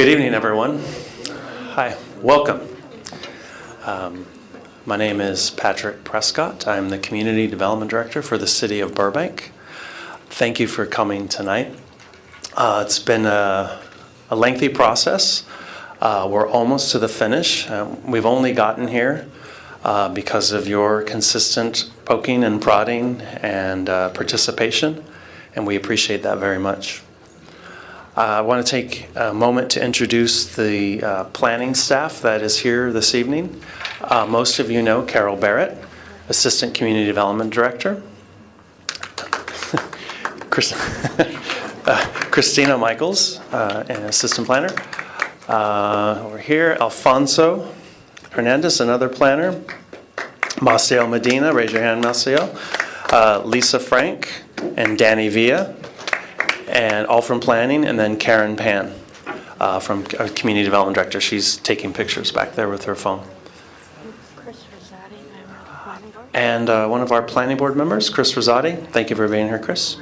Good evening, everyone. Hi, welcome. My name is Patrick Prescott. I'm the Community Development Director for the City of Burbank. Thank you for coming tonight. It's been a lengthy process. We're almost to the finish. We've only gotten here because of your consistent poking and prodding and participation, and we appreciate that very much. I want to take a moment to introduce the planning staff that is here this evening. Most of you know Carol Barrett, Assistant Community Development Director. Christina Michaels, an Assistant Planner. Over here, Alfonso Hernandez, another planner. Maciel Medina, raise your hand, Maciel. Lisa Frank and Danny Villa, and all from planning, and then Karen Pan from our Community Development Director. She's taking pictures back there with her phone. And one of our planning board members, Chris Rosati. Thank you for being here, Chris.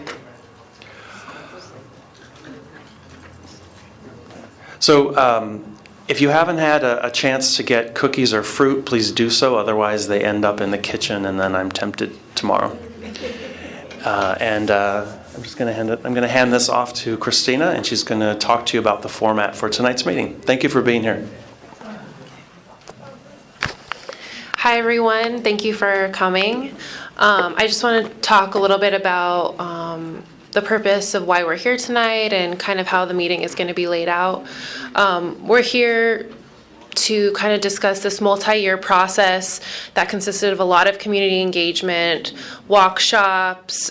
So if you haven't had a chance to get cookies or fruit, please do so. Otherwise, they end up in the kitchen, and then I'm tempted tomorrow. I'm just going to hand this off to Christina, and she's going to talk to you about the format for tonight's meeting. Thank you for being here. Hi, everyone. Thank you for coming. I just want to talk a little bit about the purpose of why we're here tonight and kind of how the meeting is going to be laid out. We're here to kind of discuss this multi-year process that consisted of a lot of community engagement, workshops,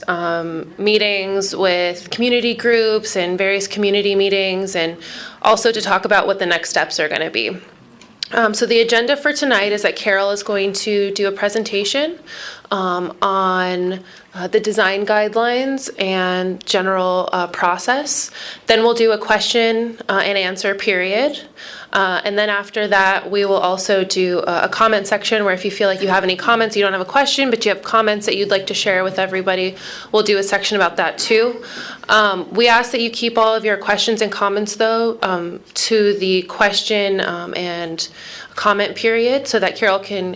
meetings with community groups and various community meetings, and also to talk about what the next steps are going to be. So the agenda for tonight is that Carol is going to do a presentation on the design guidelines and general process. Then we'll do a question and answer period. And then after that, we will also do a comment section where if you feel like you have any comments, you don't have a question, but you have comments that you'd like to share with everybody, we'll do a section about that too. We ask that you keep all of your questions and comments, though, to the question and comment period so that Carol can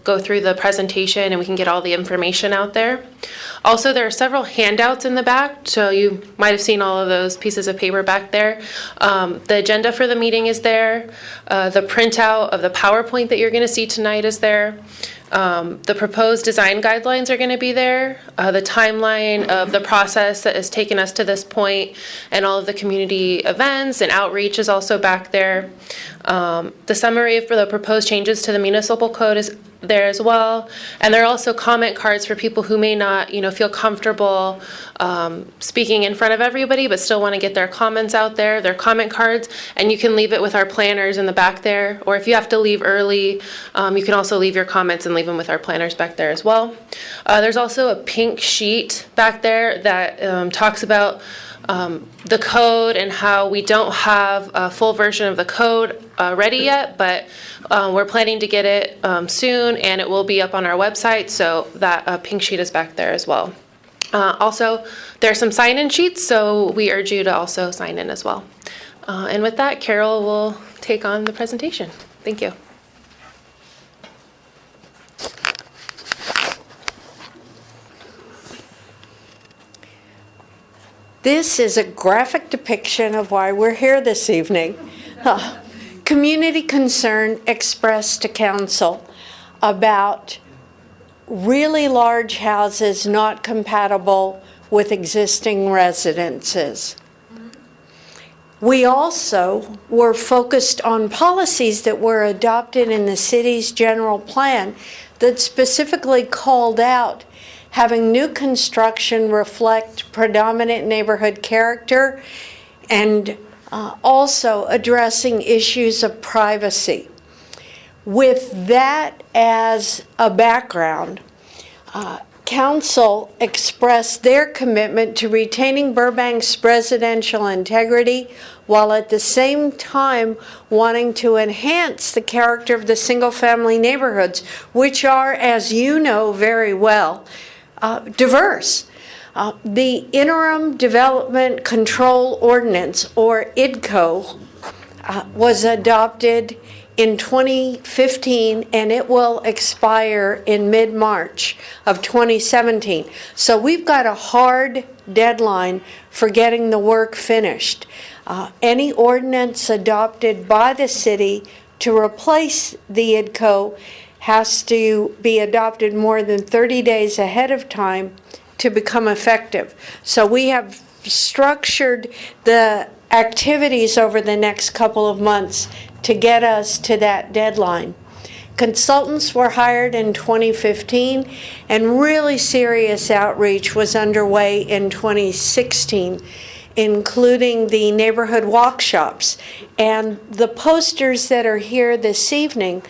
go through the presentation and we can get all the information out there. Also, there are several handouts in the back, so you might have seen all of those pieces of paper back there. The agenda for the meeting is there. The printout of the PowerPoint that you're going to see tonight is there. The proposed design guidelines are going to be there. The timeline of the process that has taken us to this point and all of the community events and outreach is also back there. The summary for the proposed changes to the municipal code is there as well. And there are also comment cards for people who may not, feel comfortable speaking in front of everybody, but still want to get their comments out there. They're comment cards, and you can leave it with our planners in the back there. Or if you have to leave early, you can also leave your comments and leave them with our planners back there as well. There's also a pink sheet back there that talks about the code and how we don't have a full version of the code ready yet, but we're planning to get it soon, and it will be up on our website, so that pink sheet is back there as well. Also, there are some sign-in sheets, so we urge you to also sign in as well. And with that, Carol will take on the presentation. Thank you. This is a graphic depiction of why we're here this evening. Community concern expressed to council about really large houses not compatible with existing residences. We also were focused on policies that were adopted in the city's general plan that specifically called out having new construction reflect predominant neighborhood character, and also addressing issues of privacy. With that as a background, Council expressed their commitment to retaining Burbank's residential integrity while at the same time wanting to enhance the character of the single-family neighborhoods, which are, as you know very well, diverse. The Interim Development Control Ordinance, or IDCO, was adopted in 2015, and it will expire in mid-March of 2017. So we've got a hard deadline for getting the work finished. Any ordinance adopted by the city to replace the IDCO has to be adopted more than 30 days ahead of time to become effective. So we have structured the activities over the next couple of months to get us to that deadline. Consultants were hired in 2015, and really serious outreach was underway in 2016, including the neighborhood walk shops. And the posters that are here this evening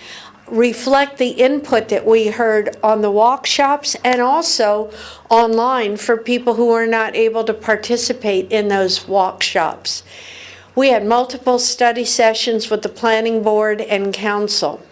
reflect the input that we heard on the walk shops and also online for people who were not able to participate in those walk shops. We had multiple study sessions with the planning board and council.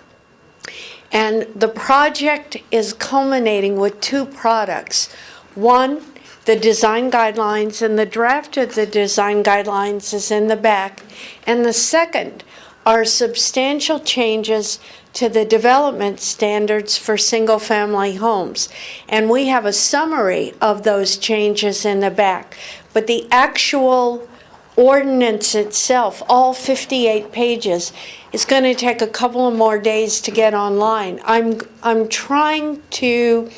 And the project is culminating with two products. One, the design guidelines, and the draft of the design guidelines is in the back. And the second are substantial changes to the development standards for single-family homes. And we have a summary of those changes in the back. But the actual ordinance itself, all 58 pages, is going to take a couple of more days to get online. I'm trying to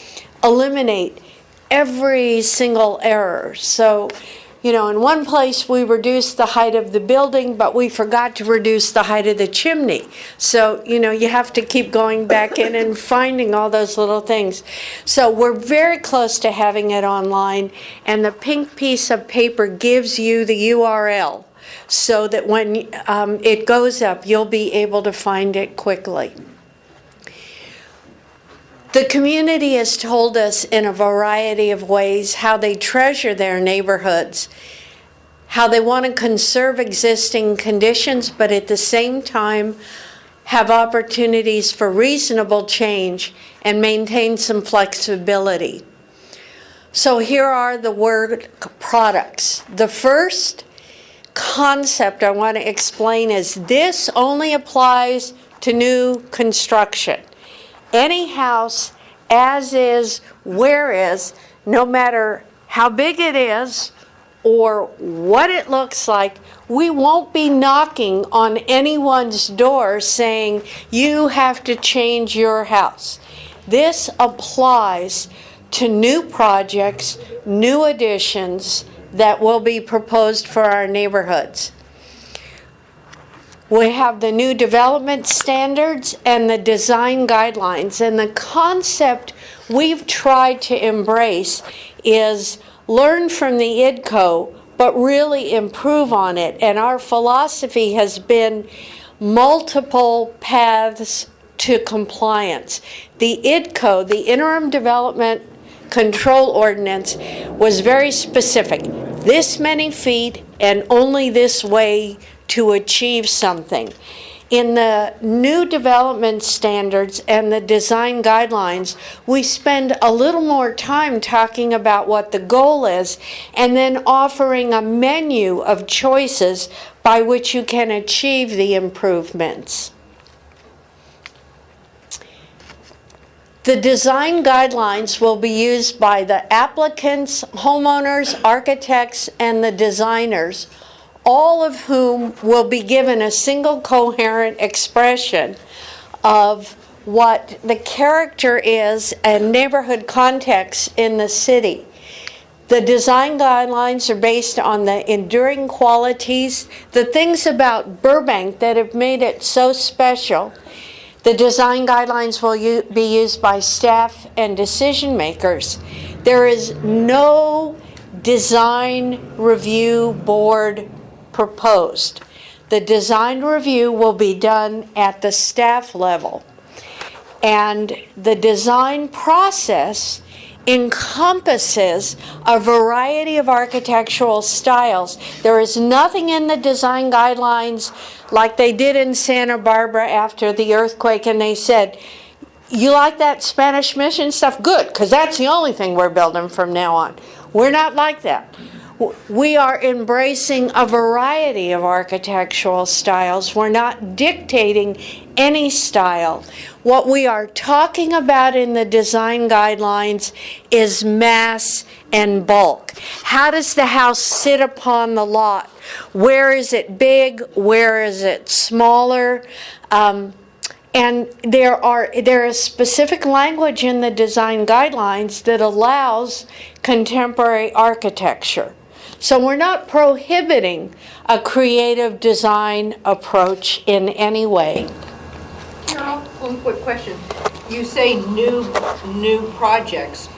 eliminate every single error. So, in one place we reduced the height of the building, but we forgot to reduce the height of the chimney. So, you have to keep going back in and finding all those little things. So we're very close to having it online, and the pink piece of paper gives you the URL so that when it goes up, you'll be able to find it quickly. The community has told us in a variety of ways how they treasure their neighborhoods, how they want to conserve existing conditions, but at the same time have opportunities for reasonable change and maintain some flexibility. So here are the word products. The first concept I want to explain is this only applies to new construction. Any house, as is, where is, no matter how big it is or what it looks like, we won't be knocking on anyone's door saying, you have to change your house. This applies to new projects, new additions that will be proposed for our neighborhoods. We have the new development standards and the design guidelines. And the concept we've tried to embrace is learn from the IDCO, but really improve on it. And our philosophy has been multiple paths to compliance. The IDCO, the Interim Development Control Ordinance, was very specific. This many feet and only this way to achieve something. In the new development standards and the design guidelines, we spend a little more time talking about what the goal is and then offering a menu of choices by which you can achieve the improvements. The design guidelines will be used by the applicants, homeowners, architects, and the designers, all of whom will be given a single coherent expression of what the character is and neighborhood context in the city. The design guidelines are based on the enduring qualities, the things about Burbank that have made it so special. The design guidelines will be used by staff and decision makers. There is no design review board proposed. The design review will be done at the staff level. And the design process encompasses a variety of architectural styles. There is nothing in the design guidelines like they did in Santa Barbara after the earthquake, and they said, you like that Spanish Mission stuff? Good, because that's the only thing we're building from now on. We're not like that. We are embracing a variety of architectural styles. We're not dictating any style. What we are talking about in the design guidelines is mass and bulk. How does the house sit upon the lot? Where is it big? Where is it smaller? And there is specific language in the design guidelines that allows contemporary architecture. So we're not prohibiting a creative design approach in any way. Carol, one quick question. You say new projects.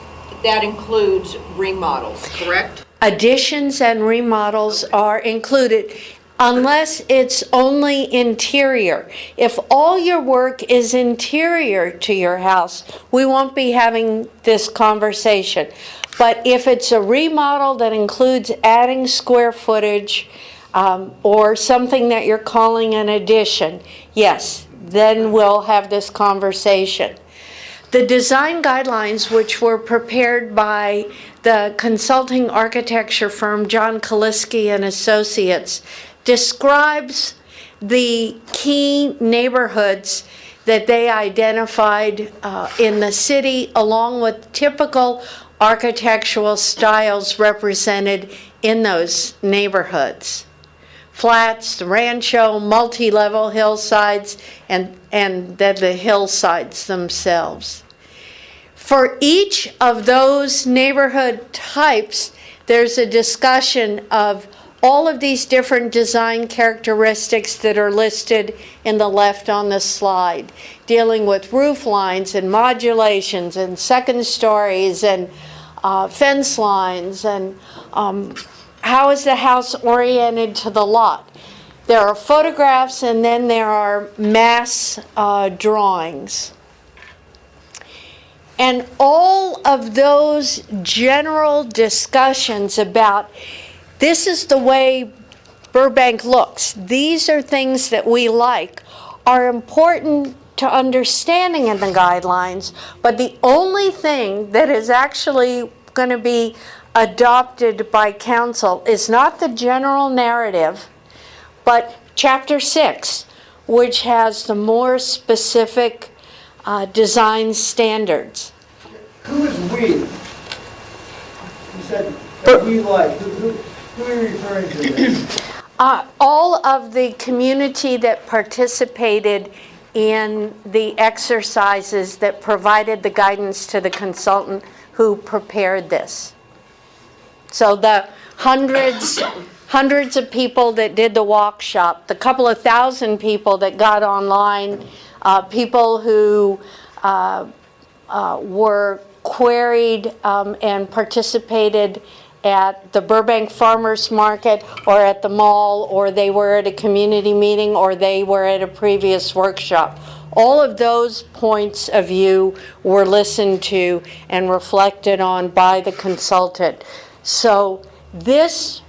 That includes remodels, correct? Additions and remodels are included unless it's only interior. If all your work is interior to your house, we won't be having this conversation. But if it's a remodel that includes adding square footage or something that you're calling an addition, yes, then we'll have this conversation. The design guidelines, which were prepared by the consulting architecture firm John Kaliski and Associates, describes the key neighborhoods that they identified in the city, along with typical architectural styles represented in those neighborhoods. Flats, the rancho, multi-level hillsides, and then the hillsides themselves. For each of those neighborhood types, there's a discussion of all of these different design characteristics that are listed in the left on the slide, dealing with roof lines and modulations and second stories and fence lines and how is the house oriented to the lot. There are photographs and then there are mass drawings. And all of those general discussions about this is the way Burbank looks, these are things that we like, are important to understanding in the guidelines, but the only thing that is actually going to be adopted by council is not the general narrative, but Chapter 6, which has the more specific design standards. Who is we? You said that we like. Who are you referring to there? All of the community that participated in the exercises that provided the guidance to the consultant who prepared this. So the hundreds of people that did the workshop, the couple of thousand people that got online, people who were queried and participated at the Burbank Farmers Market or at the mall, or they were at a community meeting, or they were at a previous workshop. All of those points of view were listened to and reflected on by the consultant. So this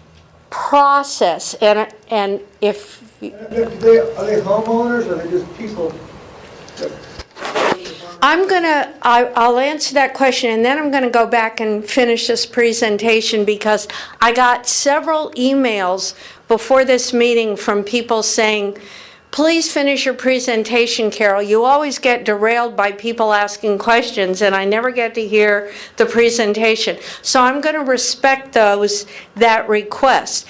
process, and if... Are they homeowners, or are they just people? I'll answer that question, and then I'm going to go back and finish this presentation, because I got several emails before this meeting from people saying, please finish your presentation, Carol. You always get derailed by people asking questions, and I never get to hear the presentation. So I'm going to respect that request.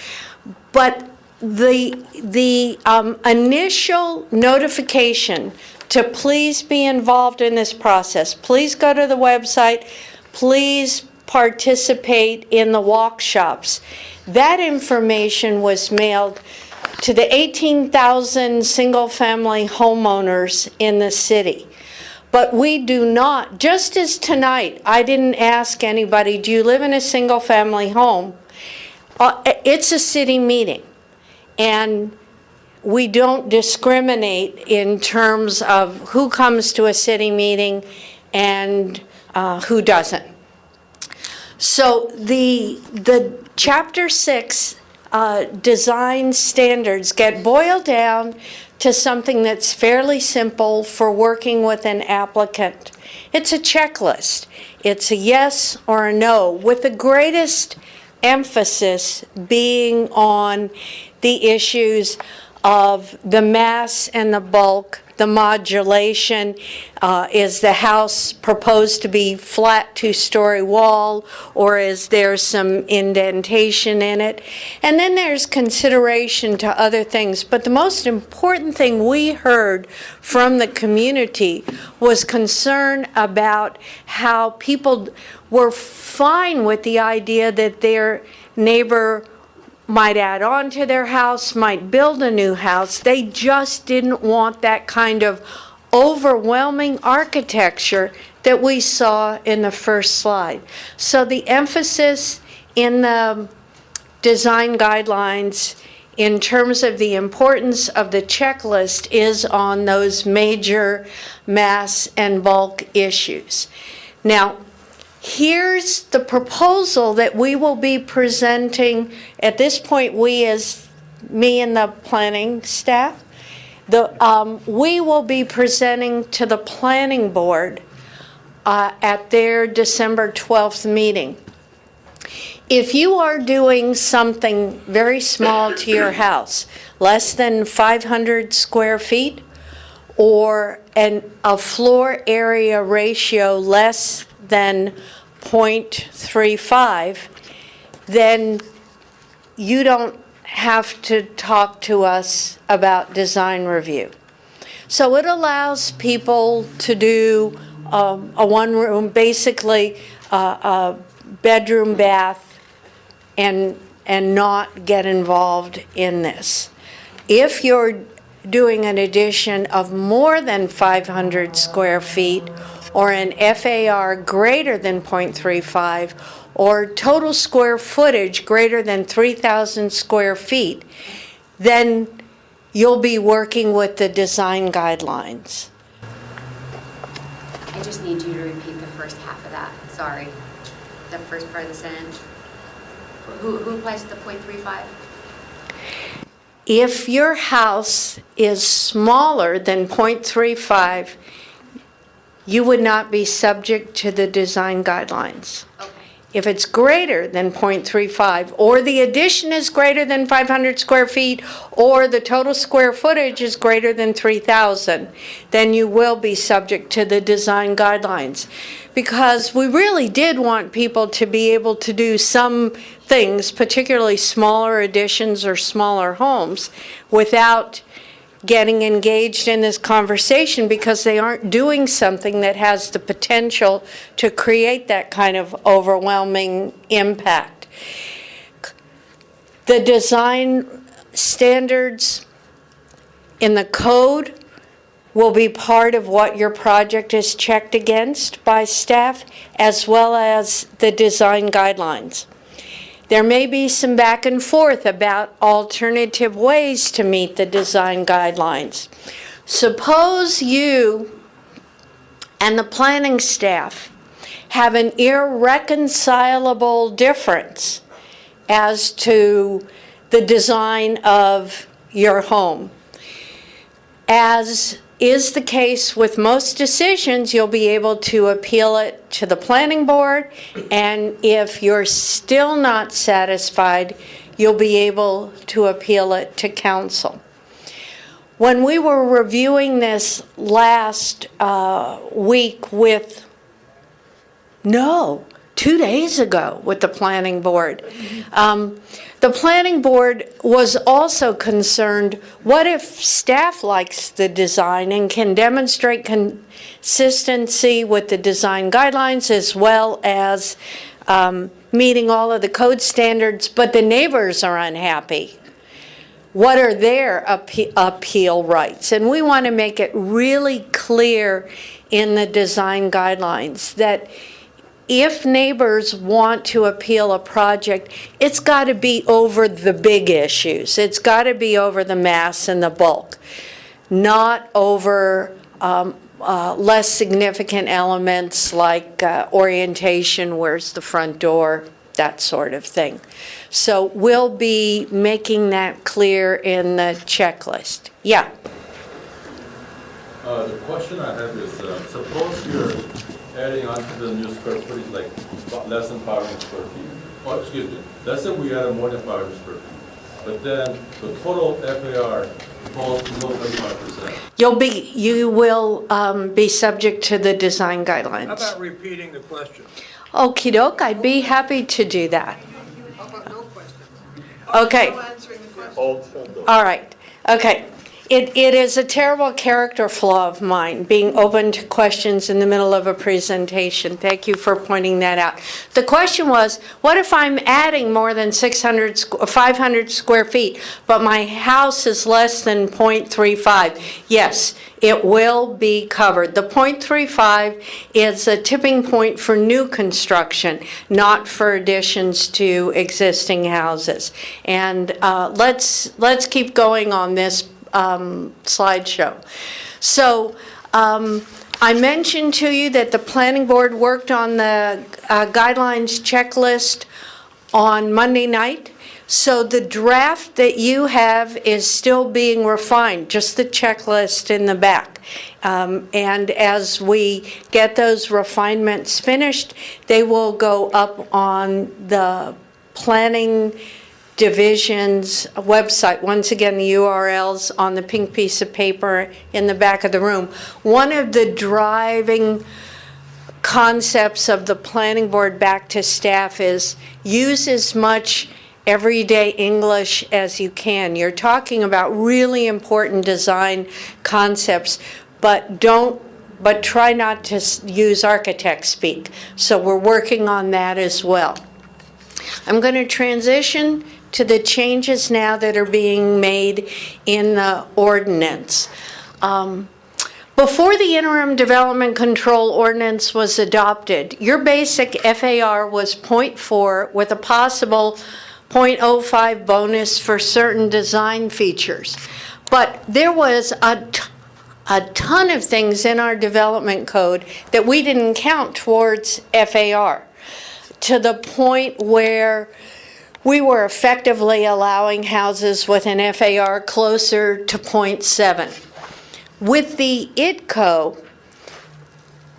But the initial notification to please be involved in this process, please go to the website, please participate in the workshops. That information was mailed to the 18,000 single-family homeowners in the city. But we do not, just as tonight, I didn't ask anybody, do you live in a single-family home? It's a city meeting, and we don't discriminate in terms of who comes to a city meeting and who doesn't. So the Chapter 6 design standards get boiled down to something that's fairly simple for working with an applicant. It's a checklist. It's a yes or a no, with the greatest emphasis being on the issues of the mass and the bulk, the modulation. Is the house proposed to be flat two-story wall, or is there some indentation in it? And then there's consideration to other things. But the most important thing we heard from the community was concern about how people were fine with the idea that their neighbor might add on to their house, might build a new house. They just didn't want that kind of overwhelming architecture that we saw in the first slide. So the emphasis in the design guidelines in terms of the importance of the checklist is on those major mass and bulk issues. Now, here's the proposal that we will be presenting. At this point, we as me and the planning staff, we will be presenting to the planning board at their December 12th meeting. If you are doing something very small to your house, less than 500 square feet, or a floor area ratio less than 0.35, then you don't have to talk to us about design review. So it allows people to do a one-room, basically a bedroom, bath, and not get involved in this. If you're doing an addition of more than 500 square feet, or an FAR greater than 0.35, or total square footage greater than 3,000 square feet, then you'll be working with the design guidelines. I just need you to repeat the first half of that. Sorry. The first part of the sentence. Who applies to the 0.35? If your house is smaller than 0.35, you would not be subject to the design guidelines. Okay. If it's greater than 0.35, or the addition is greater than 500 square feet, or the total square footage is greater than 3,000, then you will be subject to the design guidelines. Because we really did want people to be able to do some things, particularly smaller additions or smaller homes, without getting engaged in this conversation, because they aren't doing something that has the potential to create that kind of overwhelming impact. The design standards in the code will be part of what your project is checked against by staff, as well as the design guidelines. There may be some back and forth about alternative ways to meet the design guidelines. Suppose you and the planning staff have an irreconcilable difference as to the design of your home. As is the case with most decisions, you'll be able to appeal it to the planning board, and if you're still not satisfied, you'll be able to appeal it to council. When we were reviewing this last week with, 2 days ago with the planning board, the planning board was also concerned, what if staff likes the design and can demonstrate consistency with the design guidelines, as well as meeting all of the code standards, but the neighbors are unhappy? What are their appeal rights? And we want to make it really clear in the design guidelines that if neighbors want to appeal a project, it's got to be over the big issues. It's got to be over the mass and the bulk, not over less significant elements like orientation, where's the front door, that sort of thing. So we'll be making that clear in the checklist. Yeah. The question I have is, suppose you're adding on to the new square footage like less than 500 square feet. Oh, excuse me, let's say we add more than 500 square feet. But then the total FAR falls below 35%. You will be subject to the design How guidelines. about repeating the question? Okey doke, I'd be happy to do that. How about no question? Okay. No answering the question. All right, okay. It is a terrible character flaw of mine, being open to questions in the middle of a presentation. Thank you for pointing that out. The question was, what if I'm adding more than 500 square feet, but my house is less than 0.35? Yes, it will be covered. The 0.35 is a tipping point for new construction, not for additions to existing houses. And let's keep going on this slideshow. So I mentioned to you that the planning board worked on the guidelines checklist on Monday night. So the draft that you have is still being refined, just the checklist in the back. And as we get those refinements finished, they will go up on the planning division's website. Once again, the URL's on the pink piece of paper in the back of the room. One of the driving concepts of the planning board back to staff is use as much everyday English as you can. You're talking about really important design concepts, but try not to use architect speak. So we're working on that as well. I'm going to transition to the changes now that are being made in the ordinance. Before the interim development control ordinance was adopted, your basic FAR was 0.4 with a possible 0.05 bonus for certain design features. But there was a ton of things in our development code that we didn't count towards FAR, to the point where we were effectively allowing houses with an FAR closer to 0.7. With the ITCO,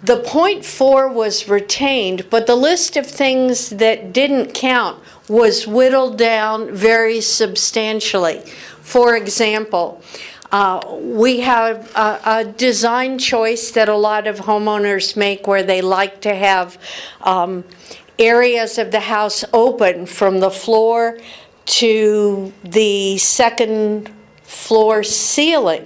the 0.4 was retained, but the list of things that didn't count was whittled down very substantially. For example, we have a design choice that a lot of homeowners make where they like to have areas of the house open from the floor to the second floor ceiling,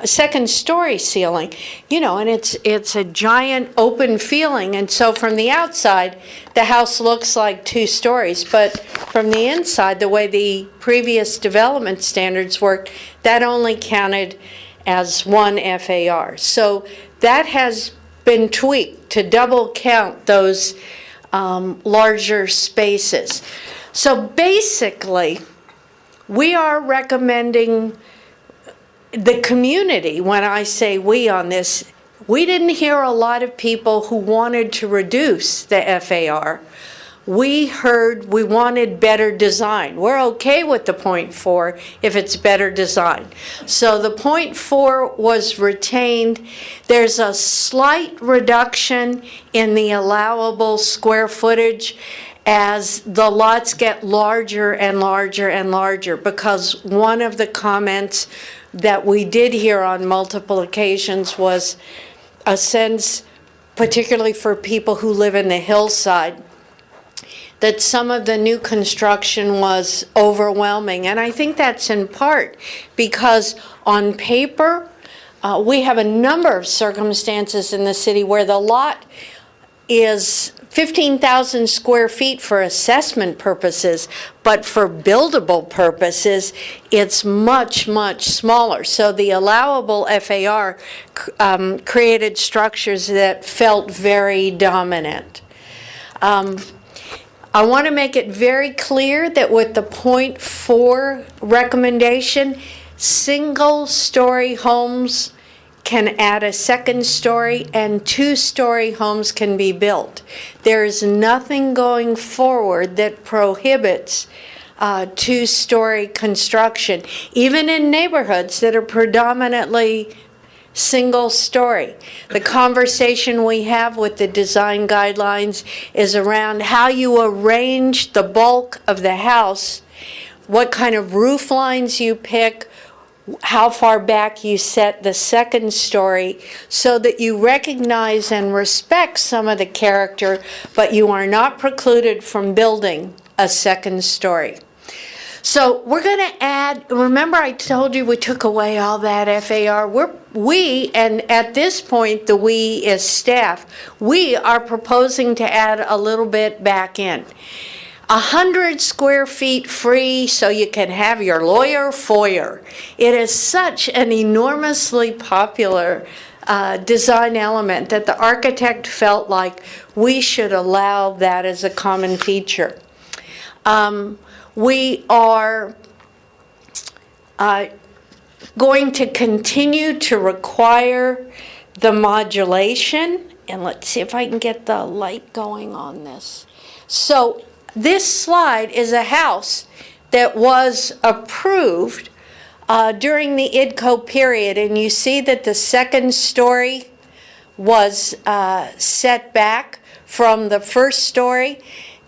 second story ceiling, and it's a giant open feeling. And so from the outside, the house looks like 2 stories, but from the inside, the way the previous development standards worked, that only counted as 1 FAR. So that has been tweaked to double count those larger spaces. So basically, we are recommending the community. When I say we on this, we didn't hear a lot of people who wanted to reduce the FAR. We heard we wanted better design. We're okay with the 0.4 if it's better design. So the 0.4 was retained. There's a slight reduction in the allowable square footage as the lots get larger and larger and larger, because one of the comments that we did hear on multiple occasions was a sense, particularly for people who live in the hillside, that some of the new construction was overwhelming. And I think that's in part because on paper, we have a number of circumstances in the city where the lot is 15,000 square feet for assessment purposes, but for buildable purposes, it's much, much smaller. So the allowable FAR created structures that felt very dominant. I want to make it very clear that with the 0.4 recommendation, single-story homes can add a second story and 2-story homes can be built. There is nothing going forward that prohibits 2-story construction, even in neighborhoods that are predominantly single story. The conversation we have with the design guidelines is around how you arrange the bulk of the house, what kind of roof lines you pick, how far back you set the second story, so that you recognize and respect some of the character, but you are not precluded from building a second story. So we're going to add, remember I told you we took away all that FAR? And at this point, the we is staff, we are proposing to add a little bit back in. 100 square feet free so you can have your lawyer foyer. It is such an enormously popular design element that the architect felt like we should allow that as a common feature. We are going to continue to require the modulation, and let's see if I can get the light going on this. So this slide is a house that was approved during the IDCO period, and you see that the second story was set back from the first story.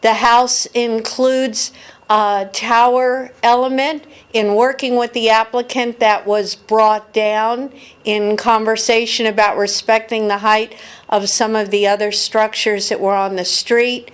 The house includes a tower element. In working with the applicant, that was brought down in conversation about respecting the height of some of the other structures that were on the street.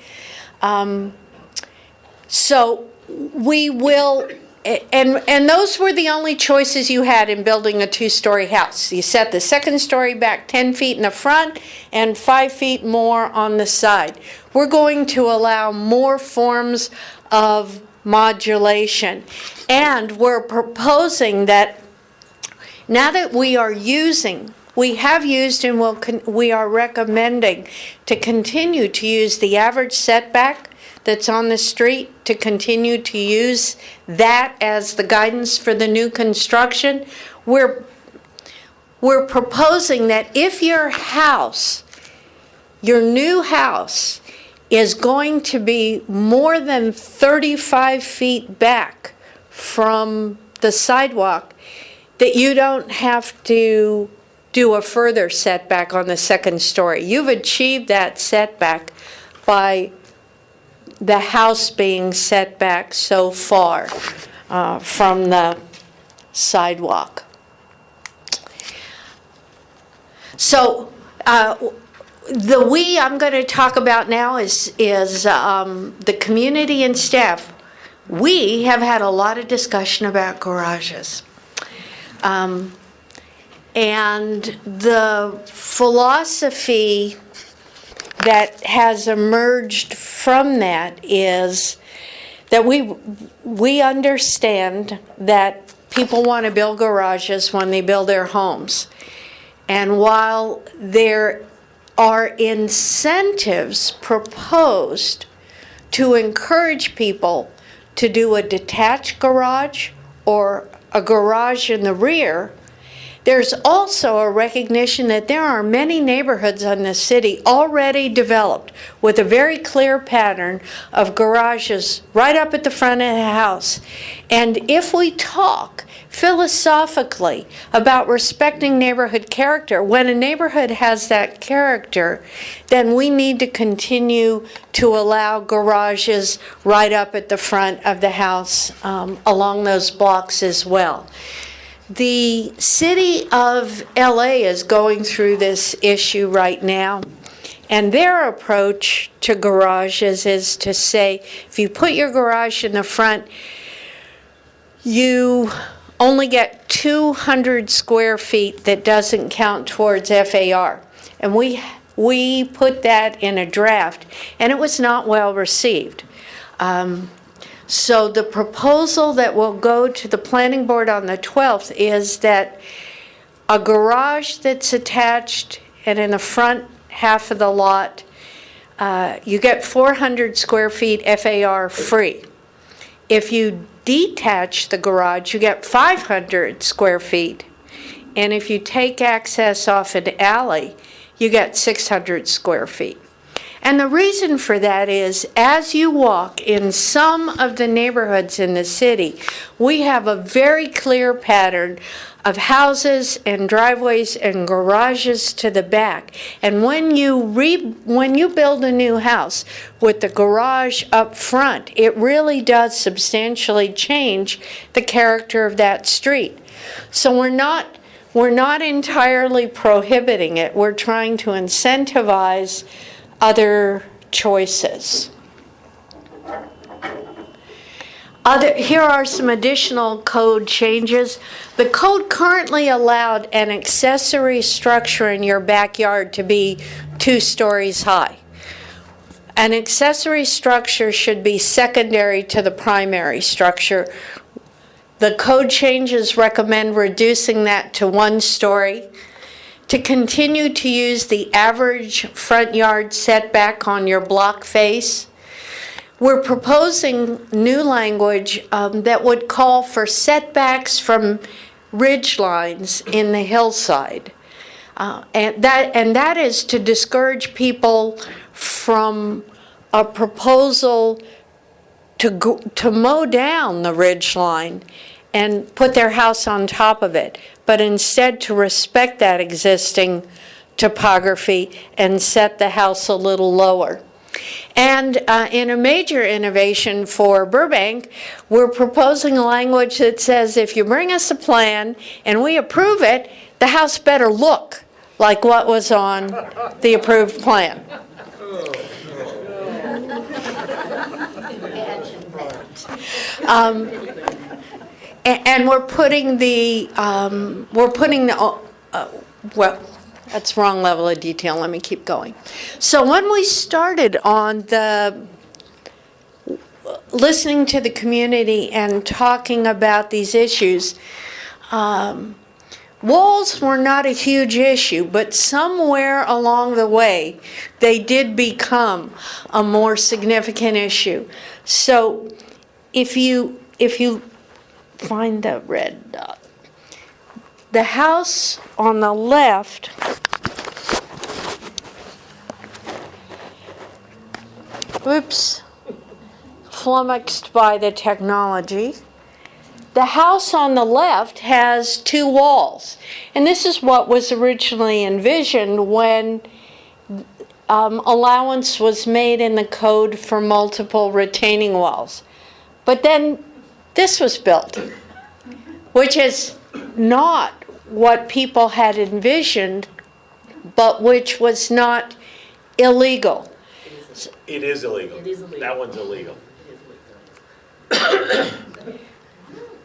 So we will, and those were the only choices you had in building a two-story house. You set the second story back 10 feet in the front and 5 feet more on the side. We're going to allow more forms of modulation. And we're proposing that now that we have used and we are recommending to continue to use the average setback that's on the street, to continue to use that as the guidance for the new construction. We're proposing that if your new house is going to be more than 35 feet back from the sidewalk, that you don't have to do a further setback on the second story. You've achieved that setback by the house being set back so far from the sidewalk. So the we I'm going to talk about now is the community and staff. We have had a lot of discussion about garages. And the philosophy that has emerged from that is that we understand that people want to build garages when they build their homes. And while there are incentives proposed to encourage people to do a detached garage or a garage in the rear, there's also a recognition that there are many neighborhoods in the city already developed with a very clear pattern of garages right up at the front of the house. And if we talk philosophically about respecting neighborhood character, when a neighborhood has that character, then we need to continue to allow garages right up at the front of the house along those blocks as well. The city of LA is going through this issue right now, and their approach to garages is to say, if you put your garage in the front, you only get 200 square feet that doesn't count towards FAR. And we put that in a draft, and it was not well received. So the proposal that will go to the planning board on the 12th is that a garage that's attached and in the front half of the lot, you get 400 square feet FAR free. If you detach the garage, you get 500 square feet. And if you take access off an alley, you get 600 square feet. And the reason for that is, as you walk in some of the neighborhoods in the city, we have a very clear pattern of houses and driveways and garages to the back. And when you build a new house with the garage up front, it really does substantially change the character of that street. So we're not entirely prohibiting it. We're trying to incentivize other choices. Here are some additional code changes. The code currently allowed an accessory structure in your backyard to be 2 stories high. An accessory structure should be secondary to the primary structure. The code changes recommend reducing that to 1 story. To continue to use the average front yard setback on your block face. We're proposing new language that would call for setbacks from ridge lines in the hillside. And that is to discourage people from a proposal to mow down the ridge line and put their house on top of it, but instead to respect that existing topography and set the house a little lower. And in a major innovation for Burbank, we're proposing a language that says if you bring us a plan and we approve it, the house better look like what was on the approved plan. And we're putting the, well, that's wrong level of detail. Let me keep going. So when we started on the listening to the community and talking about these issues, walls were not a huge issue, but somewhere along the way, they did become a more significant issue. So if you find the red dot, the house on the left flummoxed by the technology. The house on the left has 2 walls, and this is what was originally envisioned when allowance was made in the code for multiple retaining walls. But then this was built, which is not what people had envisioned, but which was not illegal. It is illegal. That one's illegal.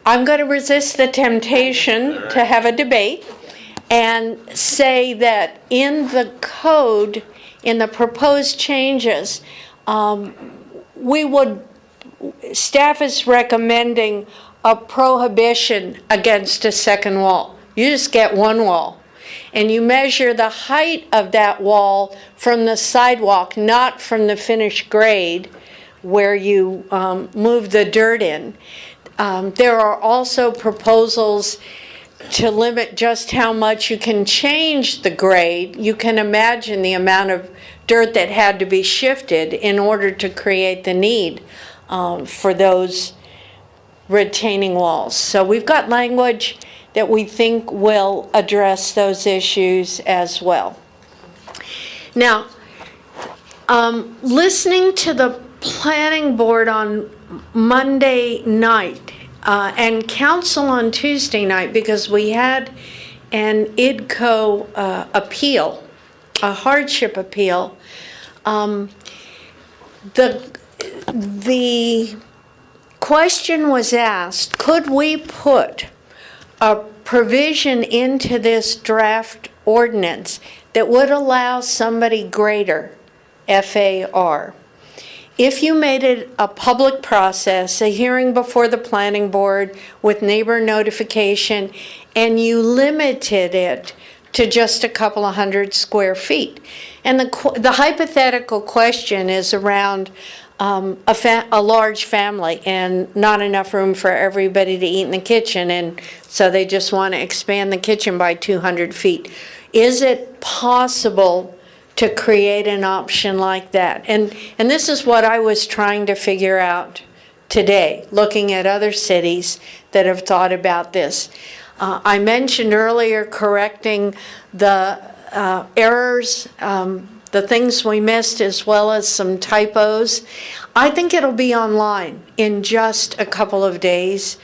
I'm going to resist the temptation to have a debate and say that in the code, in the proposed changes, staff is recommending a prohibition against a second wall. You just get 1 wall. And you measure the height of that wall from the sidewalk, not from the finished grade where you move the dirt in. There are also proposals to limit just how much you can change the grade. You can imagine the amount of dirt that had to be shifted in order to create the need for those retaining walls. So we've got language that we think will address those issues as well. Now, listening to the planning board on Monday night and council on Tuesday night, because we had an IDCO appeal, a hardship appeal, the question was asked, could we put a provision into this draft ordinance that would allow somebody greater, FAR, if you made it a public process, a hearing before the planning board with neighbor notification, and you limited it to just a couple of 100 square feet. And the hypothetical question is around a large family and not enough room for everybody to eat in the kitchen, and so they just want to expand the kitchen by 200 feet. Is it possible to create an option like that. And this is what I was trying to figure out today, looking at other cities that have thought about this. I mentioned earlier correcting the errors, the things we missed, as well as some typos. I think it'll be online in just a couple of days.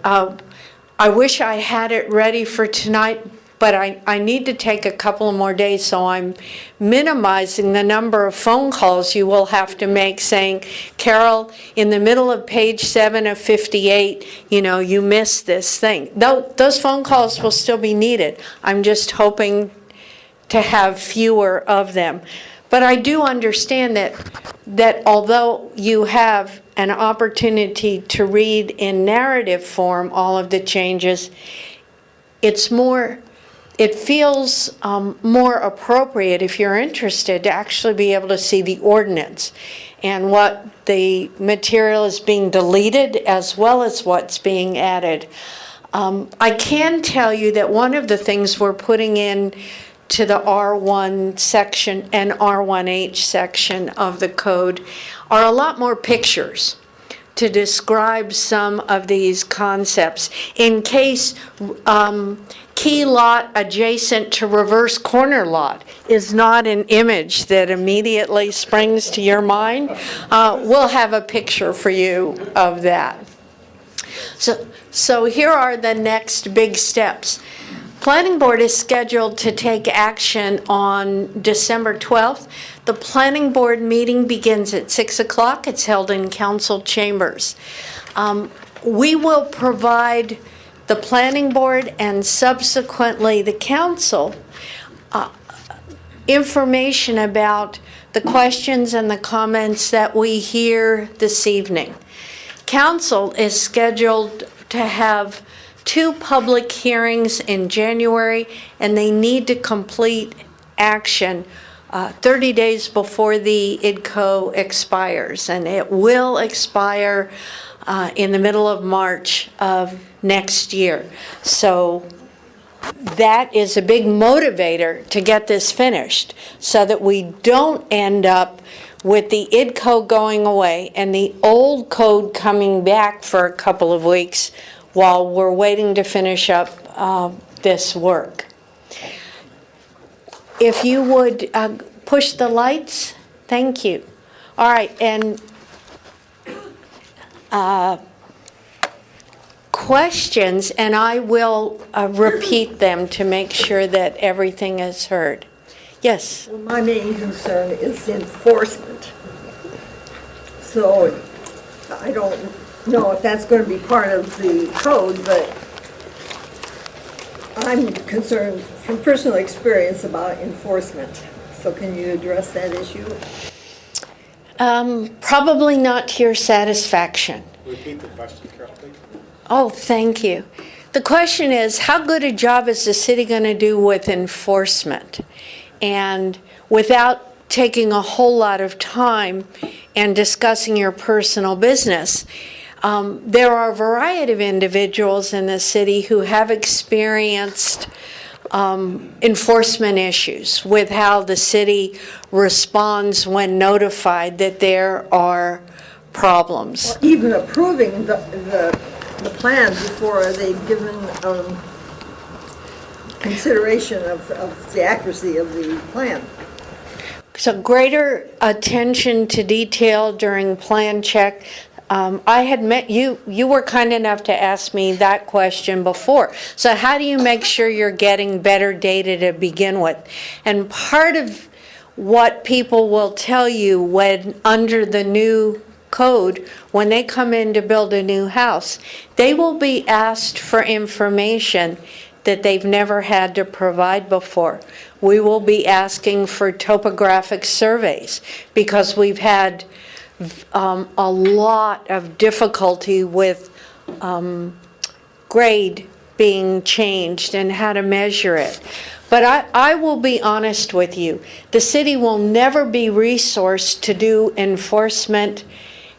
I wish I had it ready for tonight, but I need to take a couple of more days, so I'm minimizing the number of phone calls you will have to make saying, Carol, in the middle of page 7 of 58, you missed this thing. Those phone calls will still be needed. I'm just hoping to have fewer of them. But I do understand that although you have an opportunity to read in narrative form all of the changes, it feels more appropriate, if you're interested, to actually be able to see the ordinance and what the material is being deleted as well as what's being added. I can tell you that one of the things we're putting in to the R1 section and R1H section of the code are a lot more pictures to describe some of these concepts. In case key lot adjacent to reverse corner lot is not an image that immediately springs to your mind, we'll have a picture for you of that. So here are the next big steps. Planning Board is scheduled to take action on December 12th. The Planning Board meeting begins at 6 o'clock. It's held in council chambers. We will provide the Planning Board and subsequently the council information about the questions and the comments that we hear this evening. Council is scheduled to have 2 public hearings in January, and they need to complete action 30 days before the IDCO expires, and it will expire in the middle of March of next year. So that is a big motivator to get this finished so that we don't end up with the IDCO going away and the old code coming back for a couple of weeks while we're waiting to finish up this work. If you would push the lights, thank you. All right, and questions, and I will repeat them to make sure that everything is heard. Yes? Well, my main concern is enforcement. So I don't know if that's going to be part of the code, but I'm concerned from personal experience about enforcement. So can you address that issue? Probably not to your satisfaction. Repeat the question, Carol, please. Oh, thank you. The question is, how good a job is the city going to do with enforcement? And without taking a whole lot of time and discussing your personal business, there are a variety of individuals in the city who have experienced enforcement issues with how the city responds when notified that there are problems. Well, even approving the plan before they've given consideration of the accuracy of the plan. So greater attention to detail during plan check. I had met you were kind enough to ask me that question before. So how do you make sure you're getting better data to begin with? And part of what people will tell you when under the new code, when they come in to build a new house, they will be asked for information that they've never had to provide before. We will be asking for topographic surveys because we've had a lot of difficulty with grade being changed and how to measure it. But I will be honest with you. The city will never be resourced to do enforcement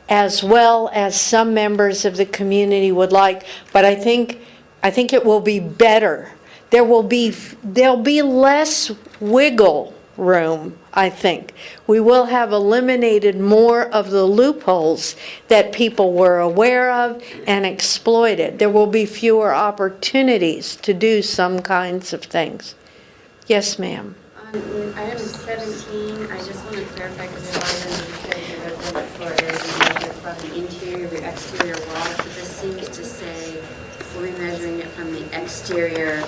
as well as some members of the community would like, but I think it will be better. There'll be less wiggle room, I think. We will have eliminated more of the loopholes that people were aware of and exploited. There will be fewer opportunities to do some kinds of things. Yes, ma'am. On item 17, I just want to clarify because a lot of them said the floor area is measured from the interior to exterior wall. But this seems to say we're measuring it from the exterior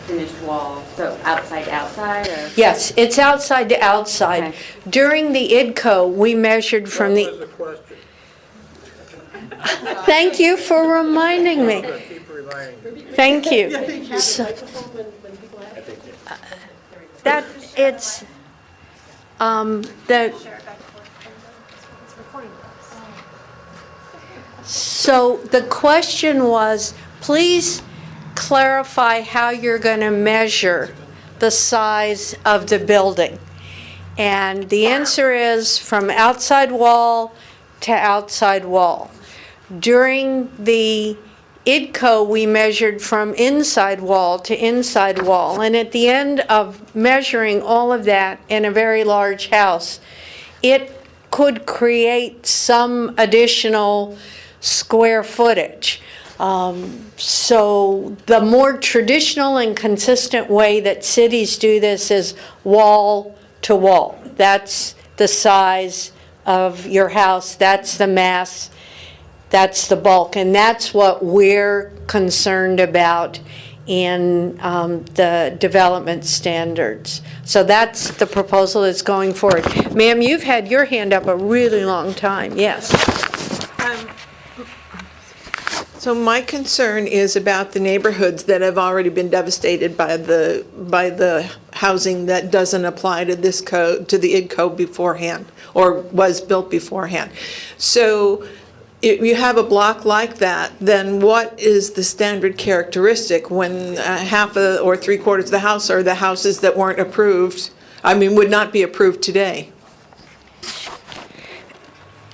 finished wall, so outside to outside, or? Yes, it's outside to outside. Okay. During the IDCO, we measured from What was the, the question? thank you for reminding me. Keep reminding me. Thank you. So- That, it's, the, so the question was, please clarify how you're going to measure the size of the building. And the answer is from outside wall to outside wall. During the IDCO, we measured from inside wall to inside wall. And at the end of measuring all of that in a very large house, it could create some additional square footage. So the more traditional and consistent way that cities do this is wall to wall. That's the size of your house, that's the mass, that's the bulk, and that's what we're concerned about in the development standards. So that's the proposal that's going forward. Ma'am, you've had your hand up a really long time, yes. So my concern is about the neighborhoods that have already been devastated by the housing that doesn't apply to this code, to the IDCO beforehand, or was built beforehand. So if you have a block like that, then what is the standard characteristic when half or three-quarters of the house are the houses that weren't approved, would not be approved today?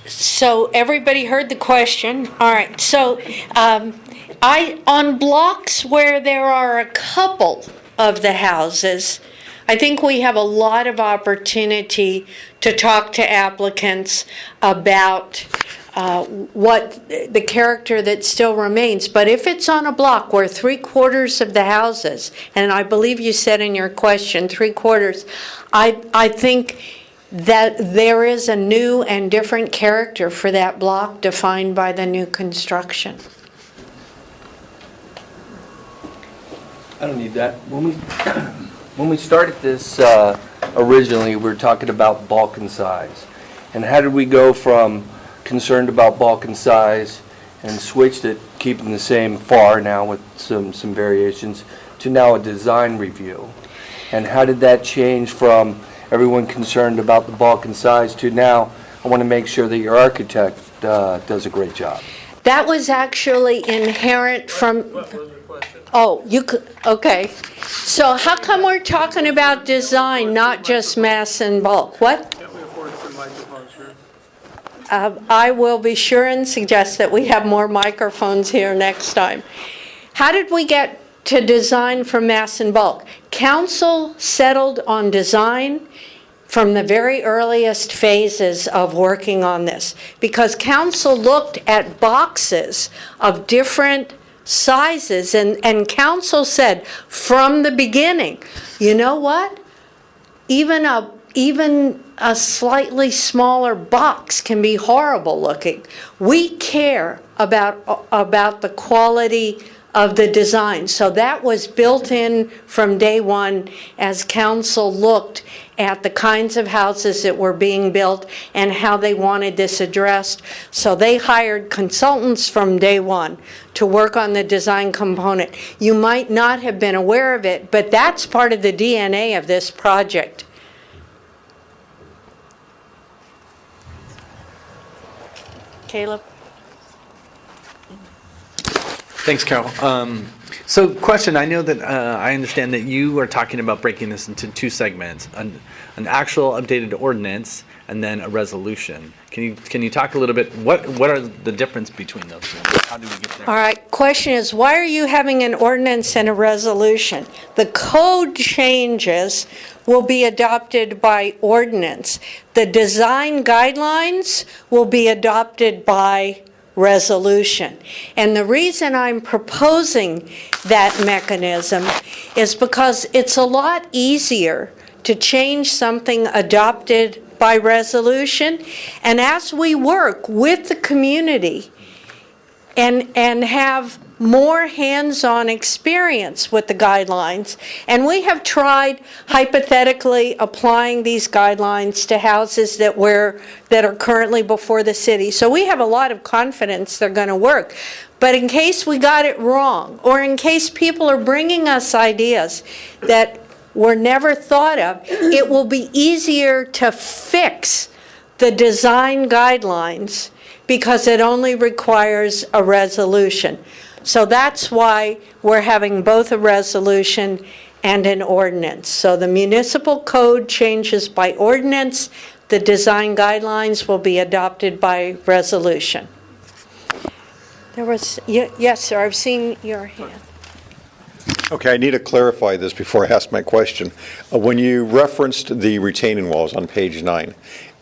So everybody heard the question. All right, so on blocks where there are a couple of the houses, I think we have a lot of opportunity to talk to applicants about what the character that still remains. But if it's on a block where three-quarters of the houses, and I believe you said in your question three-quarters, I think that there is a new and different character for that block defined by the new construction. I don't need that. When we started this originally, we were talking about bulk and size. And how did we go from concerned about bulk and size and switched it, keeping the same FAR now with some variations, to now a design review? And how did that change from everyone concerned about the bulk and size to now, I want to make sure that your architect does a great job? That was actually inherent from... What was the question? Oh, you could, okay. So how come we're talking about design, not just mass and bulk? What? Can't we afford two microphones here? I will be sure and suggest that we have more microphones here next time. How did we get to design for mass and bulk? Council settled on design from the very earliest phases of working on this, because council looked at boxes of different sizes, and council said from the beginning, you know what? Even a slightly smaller box can be horrible looking. We care about the quality of the design. So that was built in from day one as council looked at the kinds of houses that were being built and how they wanted this addressed. So they hired consultants from day one to work on the design component. You might not have been aware of it, but that's part of the DNA of this project. Caleb? Thanks, Carol. So question, I know that I understand that you are talking about breaking this into two segments, an actual updated ordinance and then a resolution. Can you talk a little bit, what are the difference between those two? How do we get there? All right, question is, why are you having an ordinance and a resolution? The code changes will be adopted by ordinance. The design guidelines will be adopted by resolution. And the reason I'm proposing that mechanism is because it's a lot easier to change something adopted by resolution. And as we work with the community and have more hands-on experience with the guidelines, and we have tried hypothetically applying these guidelines to houses that are currently before the city. So we have a lot of confidence they're going to work. But in case we got it wrong, or in case people are bringing us ideas that were never thought of, it will be easier to fix the design guidelines because it only requires a resolution. So that's why we're having both a resolution and an ordinance. So the municipal code changes by ordinance. The design guidelines will be adopted by resolution. There was, yes, sir, I've seen your hand. Okay, I need to clarify this before I ask my question. When you referenced the retaining walls on page 9,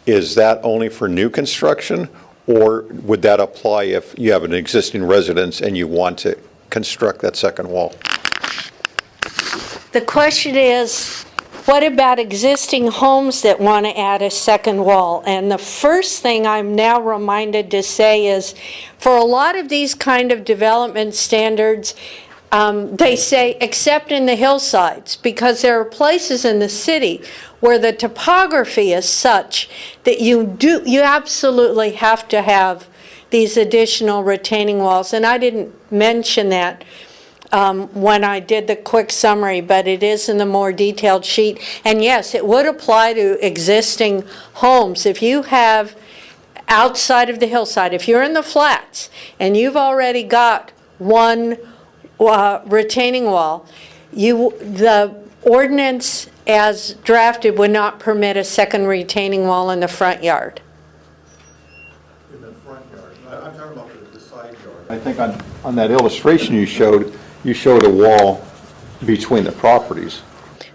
is that only for new construction, or would that apply if you have an existing residence and you want to construct that second wall? The question is, what about existing homes that want to add a second wall? And the first thing I'm now reminded to say is, for a lot of these kind of development standards, they say except in the hillsides, because there are places in the city where the topography is such that you absolutely have to have these additional retaining walls. And I didn't mention that when I did the quick summary, but it is in the more detailed sheet. And yes, it would apply to existing homes. If you have outside of the hillside, if you're in the flats and you've already got one retaining wall, the ordinance as drafted would not permit a second retaining wall in the front yard. In the front yard. I'm talking about the side yard. I think on that illustration you showed a wall between the properties.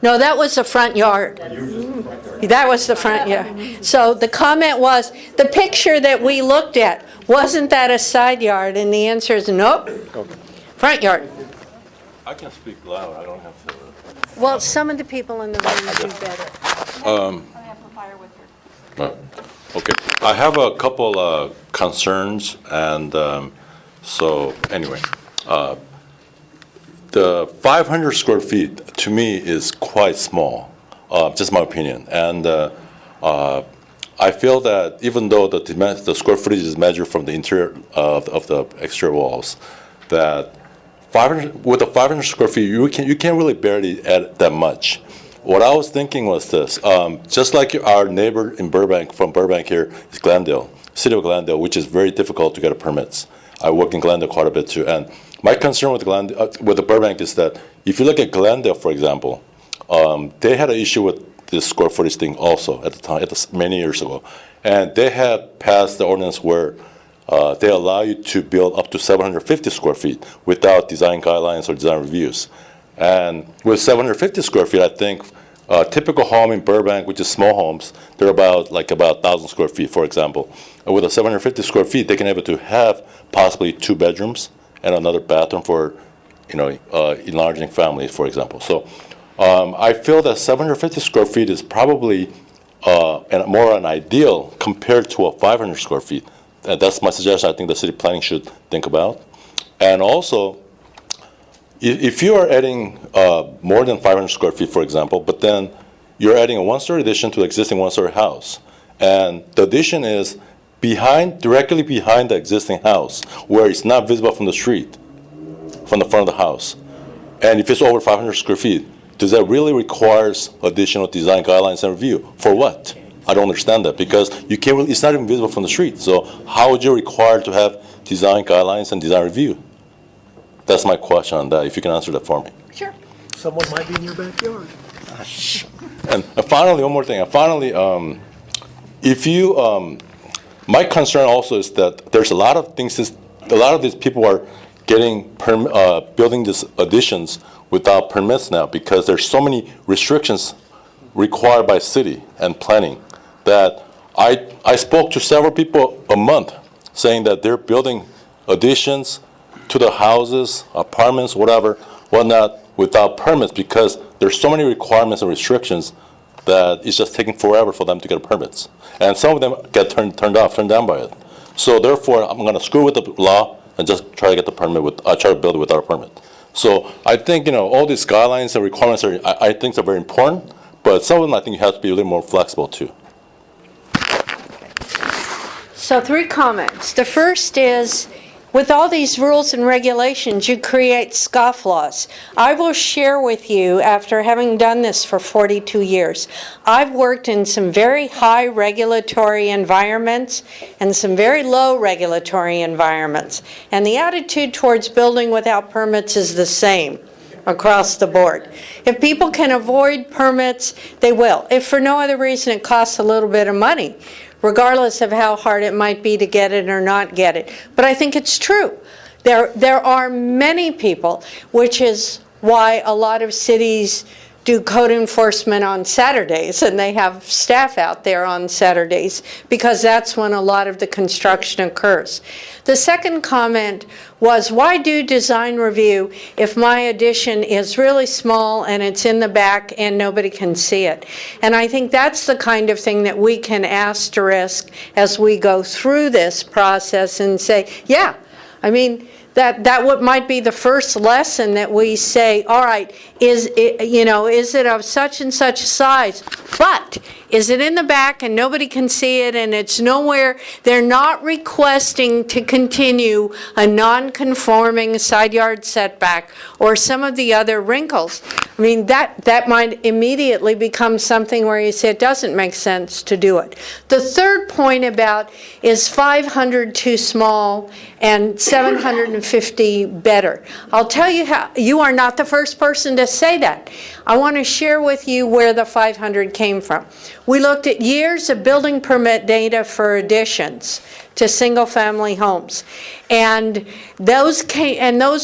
No, that was the front yard. That was the front yard. So the comment was, the picture that we looked at, wasn't that a side yard? And the answer is nope. Front yard. I can speak loud, I don't have to. Well, some of the people in the room do better. Okay, I have a couple concerns, and so anyway, the 500 square feet to me is quite small, just my opinion. And I feel that even though the square footage is measured from the interior of the exterior walls, that with the 500 square feet, you can't really barely add that much. What I was thinking was this, just like our neighbor in Burbank, from Burbank here, is Glendale, city of Glendale, which is very difficult to get permits. I work in Glendale quite a bit too. And my concern with the Burbank is that if you look at Glendale, for example, they had an issue with this square footage thing also at the time, many years ago. And they had passed the ordinance where they allow you to build up to 750 square feet without design guidelines or design reviews. And with 750 square feet, I think a typical home in Burbank, which is small homes, they're about 1,000 square feet, for example. And with a 750 square feet, they can able to have possibly 2 bedrooms and another bathroom for, enlarging families, for example. So I feel that 750 square feet is probably more an ideal compared to a 500 square feet. And that's my suggestion. I think the city planning should think about. And also, if you are adding more than 500 square feet, for example, but then you're adding a one-story addition to the existing one-story house, and the addition is directly behind the existing house, where it's not visible from the street, from the front of the house. And if it's over 500 square feet, does that really require additional design guidelines and review? For what? I don't understand that, because you can't really, it's not even visible from the street. So how would you require to have design guidelines and design review? That's my question on that, if you can answer that for me. Sure. Someone might be in your backyard. And finally, one more thing. And finally, if you, my concern also is that there's a lot of things, a lot of these people are getting, building these additions without permits now because there's so many restrictions required by city and planning that I spoke to several people a month saying that they're building additions to the houses, apartments, whatnot, without permits because there's so many requirements and restrictions that it's just taking forever for them to get permits. And some of them get turned down by it. So therefore, I'm going to screw with the law and just try to get the permit try to build it without a permit. So I think, all these guidelines and requirements I think are very important, but some of them I think you have to be a little more flexible too. So 3 comments. The first is, with all these rules and regulations, you create scofflaws. I will share with you, after having done this for 42 years, I've worked in some very high regulatory environments and some very low regulatory environments. And the attitude towards building without permits is the same across the board. If people can avoid permits, they will. If for no other reason it costs a little bit of money, regardless of how hard it might be to get it or not get it. But I think it's true. There are many people, which is why a lot of cities do code enforcement on Saturdays, and they have staff out there on Saturdays, because that's when a lot of the construction occurs. The second comment was, why do design review if my addition is really small and it's in the back and nobody can see it? And I think that's the kind of thing that we can asterisk as we go through this process and say, yeah, I mean, that what might be the first lesson that we say, all right, is it of such and such size, but is it in the back and nobody can see it and it's nowhere, they're not requesting to continue a non-conforming side yard setback or some of the other wrinkles. I mean, that might immediately become something where you say it doesn't make sense to do it. The third point about is 500 too small and 750 better. I'll tell you how, you are not the first person to say that. I want to share with you where the 500 came from. We looked at years of building permit data for additions to single-family homes. And those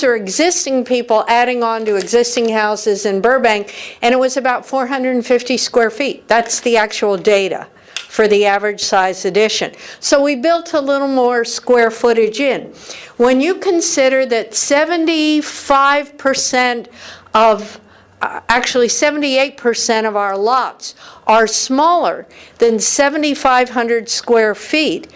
are existing people adding on to existing houses in Burbank, and it was about 450 square feet. That's the actual data for the average size addition. So we built a little more square footage in. When you consider that 75% of actually 78% of our lots are smaller than 7,500 square feet.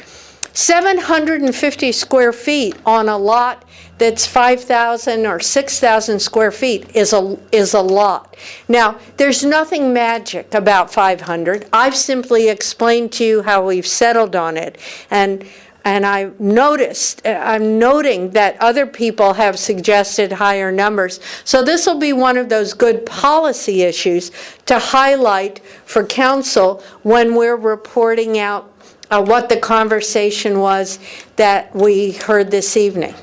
750 square feet on a lot that's 5,000 or 6,000 square feet is a lot. Now, there's nothing magic about 500. I've simply explained to you how we've settled on it. And I'm noting that other people have suggested higher numbers. So this will be one of those good policy issues to highlight for council when we're reporting out what the conversation was that we heard this evening.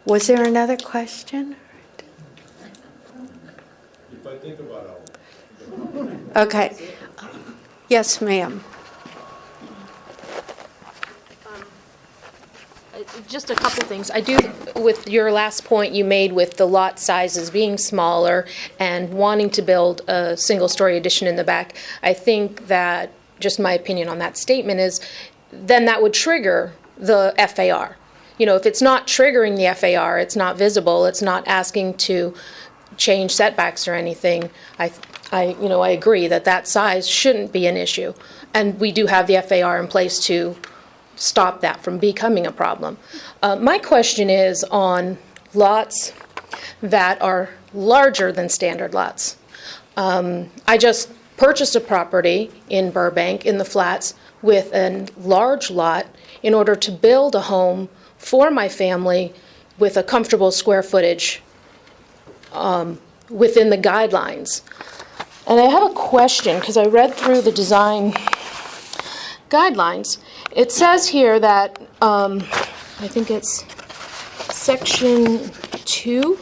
Was there another question? If I think about it. Okay. Yes, ma'am. Just a couple things. I do, with your last point you made with the lot sizes being smaller and wanting to build a single-story addition in the back, I think that, just my opinion on that statement is, then that would trigger the FAR. You know, if it's not triggering the FAR, it's not visible, it's not asking to change setbacks or anything, I agree that size shouldn't be an issue. And we do have the FAR in place to stop that from becoming a problem. My question is on lots that are larger than standard lots. I just purchased a property in Burbank in the flats with a large lot in order to build a home for my family with a comfortable square footage within the guidelines. And I have a question, because I read through the design guidelines. It says here that, I think it's section 2.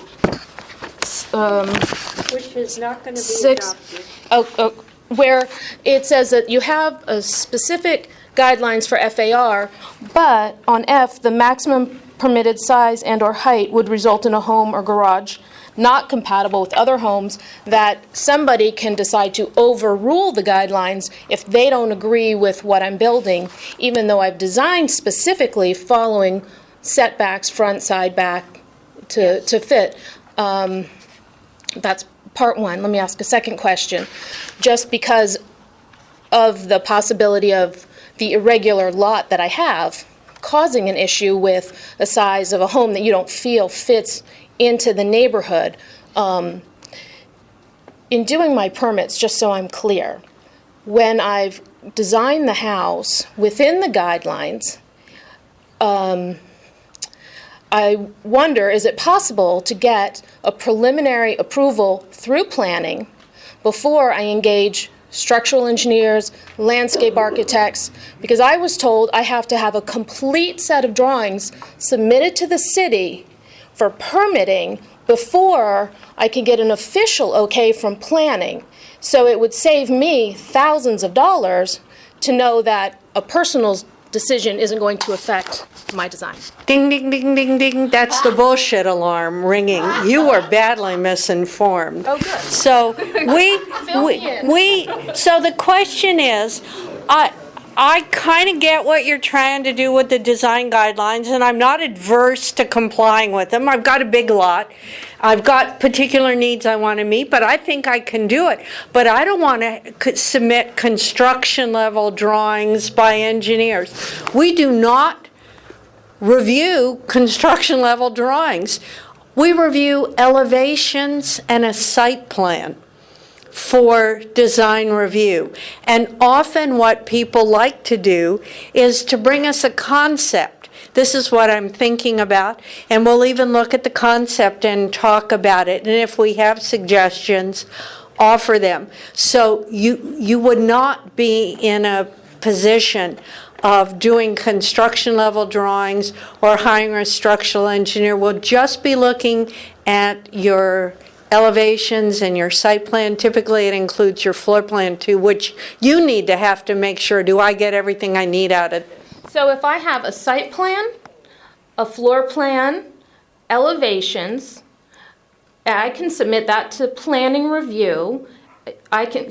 Which is not going to be Six. adopted. Oh, where it says that you have a specific guidelines for FAR, but on F, the maximum permitted size and/or height would result in a home or garage not compatible with other homes, that somebody can decide to overrule the guidelines if they don't agree with what I'm building, even though I've designed specifically following setbacks, front, side, back, to fit. That's part one. Let me ask a second question. Just because of the possibility of the irregular lot that I have causing an issue with the size of a home that you don't feel fits into the neighborhood. In doing my permits, just so I'm clear, when I've designed the house within the guidelines, I wonder, is it possible to get a preliminary approval through planning before I engage structural engineers, landscape architects? Because I was told I have to have a complete set of drawings submitted to the city for permitting before I can get an official okay from planning. So it would save me thousands of dollars to know that a personal decision isn't going to affect my design. Ding, ding, ding, ding, ding. That's the bullshit alarm ringing. You were badly misinformed. Oh, good. So so the question is, I kind of get what you're trying to do with the design guidelines, and I'm not adverse to complying with them. I've got a big lot. I've got particular needs I want to meet, but I think I can do it. But I don't want to submit construction-level drawings by engineers. We do not review construction-level drawings. We review elevations and a site plan for design review. And often what people like to do is to bring us a concept. This is what I'm thinking about, and we'll even look at the concept and talk about it. And if we have suggestions, offer them. So you would not be in a position of doing construction level drawings or hiring a structural engineer. We'll just be looking at your elevations and your site plan. Typically it includes your floor plan too, which you need to have to make sure, do I get everything I need out of it? So if I have a site plan, a floor plan, elevations, I can submit that to planning review.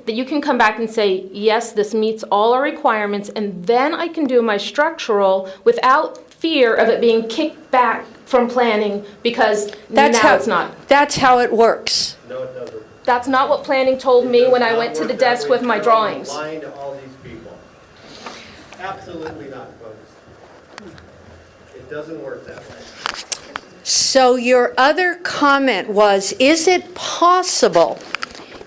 You can come back and say, yes, this meets all our requirements, and then I can do my structural without fear of it being kicked back from planning because it's not. That's how it works. No, it doesn't. That's not what planning told me when I went to the desk with my drawings. Lying to all these people. Absolutely not, folks. It doesn't work that way. So your other comment was, is it possible?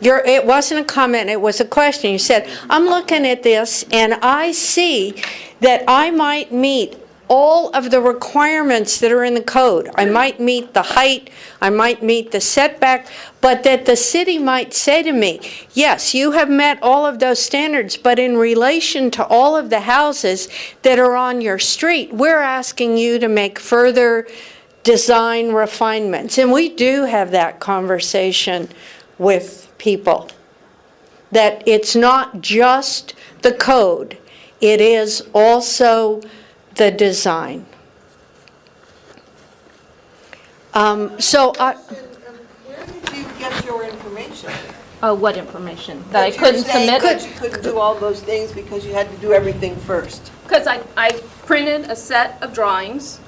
It wasn't a comment, it was a question. You said, I'm looking at this and I see that I might meet all of the requirements that are in the code. I might meet the height, I might meet the setback, but that the city might say to me, yes, you have met all of those standards, but in relation to all of the houses that are on your street, we're asking you to make further design refinements. And we do have that conversation with people, that it's not just the code, it is also the design. Where did you get your information? What information? That I couldn't submit? You couldn't do all those things because you had to do everything first. Because I printed a set of drawings,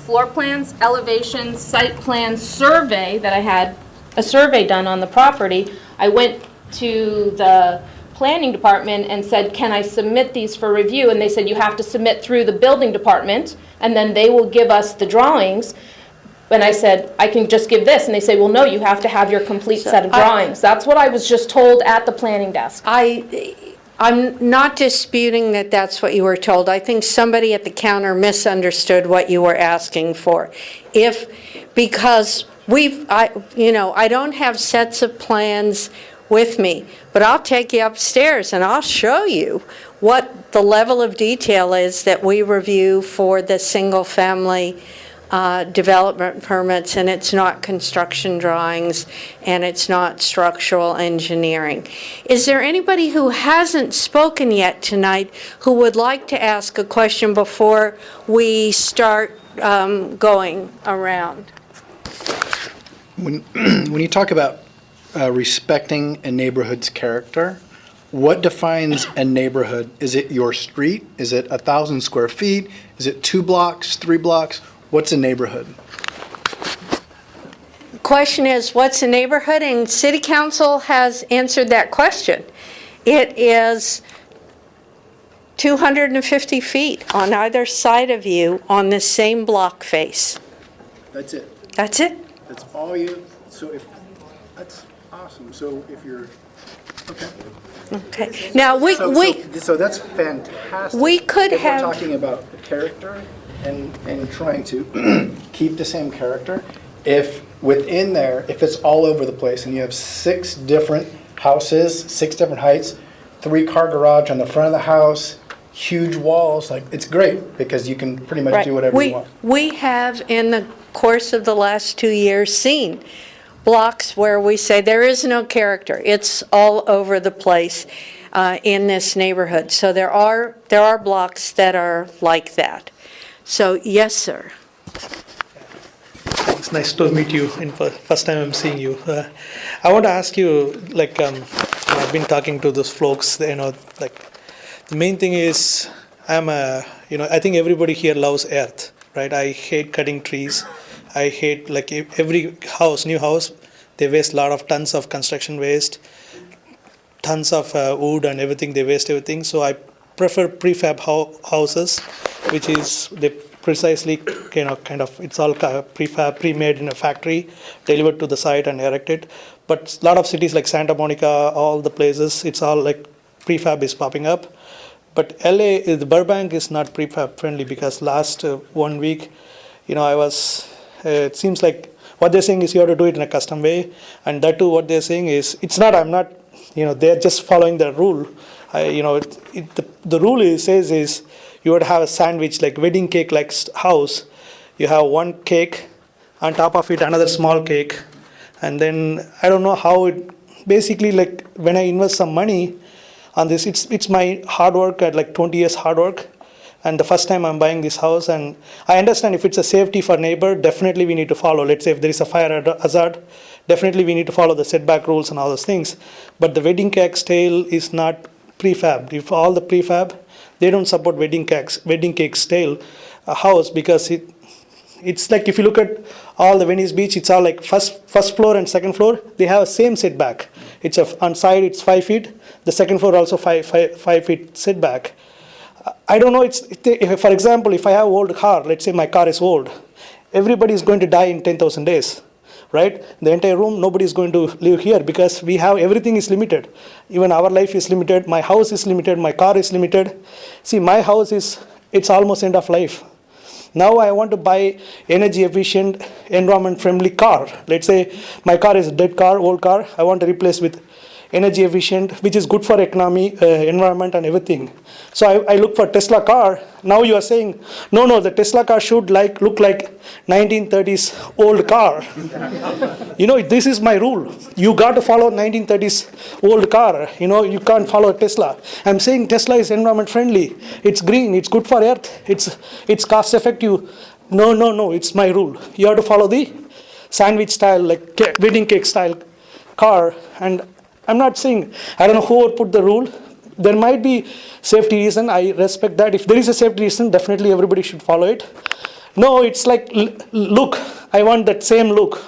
floor plans, elevations, site plans, survey, that I had a survey done on the property. I went to the planning department and said, can I submit these for review? And they said, you have to submit through the building department, and then they will give us the drawings. And I said, I can just give this. And they say, well, no, you have to have your complete set of drawings. That's what I was just told at the planning desk. I'm not disputing that that's what you were told. I think somebody at the counter misunderstood what you were asking for. Because I don't have sets of plans with me, but I'll take you upstairs and I'll show you what the level of detail is that we review for the single family development permits, and it's not construction drawings, and it's not structural engineering. Is there anybody who hasn't spoken yet tonight who would like to ask a question before we start going around? When you talk about respecting a neighborhood's character, what defines a neighborhood? Is it your street? Is it 1,000 square feet? Is it 2 blocks, 3 blocks? What's a neighborhood? The question is, what's a neighborhood? And City Council has answered that question. It is 250 feet on either side of you on the same block face. That's it. That's it. That's all you, that's awesome. So if you're, okay. Okay. Now, So that's fantastic. we could If have- we're talking about the character and trying to keep the same character. If within there, if it's all over the place and you have 6 different houses, 6 different heights, 3-car garage on the front of the house, huge walls, like, it's great because you can pretty much do whatever you want. We have, in the course of the last 2 years, seen blocks where we say there is no character. It's all over the place in this neighborhood. So there are blocks that are like that. So, yes, sir. It's nice to meet you. First time I'm seeing you. I want to ask you, I've been talking to those folks. The main thing is, I think everybody here loves earth, right? I hate cutting trees. I hate every house, new house, they waste a lot of tons of construction waste, tons of wood and everything. They waste everything. So I prefer prefab houses, which is they precisely it's all prefab, pre-made in a factory, delivered to the site and erected. But a lot of cities like Santa Monica, all the places, it's all like prefab is popping up. But the Burbank is not prefab friendly because last 1 week, it seems like what they're saying is you have to do it in a custom way, and that too what they're saying is they're just following the rule. The rule says you would have a sandwich like wedding cake like house. You have one cake, on top of it another small cake, and then I don't know how it basically when I invest some money on this, it's my hard work at 20 years hard work. And the first time I'm buying this house, and I understand if it's a safety for neighbor, definitely we need to follow. Let's say if there is a fire hazard, definitely we need to follow the setback rules and all those things. But the wedding cake style is not prefab. If all the prefab, they don't support wedding cake style house because it's like if you look at all the Venice Beach, it's all like first floor and second floor, they have the same setback. It's on side, it's 5 feet. The second floor also 5 feet setback. I don't know, for example, if I have an old car, let's say my car is old, everybody is going to die in 10,000 days, right? The entire room, nobody is going to live here because everything is limited. Even our life is limited, my house is limited, my car is limited. See, my house it's almost end of life. Now I want to buy energy efficient, environment friendly car. Let's say my car is a dead car, old car, I want to replace with energy efficient, which is good for economy, environment and everything. So I look for Tesla car. Now you are saying, no, the Tesla car should look like 1930s old car. This is my rule. You got to follow 1930s old car. You can't follow Tesla. I'm saying Tesla is environment friendly. It's green, it's good for earth, it's cost effective. No, it's my rule. You have to follow the sandwich style, wedding cake style car. And I'm not saying, I don't know who would put the rule. There might be safety reason. I respect that. If there is a safety reason, definitely everybody should follow it. No, it's like, look, I want that same look.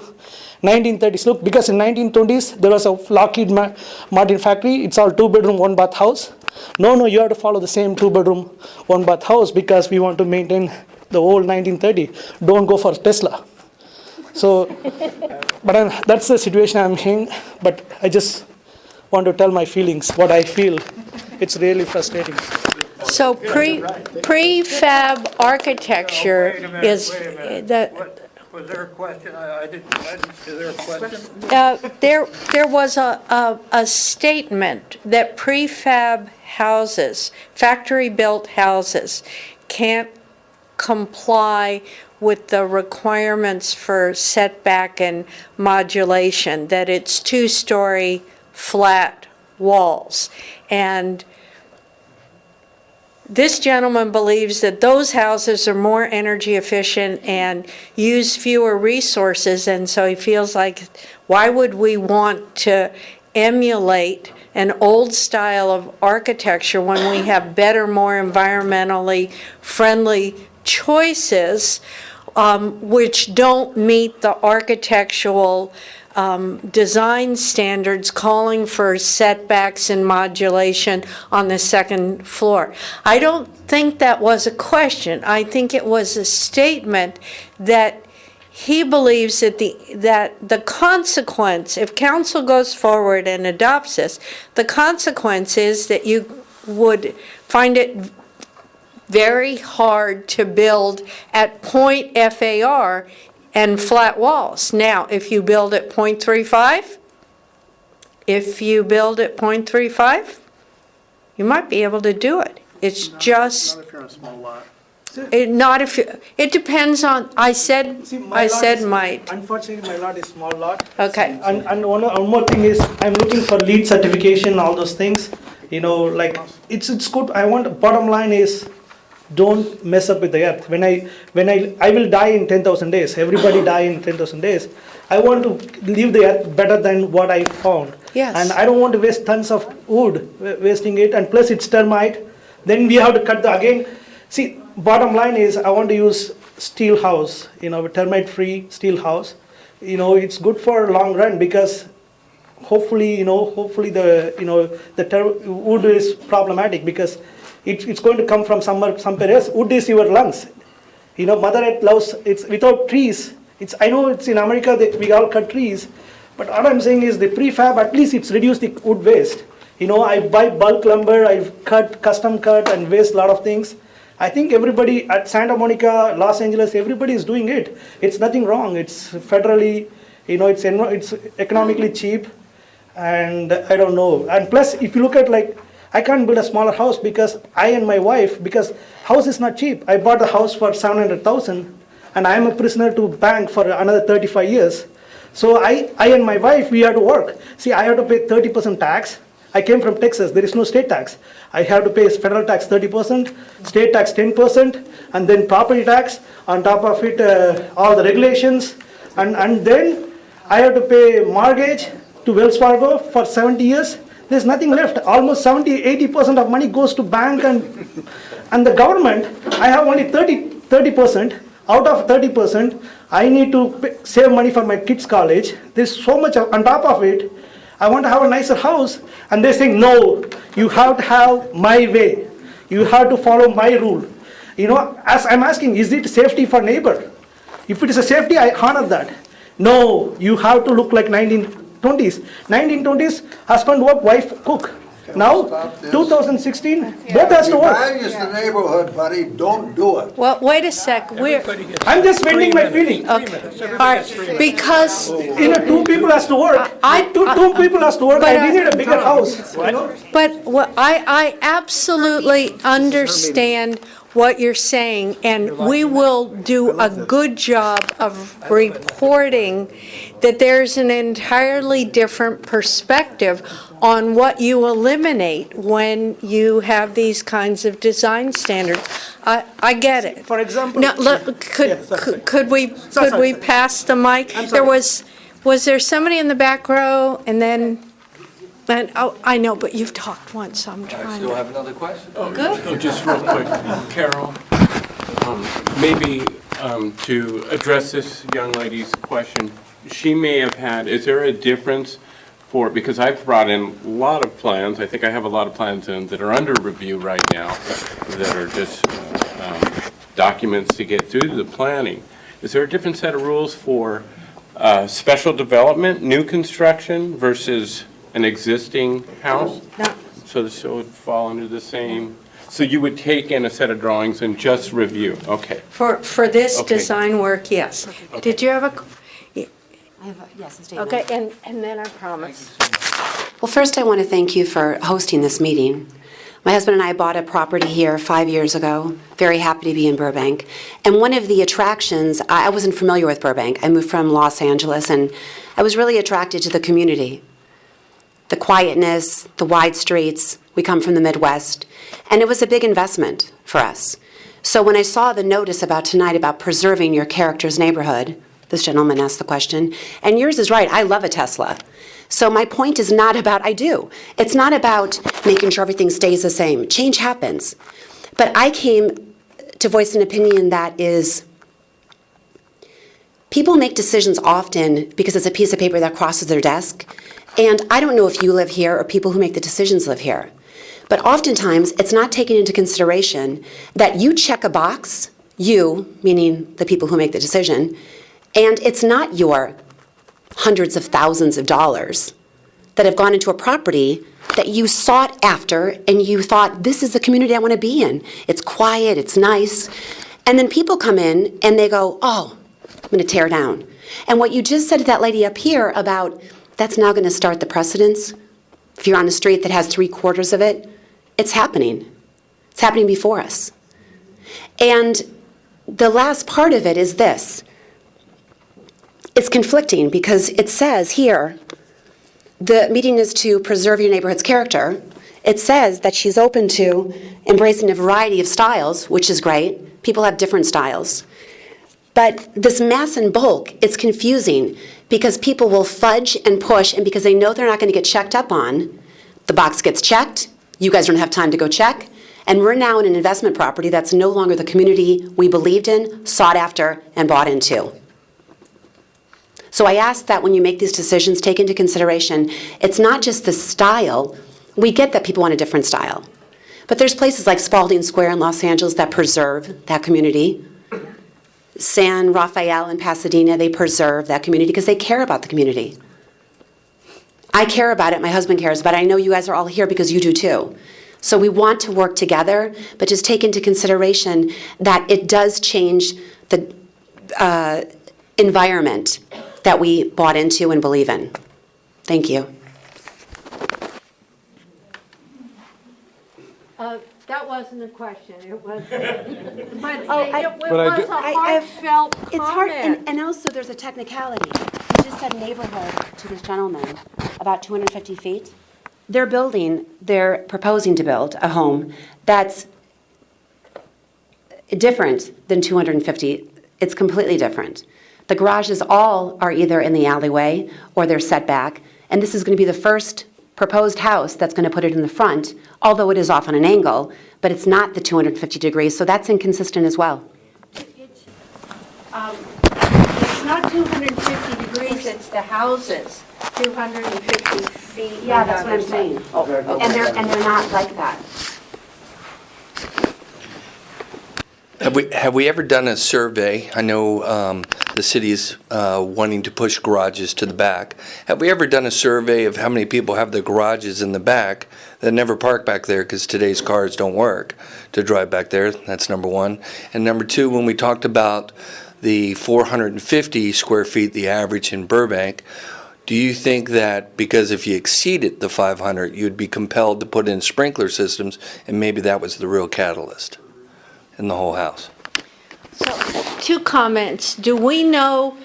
1930s look, because in 1920s, there was a Lockheed Martin factory. It's all 2-bedroom, 1-bath house. No, you have to follow the same 2-bedroom, 1-bath house because we want to maintain the old 1930. Don't go for Tesla. So, but that's the situation I'm in. But I just want to tell my feelings, what I feel. It's really frustrating. So prefab architecture is Was there a question? Is there a question? there was a statement that prefab houses, factory-built houses, can't comply with the requirements for setback and modulation, that it's 2-story flat walls. And this gentleman believes that those houses are more energy efficient and use fewer resources, and so he feels like, why would we want to emulate an old style of architecture when we have better, more environmentally friendly choices, which don't meet the architectural design standards calling for setbacks and modulation on the second floor. I don't think that was a question. I think it was a statement that he believes that the consequence, if council goes forward and adopts this, the consequence is that you would find it very hard to build at point FAR and flat walls. Now, if you build at 0.35, you might be able to do it. It's just. Not if you're on a small lot. Not if you, it depends on, I said might. Unfortunately, my lot is small lot. Okay. And one more thing is, I'm looking for LEED certification, all those things. You know, like, it's good. Bottom line is, don't mess up with the earth. When I will die in 10,000 days. Everybody die in 10,000 days. I want to leave the earth better than what I found. Yes. And I don't want to waste tons of wood, wasting it, and plus it's termite. Then we have to cut again. See, bottom line is, I want to use steel house, termite-free steel house. It's good for long run because hopefully the wood is problematic because it's going to come from somewhere else. Wood is your lungs. Mother Earth loves, it's without trees. I know it's in America that we all cut trees, but all I'm saying is the prefab, at least it's reduced the wood waste. I buy bulk lumber, I custom cut and waste a lot of things. I think everybody at Santa Monica, Los Angeles, everybody is doing it. It's nothing wrong. It's federally, it's economically cheap, and I don't know. And plus, if you look at I can't build a smaller house because I and my wife, because house is not cheap. I bought the house for $700,000, and I am a prisoner to bank for another 35 years. So I and my wife, we had to work. See, I had to pay 30% tax. I came from Texas. There is no state tax. I have to pay federal tax 30%, state tax 10%, and then property tax. On top of it, all the regulations. And then I have to pay mortgage to Wells Fargo for 70 years. There's nothing left. Almost 70-80% of money goes to bank and the government. I have only 30%. Out of 30%, I need to save money for my kids' college. There's so much on top of it. I want to have a nicer house. And they're saying, no, you have to have my way. You have to follow my rule. As I'm asking, is it safety for neighbor? If it is a safety, I honor that. No, you have to look like 1920s. 1920s, husband work, wife cook. Now, 2016, both has to work. Values the neighborhood, buddy, don't do it. Well, wait a sec, I'm just venting my feeling. Okay, all right, because. Two people has to work. Two people has to work, I need a bigger house. But I absolutely understand what you're saying, and we will do a good job of reporting that there's an entirely different perspective on what you eliminate when you have these kinds of design standards. I get it. For example. Now, look, could we pass the mic? There was there somebody in the back row, and then. Oh, I know, but you've talked once, so I'm trying I to. still have another question. Good. Just real quick, Carol, maybe to address this young lady's question, she may have had, is there a difference because I've brought in a lot of plans, I think I have a lot of plans in that are under review right now that are just documents to get through the planning. Is there a different set of rules for special development, new construction versus an existing house? No. So this would fall under the same, so you would take in a set of drawings and just review, okay. For this Okay. design work, yes. Did you have a? Yes, a statement. Okay, and then I promise. Well, first I want to thank you for hosting this meeting. My husband and I bought a property here 5 years ago, very happy to be in Burbank. And one of the attractions, I wasn't familiar with Burbank. I moved from Los Angeles, and I was really attracted to the community. The quietness, the wide streets. We come from the Midwest. And it was a big investment for us. So when I saw the notice about tonight about preserving your character's neighborhood, this gentleman asked the question, and yours is right, I love a Tesla. So my point is not about, I do. It's not about making sure everything stays the same. Change happens. But I came to voice an opinion that is, people make decisions often because it's a piece of paper that crosses their desk. And I don't know if you live here or people who make the decisions live here. But oftentimes, it's not taken into consideration that you check a box, you, meaning the people who make the decision, and it's not your hundreds of thousands of dollars that have gone into a property that you sought after and you thought, this is the community I want to be in. It's quiet, it's nice. And then people come in and they go, oh, I'm going to tear down. And what you just said to that lady up here about, that's now going to start the precedence. If you're on a street that has 3/4 of it, it's happening. It's happening before us. And the last part of it is this. It's conflicting because it says here, the meeting is to preserve your neighborhood's character. It says that she's open to embracing a variety of styles, which is great. People have different styles. But this mass and bulk, it's confusing because people will fudge and push, and because they know they're not going to get checked up on, the box gets checked, you guys don't have time to go check, and we're now in an investment property that's no longer the community we believed in, sought after, and bought into. So I ask that when you make these decisions, take into consideration, it's not just the style. We get that people want a different style. But there's places like Spalding Square in Los Angeles that preserve that community. San Rafael in Pasadena, they preserve that community because they care about the community. I care about it, my husband cares about it. I know you guys are all here because you do too. So we want to work together, but just take into consideration that it does change the environment that we bought into and believe in. Thank you. That wasn't a question, it was, but it But was a heartfelt comment. It's hard, and also there's a technicality. You just said neighborhood to this gentleman, about 250 feet. They're proposing to build a home that's different than 250. It's completely different. The garages all are either in the alleyway or they're set back, and this is going to be the first proposed house that's going to put it in the front, although it is off on an angle, but it's not the 250 degrees, so that's inconsistent as well. It's not 250 degrees, it's the houses, 250 feet. Yeah, that's what I'm saying. And they're not like that. Have we ever done a survey? I know the city is wanting to push garages to the back. Have we ever done a survey of how many people have their garages in the back that never park back there because today's cars don't work to drive back there? That's number one. And number two, when we talked about the 450 square feet, the average in Burbank, do you think that because if you exceeded the 500, you'd be compelled to put in sprinkler systems, and maybe that was the real catalyst in the whole house? So, 2 comments. Do we know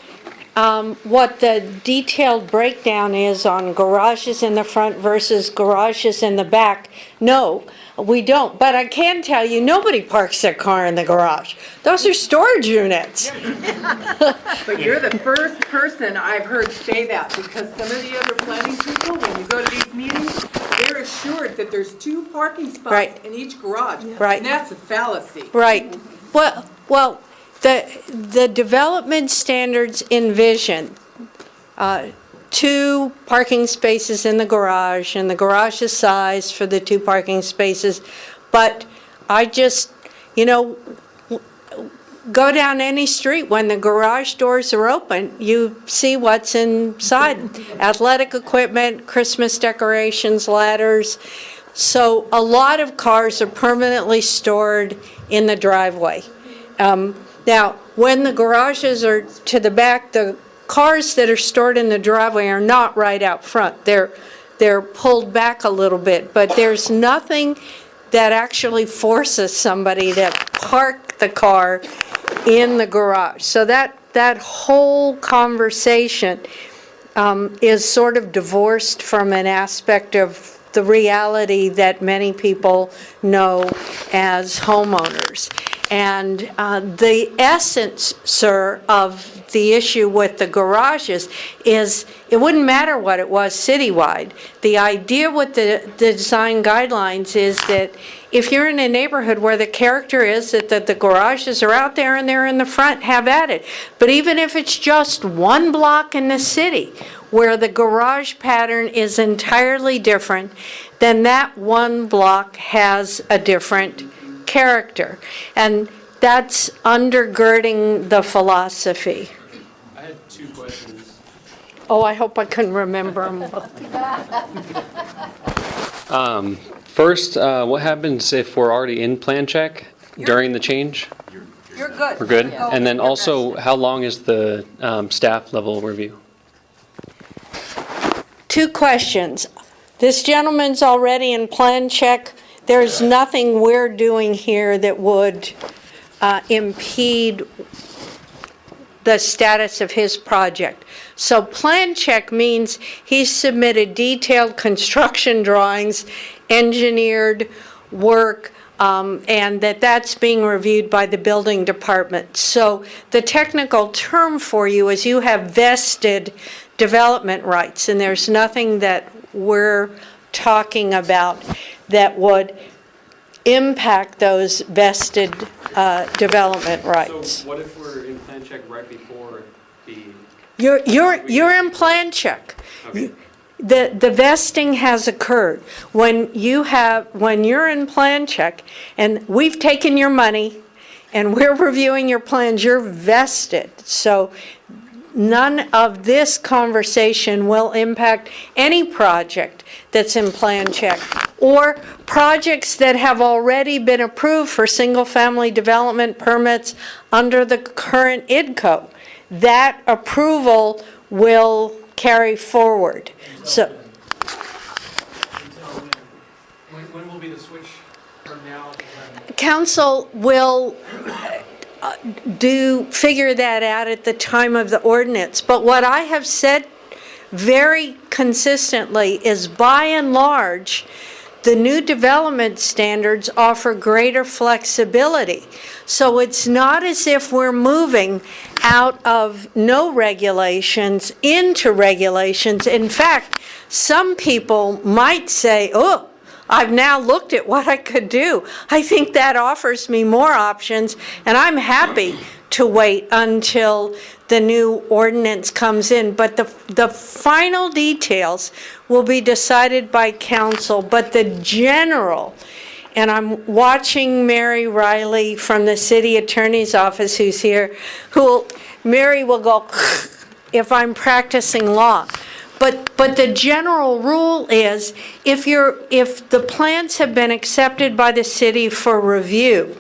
what the detailed breakdown is on garages in the front versus garages in the back? No, we don't. But I can tell you, nobody parks their car in the garage. Those are storage units. But you're the first person I've heard say that, because some of the other planning people, when you go to these meetings, they're assured that there's 2 parking spots Right. in each garage. Right. And that's a fallacy. Right. Well, the development standards envision 2 parking spaces in the garage, and the garage is sized for the 2 parking spaces. But I just, go down any street, when the garage doors are open, you see what's inside. Athletic equipment, Christmas decorations, ladders. So a lot of cars are permanently stored in the driveway. Now, when the garages are to the back, the cars that are stored in the driveway are not right out front. They're pulled back a little bit, but there's nothing that actually forces somebody to park the car in the garage. So that whole conversation is sort of divorced from an aspect of the reality that many people know as homeowners. And the essence, sir, of the issue with the garages is it wouldn't matter what it was citywide. The idea with the design guidelines is that if you're in a neighborhood where the character is that the garages are out there and they're in the front, have at it. But even if it's just one block in the city where the garage pattern is entirely different, then that one block has a different character. And that's undergirding the philosophy. I had 2 questions. Oh, I hope I can remember them. First, what happens if we're already in plan check during the change? You're good. We're good? And then also, how long is the staff level review? 2 questions. This gentleman's already in plan check. There's nothing we're doing here that would impede the status of his project. So plan check means he's submitted detailed construction drawings, engineered work, and that's being reviewed by the building department. So the technical term for you is you have vested development rights, and there's nothing that we're talking about that would impact those vested development rights. So what if we're in plan check right before the... You're in plan check. Okay. The vesting has occurred. When you're in plan check and we've taken your money and we're reviewing your plans, you're vested. So none of this conversation will impact any project that's in plan check or projects that have already been approved for single-family development permits under the current IDCO. That approval will carry forward. So, When will be the switch from now to when? council will figure that out at the time of the ordinance. But what I have said very consistently is, by and large, the new development standards offer greater flexibility. So it's not as if we're moving out of no regulations into regulations. In fact, some people might say, oh, I've now looked at what I could do. I think that offers me more options, and I'm happy to wait until the new ordinance comes in. But the final details will be decided by council, but the general, and I'm watching Mary Riley from the city attorney's office who's here, Mary will go if I'm practicing law. But the general rule is if the plans have been accepted by the city for review,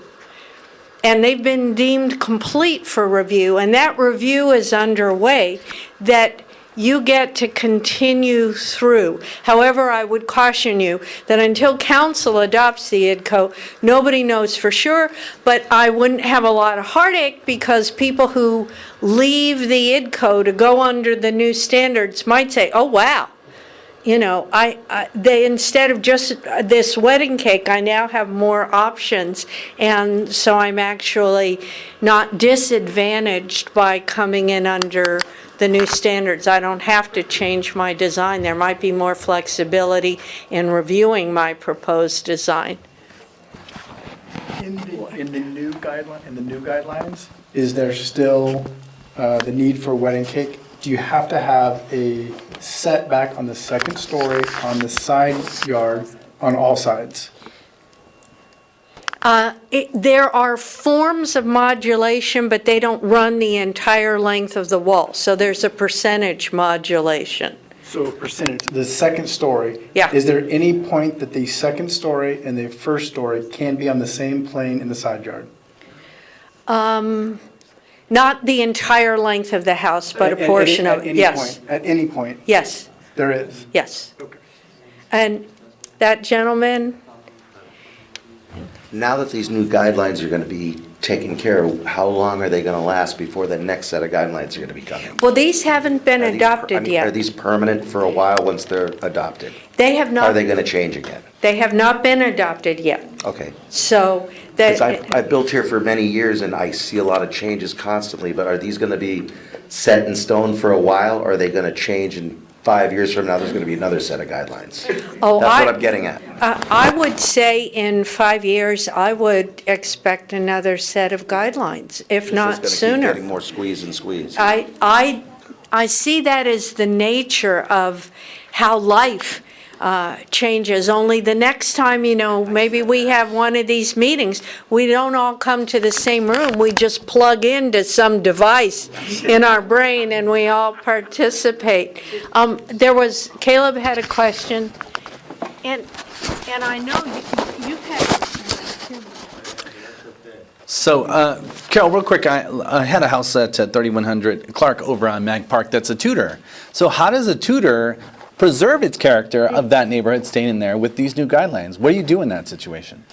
and they've been deemed complete for review, and that review is underway, that you get to continue through. However, I would caution you that until council adopts the IDCO, nobody knows for sure, but I wouldn't have a lot of heartache because people who leave the IDCO to go under the new standards might say, oh, wow. You know, they, instead of just this wedding cake, I now have more options, and so I'm actually not disadvantaged by coming in under the new standards. I don't have to change my design. There might be more flexibility in reviewing my proposed design. In the new guidelines, is there still the need for a wedding cake? Do you have to have a setback on the second story, on the side yard, on all sides? There are forms of modulation, but they don't run the entire length of the wall. So there's a percentage modulation. So percentage, the second story. Yeah. Is there any point that the second story and the first story can be on the same plane in the side yard? Not the entire length of the house, but a portion of it, yes. At any point? Yes. There is? Yes. Okay. And that gentleman, Now that these new guidelines are going to be taken care of, how long are they going to last before the next set of guidelines are going to be coming? Well, these haven't been Are these adopted Are yet. these permanent for a while once they're adopted? They have Are not, they going to change again? they have not been adopted yet. Okay. So Because that, I've built here for many years and I see a lot of changes constantly, but are these going to be set in stone for a while? Or are they going to change in 5 years from now, there's going to be another set of guidelines? Oh, That's what I'm getting at. I would say in 5 years, I would expect another set of guidelines, if not It's just going to keep sooner. getting more squeeze and squeeze. I see that as the nature of how life changes. Only the next time, maybe we have one of these meetings, we don't all come to the same room. We just plug into some device in our brain and we all participate. Caleb had a question, and I know you've had. So, Carol, real quick, I had a house at 3100 Clark over on Mag Park that's a Tudor. So how does a Tudor preserve its character of that neighborhood staying in there with these new guidelines? What do you do in that situation?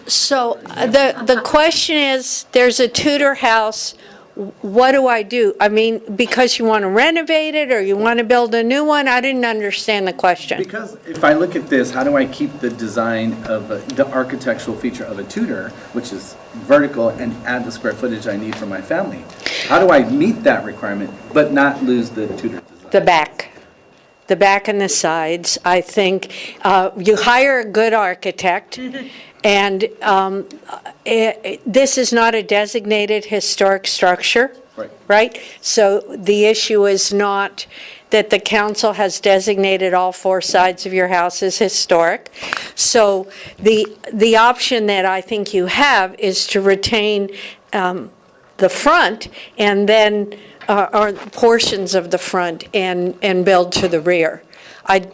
So the question is, there's a Tudor house, what do I do? I mean, because you want to renovate it or you want to build a new one? I didn't understand the question. Because if I look at this, how do I keep the design of the architectural feature of a Tudor, which is vertical, and add the square footage I need for my family? How do I meet that requirement but not lose the Tudor design? The back and the sides. I think you hire a good architect, and this is not a designated historic structure, right? So the issue is not that the council has designated all four sides of your house as historic. So the option that I think you have is to retain the front and then or portions of the front and build to the rear. I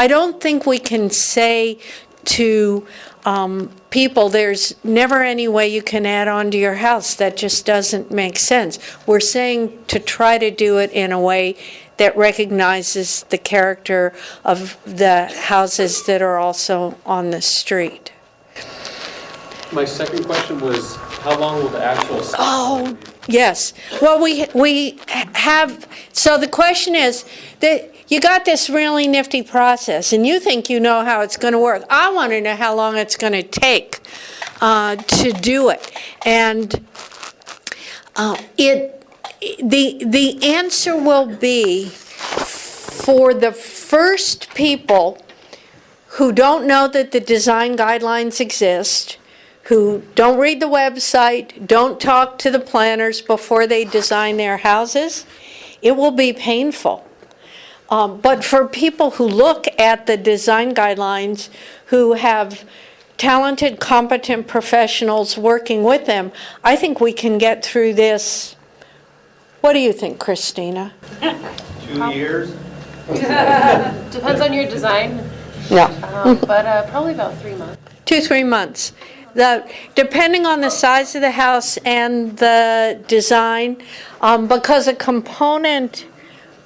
don't think we can say to people, there's never any way you can add on to your house. That just doesn't make sense. We're saying to try to do it in a way that recognizes the character of the houses that are also on the street. My second question was, how long will the actual... Oh, yes. Well, we have, so the question is, that you got this really nifty process, and you think you know how it's going to work. I want to know how long it's going to take to do it. And the answer will be for the first people who don't know that the design guidelines exist, who don't read the website, don't talk to the planners before they design their houses, it will be painful. But for people who look at the design guidelines, who have talented, competent professionals working with them, I think we can get through this. What do you think, Christina? 2 years? Depends on your design. Yeah. But probably about 3 months. 2-3 months. Depending on the size of the house and the design, because a component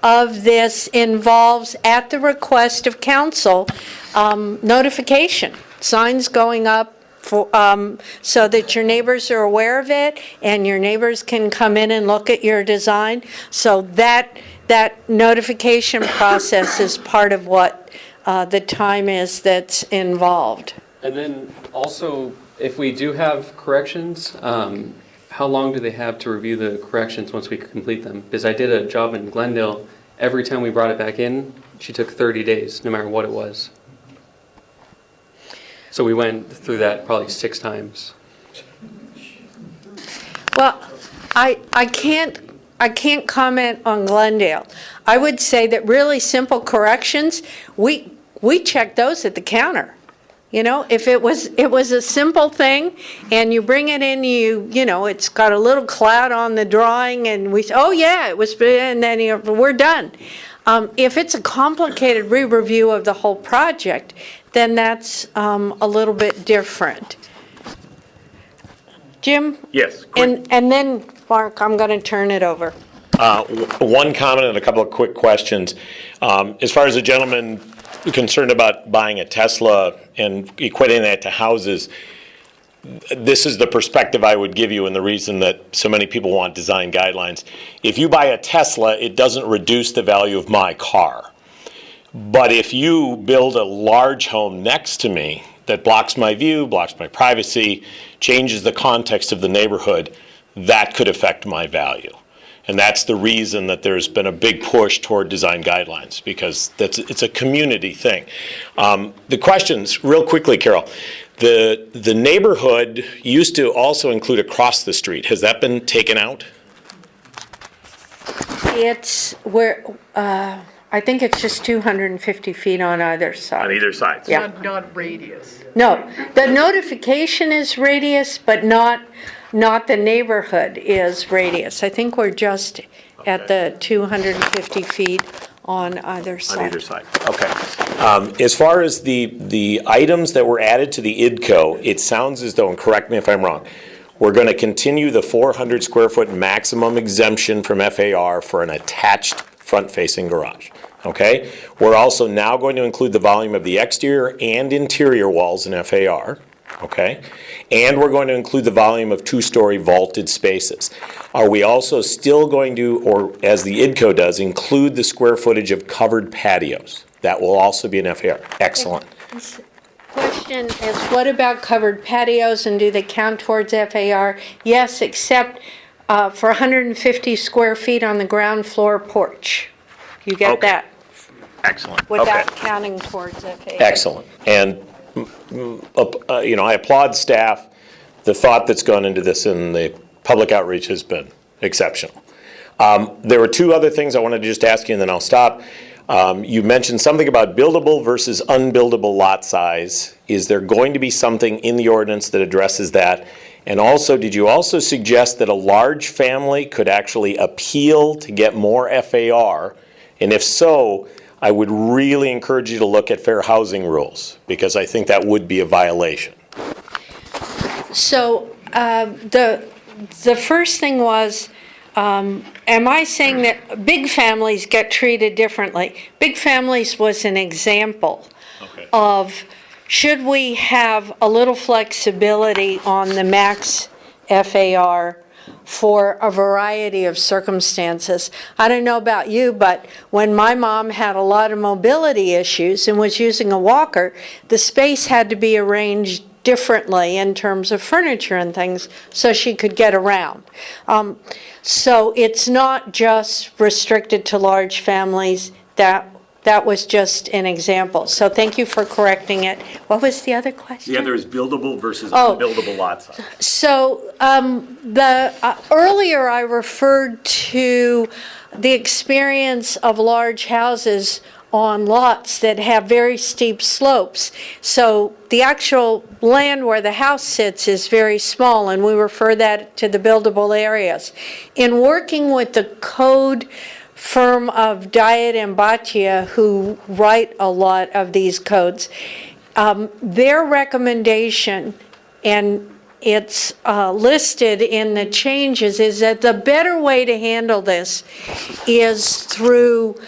of this involves, at the request of council, notification, signs going up for, so that your neighbors are aware of it and your neighbors can come in and look at your design. So that notification process is part of what the time is that's involved. And then also, if we do have corrections, how long do they have to review the corrections once we complete them? Because I did a job in Glendale, every time we brought it back in, she took 30 days, no matter what it was. So we went through that probably 6 times. Well, I can't comment on Glendale. I would say that really simple corrections, we check those at the counter. You know, if it was a simple thing and you bring it in, it's got a little cloud on the drawing and we say, oh yeah, it was, and then we're done. If it's a complicated re-review of the whole project, then that's a little bit different. Jim? Yes. And then, Mark, I'm going to turn it over. One comment and a couple of quick questions. As far as the gentleman concerned about buying a Tesla and equating that to houses, this is the perspective I would give you and the reason that so many people want design guidelines. If you buy a Tesla, it doesn't reduce the value of my car. But if you build a large home next to me that blocks my view, blocks my privacy, changes the context of the neighborhood, that could affect my value. And that's the reason that there's been a big push toward design guidelines, because it's a community thing. The questions, real quickly, Carol. The neighborhood used to also include across the street. Has that been taken out? It's where, I think it's just 250 feet on either side. On either side? Yeah. Not radius. No, the notification is radius, but not the neighborhood is radius. I think we're just at the 250 feet on either side. On either side, okay. As far as the items that were added to the IDCO, it sounds as though, and correct me if I'm wrong, we're going to continue the 400 square foot maximum exemption from FAR for an attached front-facing garage, okay? We're also now going to include the volume of the exterior and interior walls in FAR, okay? And we're going to include the volume of two-story vaulted spaces. Are we also still going to, or as the IDCO does, include the square footage of covered patios? That will also be in FAR. Excellent. Question is, what about covered patios, and do they count towards FAR? Yes, except for 150 square feet on the ground floor porch. You get that? Excellent. Without counting towards FAR. Excellent. And I applaud staff. The thought that's gone into this and the public outreach has been exceptional. There were two other things I wanted to just ask you, and then I'll stop. You mentioned something about buildable versus unbuildable lot size. Is there going to be something in the ordinance that addresses that? And also, did you also suggest that a large family could actually appeal to get more FAR? And if so, I would really encourage you to look at fair housing rules, because I think that would be a violation. So the first thing was, am I saying that big families get treated differently? Big families was an example of, should we have a little flexibility on the max FAR for a variety of circumstances? I don't know about you, but when my mom had a lot of mobility issues and was using a walker, the space had to be arranged differently in terms of furniture and things so she could get around. So it's not just restricted to large families. That was just an example. So thank you for correcting it. What was the other question? The other is buildable versus unbuildable lot size. So earlier I referred to the experience of large houses on lots that have very steep slopes. So the actual land where the house sits is very small, and we refer that to the buildable areas. In working with the code firm of Diet and Bhatia, who write a lot of these codes, their recommendation, and it's listed in the changes, is that the better way to handle this is through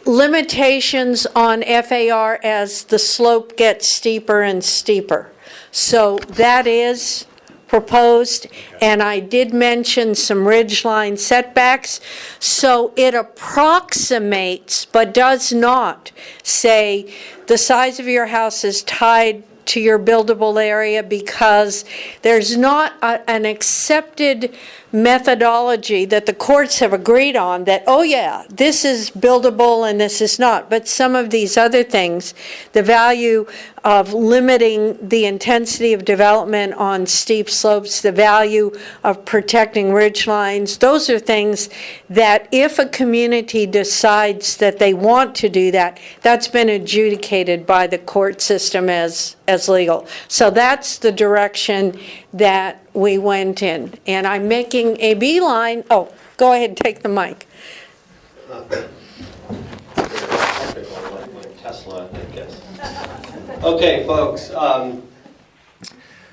limitations on FAR as the slope gets steeper and steeper. So that is proposed, and I did mention some ridgeline setbacks. So it approximates, but does not say the size of your house is tied to your buildable area, because there's not an accepted methodology that the courts have agreed on that, oh yeah, this is buildable and this is not. But some of these other things, the value of limiting the intensity of development on steep slopes, the value of protecting ridge lines, those are things that if a community decides that they want to do that, that's been adjudicated by the court system as legal. So that's the direction that we went in. And I'm making a beeline. Oh, go ahead and take the mic. Tesla, I guess. Okay, folks.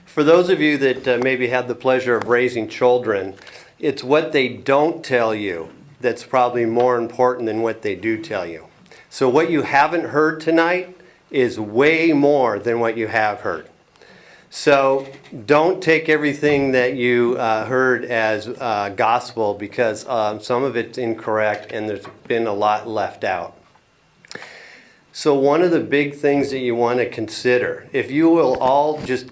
For those of you that maybe have the pleasure of raising children, it's what they don't tell you that's probably more important than what they do tell you. So what you haven't heard tonight is way more than what you have heard. So don't take everything that you heard as gospel, because some of it's incorrect and there's been a lot left out. So one of the big things that you want to consider, if you will all just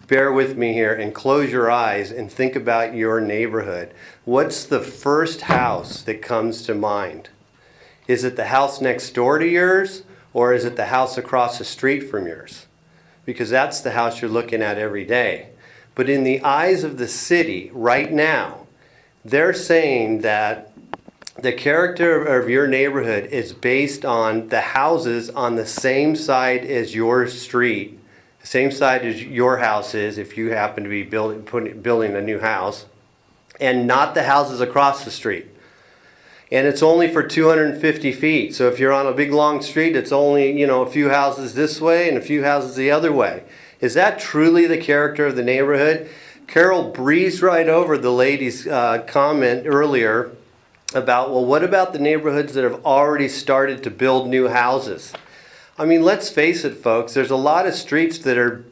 bear with me here and close your eyes and think about your neighborhood, what's the first house that comes to mind? Is it the house next door to yours, or is it the house across the street from yours? Because that's the house you're looking at every day. But in the eyes of the city right now, they're saying that the character of your neighborhood is based on the houses on the same side as your street, the same side as your house is if you happen to be building a new house, and not the houses across the street. And it's only for 250 feet. So if you're on a big long street, it's only, a few houses this way and a few houses the other way. Is that truly the character of the neighborhood? Carol breezed right over the lady's comment earlier about, well, what about the neighborhoods that have already started to build new houses? I mean, let's face it, folks, there's a lot of streets that are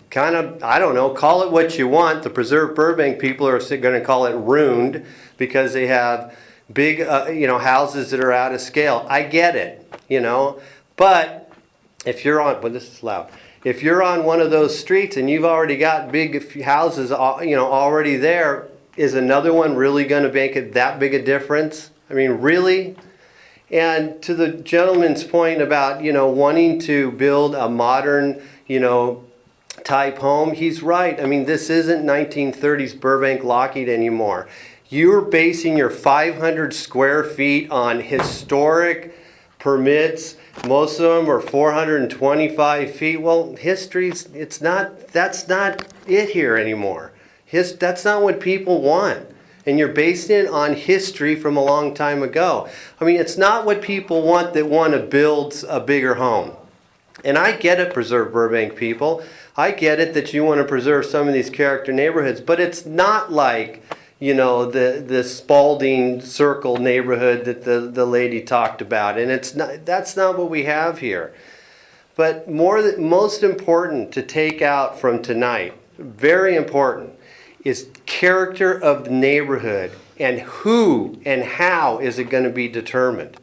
kind of, I don't know, call it what you want. The preserved Burbank people are going to call it ruined because they have big, houses that are out of scale. I get it, but if you're on, well, this is loud. If you're on one of those streets and you've already got big houses, already there, is another one really going to make it that big a difference? I mean, really? And to the gentleman's point about, wanting to build a modern, type home, he's right. I mean, this isn't 1930s Burbank Lockheed anymore. You're basing your 500 square feet on historic permits. Most of them are 425 feet. Well, that's not it here anymore. That's not what people want. And you're basing it on history from a long time ago. I mean, it's not what people want that want to build a bigger home. And I get it, Preserve Burbank people. I get it that you want to preserve some of these character neighborhoods, but it's not like, the Spalding Circle neighborhood that the lady talked about. And that's not what we have here. But most important to take out from tonight, very important, is character of the neighborhood, and who and how is it going to be determined.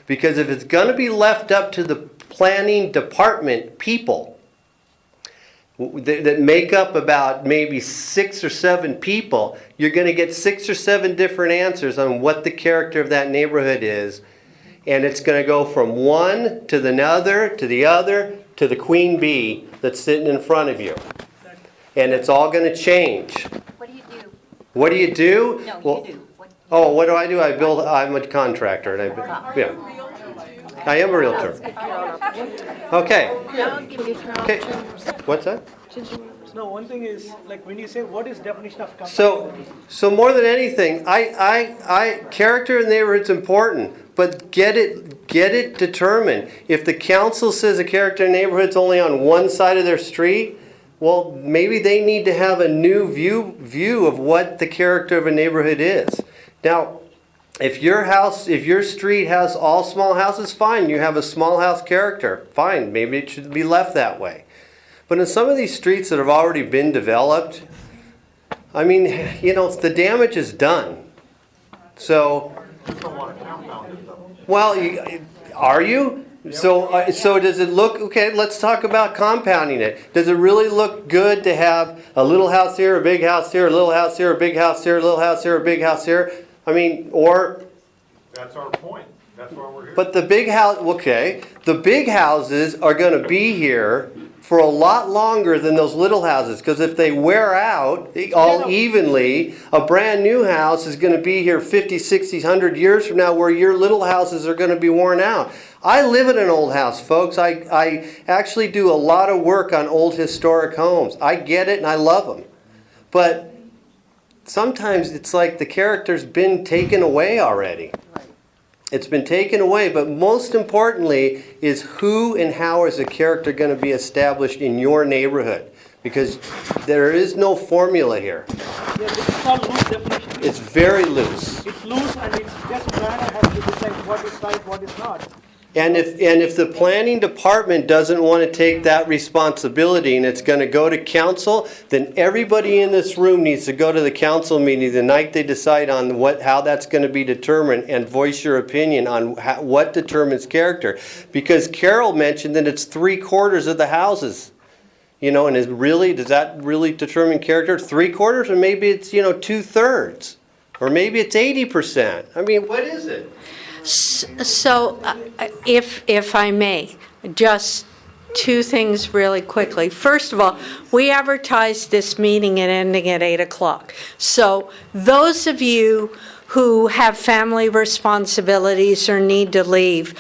Because if it's going to be left up to the planning department people that make up about maybe 6 or 7 people, you're going to get 6 or 7 different answers on what the character of that neighborhood is. And it's going to go from one to the other, to the queen bee that's sitting in front of you. And it's all going to change. What do you do? What do you do? No, well, you do. What do I do? I'm a contractor. And I am a realtor. Okay. Okay. What's that? No, one thing is, like when you say, what is definition of compatibility? So more than anything, I character in the neighborhood's important, but get it determined. If the council says a character in the neighborhood's only on one side of their street, well, maybe they need to have a new view of what the character of a neighborhood is. Now, if your street has all small houses, fine, you have a small house character, fine, maybe it should be left that way. But in some of these streets that have already been developed, I mean, the damage is done. So, well, are you? So does it look, okay, let's talk about compounding it. Does it really look good to have a little house here, a big house here, a little house here, a big house here, a little house here, a big house here? I mean, or... That's our point. That's why we're here. But the big house, okay, the big houses are going to be here for a lot longer than those little houses, because if they wear out all evenly, a brand new house is going to be here 50, 60, 100 years from now, where your little houses are going to be worn out. I live in an old house, folks. I actually do a lot of work on old historic homes. I get it and I love them. But sometimes it's like the character's been taken away already. It's been taken away, but most importantly is who and how is the character going to be established in your neighborhood? Because there is no formula here. Yeah, it's not loose definition. It's very loose. It's loose, and it's just man has to decide what is right, what is not. And if the planning department doesn't want to take that responsibility and it's going to go to council, then everybody in this room needs to go to the council meeting the night they decide on how that's going to be determined and voice your opinion on what determines character. Because Carol mentioned that it's 3/4 of the houses. You know, and does that really determine character? 3/4, or maybe it's, 2/3, or maybe it's 80%. I mean, what is it? So, if I may, just two things really quickly. First of all, we advertised this meeting and ending at 8 o'clock. So those of you who have family responsibilities or need to leave,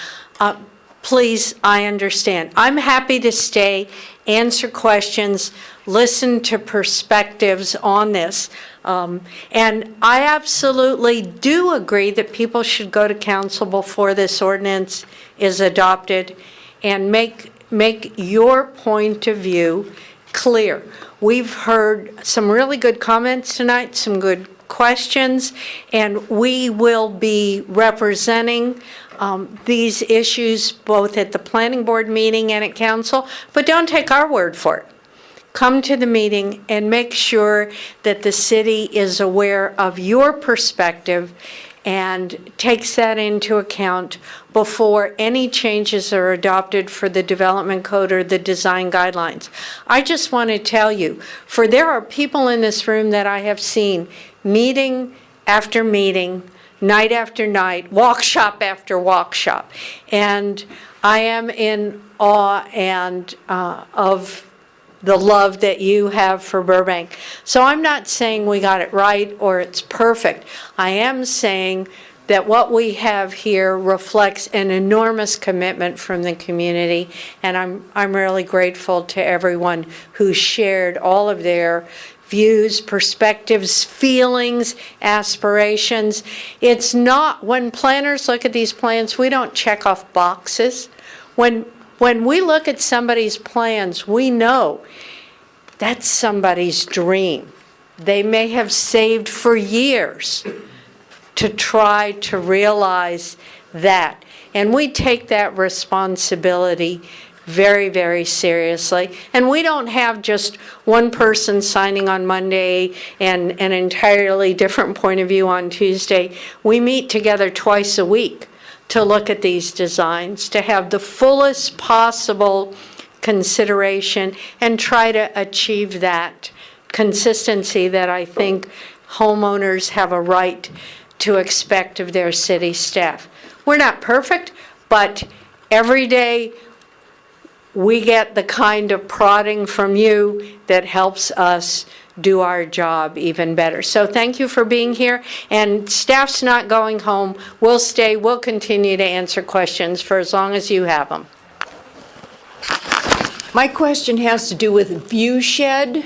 please, I understand. I'm happy to stay, answer questions, listen to perspectives on this. And I absolutely do agree that people should go to council before this ordinance is adopted and make your point of view clear. We've heard some really good comments tonight, some good questions, and we will be representing these issues both at the planning board meeting and at council, but don't take our word for it. Come to the meeting and make sure that the city is aware of your perspective and takes that into account before any changes are adopted for the development code or the design guidelines. I just want to tell you, for there are people in this room that I have seen meeting after meeting, night after night, workshop after workshop, and I am in awe and of the love that you have for Burbank. So I'm not saying we got it right or it's perfect. I am saying that what we have here reflects an enormous commitment from the community, and I'm really grateful to everyone who shared all of their views, perspectives, feelings, aspirations. It's not, when planners look at these plans, we don't check off boxes. When we look at somebody's plans, we know that's somebody's dream. They may have saved for years to try to realize that. And we take that responsibility very, very seriously. And we don't have just one person signing on Monday and an entirely different point of view on Tuesday. We meet together twice a week to look at these designs, to have the fullest possible consideration and try to achieve that consistency that I think homeowners have a right to expect of their city staff. We're not perfect, but every day we get the kind of prodding from you that helps us do our job even better. So thank you for being here, and staff's not going home. We'll stay, we'll continue to answer questions for as long as you have them. My question has to do with view shed.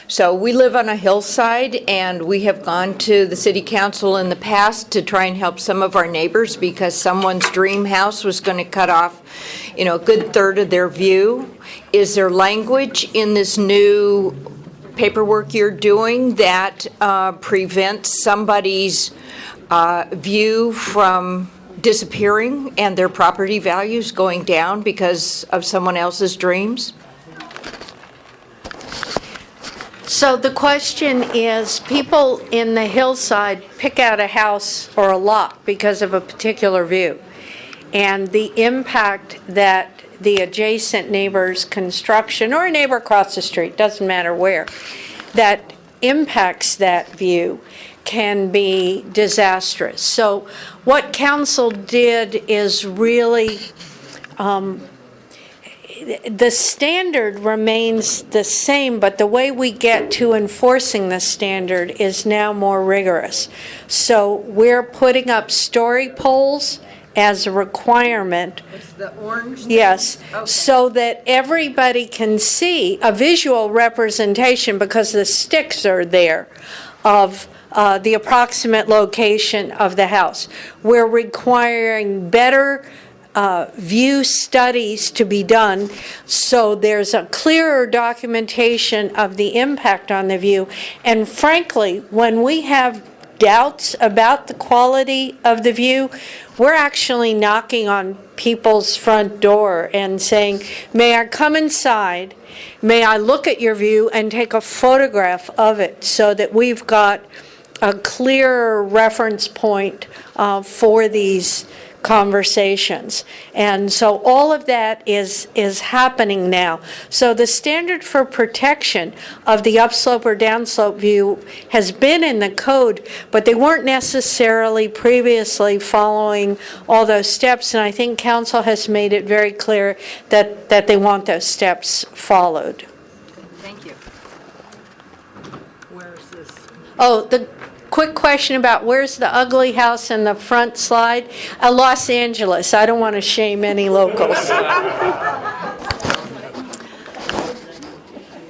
So we live on a hillside, and we have gone to the city council in the past to try and help some of our neighbors because someone's dream house was going to cut off, a good third of their view. Is there language in this new paperwork you're doing that prevents somebody's view from disappearing and their property values going down because of someone else's dreams? So the question is, people in the hillside pick out a house or a lot because of a particular view. And the impact that the adjacent neighbor's construction, or a neighbor across the street, doesn't matter where, that impacts that view can be disastrous. So what council did is really, the standard remains the same, but the way we get to enforcing the standard is now more rigorous. So we're putting up story poles as a requirement. It's the orange thing? Yes, Okay. so that everybody can see a visual representation, because the sticks are there, of the approximate location of the house. We're requiring better view studies to be done, so there's a clearer documentation of the impact on the view. And frankly, when we have doubts about the quality of the view, we're actually knocking on people's front door and saying, may I come inside? May I look at your view and take a photograph of it so that we've got a clear reference point for these conversations. And so all of that is happening now. So the standard for protection of the upslope or downslope view has been in the code, but they weren't necessarily previously following all those steps. And I think council has made it very clear that they want those steps followed. Thank you. Where is this? Oh, the quick question about where's the ugly house in the front slide? Los Angeles. I don't want to shame any locals.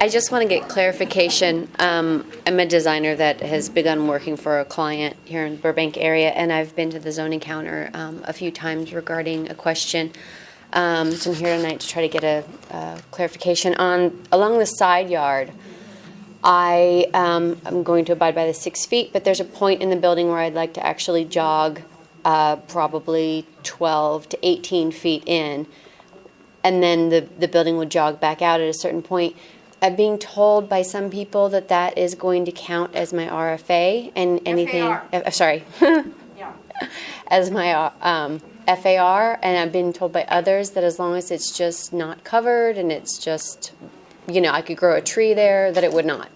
I just want to get clarification. I'm a designer that has begun working for a client here in the Burbank area, and I've been to the zoning counter a few times regarding a question. So I'm here tonight to try to get a clarification on along the side yard. I'm going to abide by the 6 feet, but there's a point in the building where I'd like to actually jog probably 12 to 18 feet in, and then the building would jog back out at a certain point. I'm being told by some people that that is going to count as my RFA and anything. Sorry. Yeah. As my FAR, and I've been told by others that as long as it's just not covered and it's just, you know, I could grow a tree there, that it would not.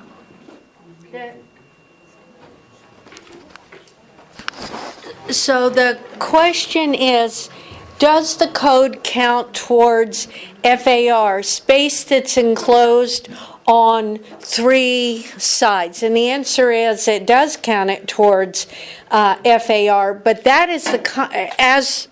So the question is, does the code count towards FAR, space that's enclosed on 3 sides? And the answer is it does count it towards FAR, but that is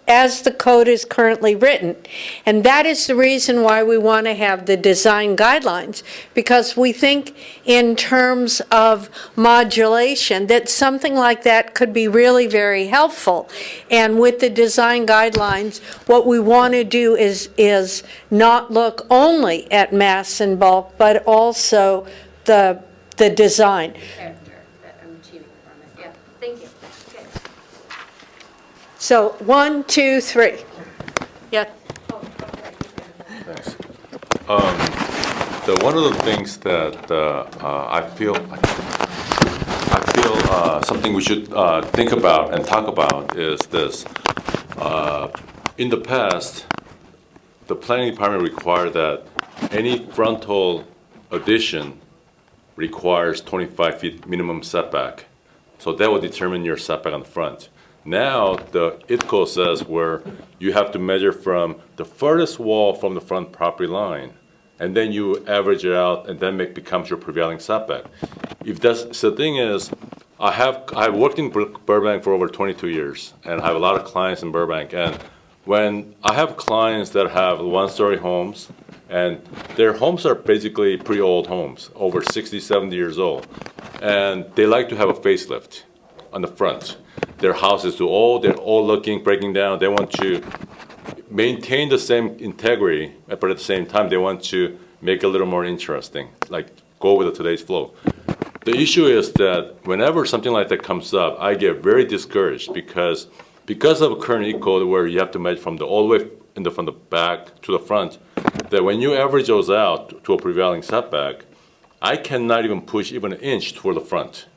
as the code is currently written. And that is the reason why we want to have the design guidelines, because we think in terms of modulation that something like that could be really very helpful. And with the design guidelines, what we want to do is not look only at mass and bulk, but also the design. Character that I'm achieving from it. Yeah, thank you. Okay. So 1, 2, 3. Yeah. Thanks. One of the things that I feel something we should think about and talk about is this. In the past, the planning department required that any frontal addition requires 25 feet minimum setback. So that will determine your setback on the front. Now, the ITCO says where you have to measure from the furthest wall from the front property line, and then you average it out, and then becomes your prevailing setback. If that's so, the thing is, I've worked in Burbank for over 22 years, and I have a lot of clients in Burbank. And when I have clients that have one-story homes, and their homes are basically pretty old homes, over 60, 70 years old, and they like to have a facelift on the front. Their house is too old, they're old looking, breaking down. They want to maintain the same integrity, but at the same time, they want to make it a little more interesting, like go with today's flow. The issue is that whenever something like that comes up, I get very discouraged because of current E-code where you have to measure from all the way from the back to the front, that when you average those out to a prevailing setback, I cannot even push even an inch toward the front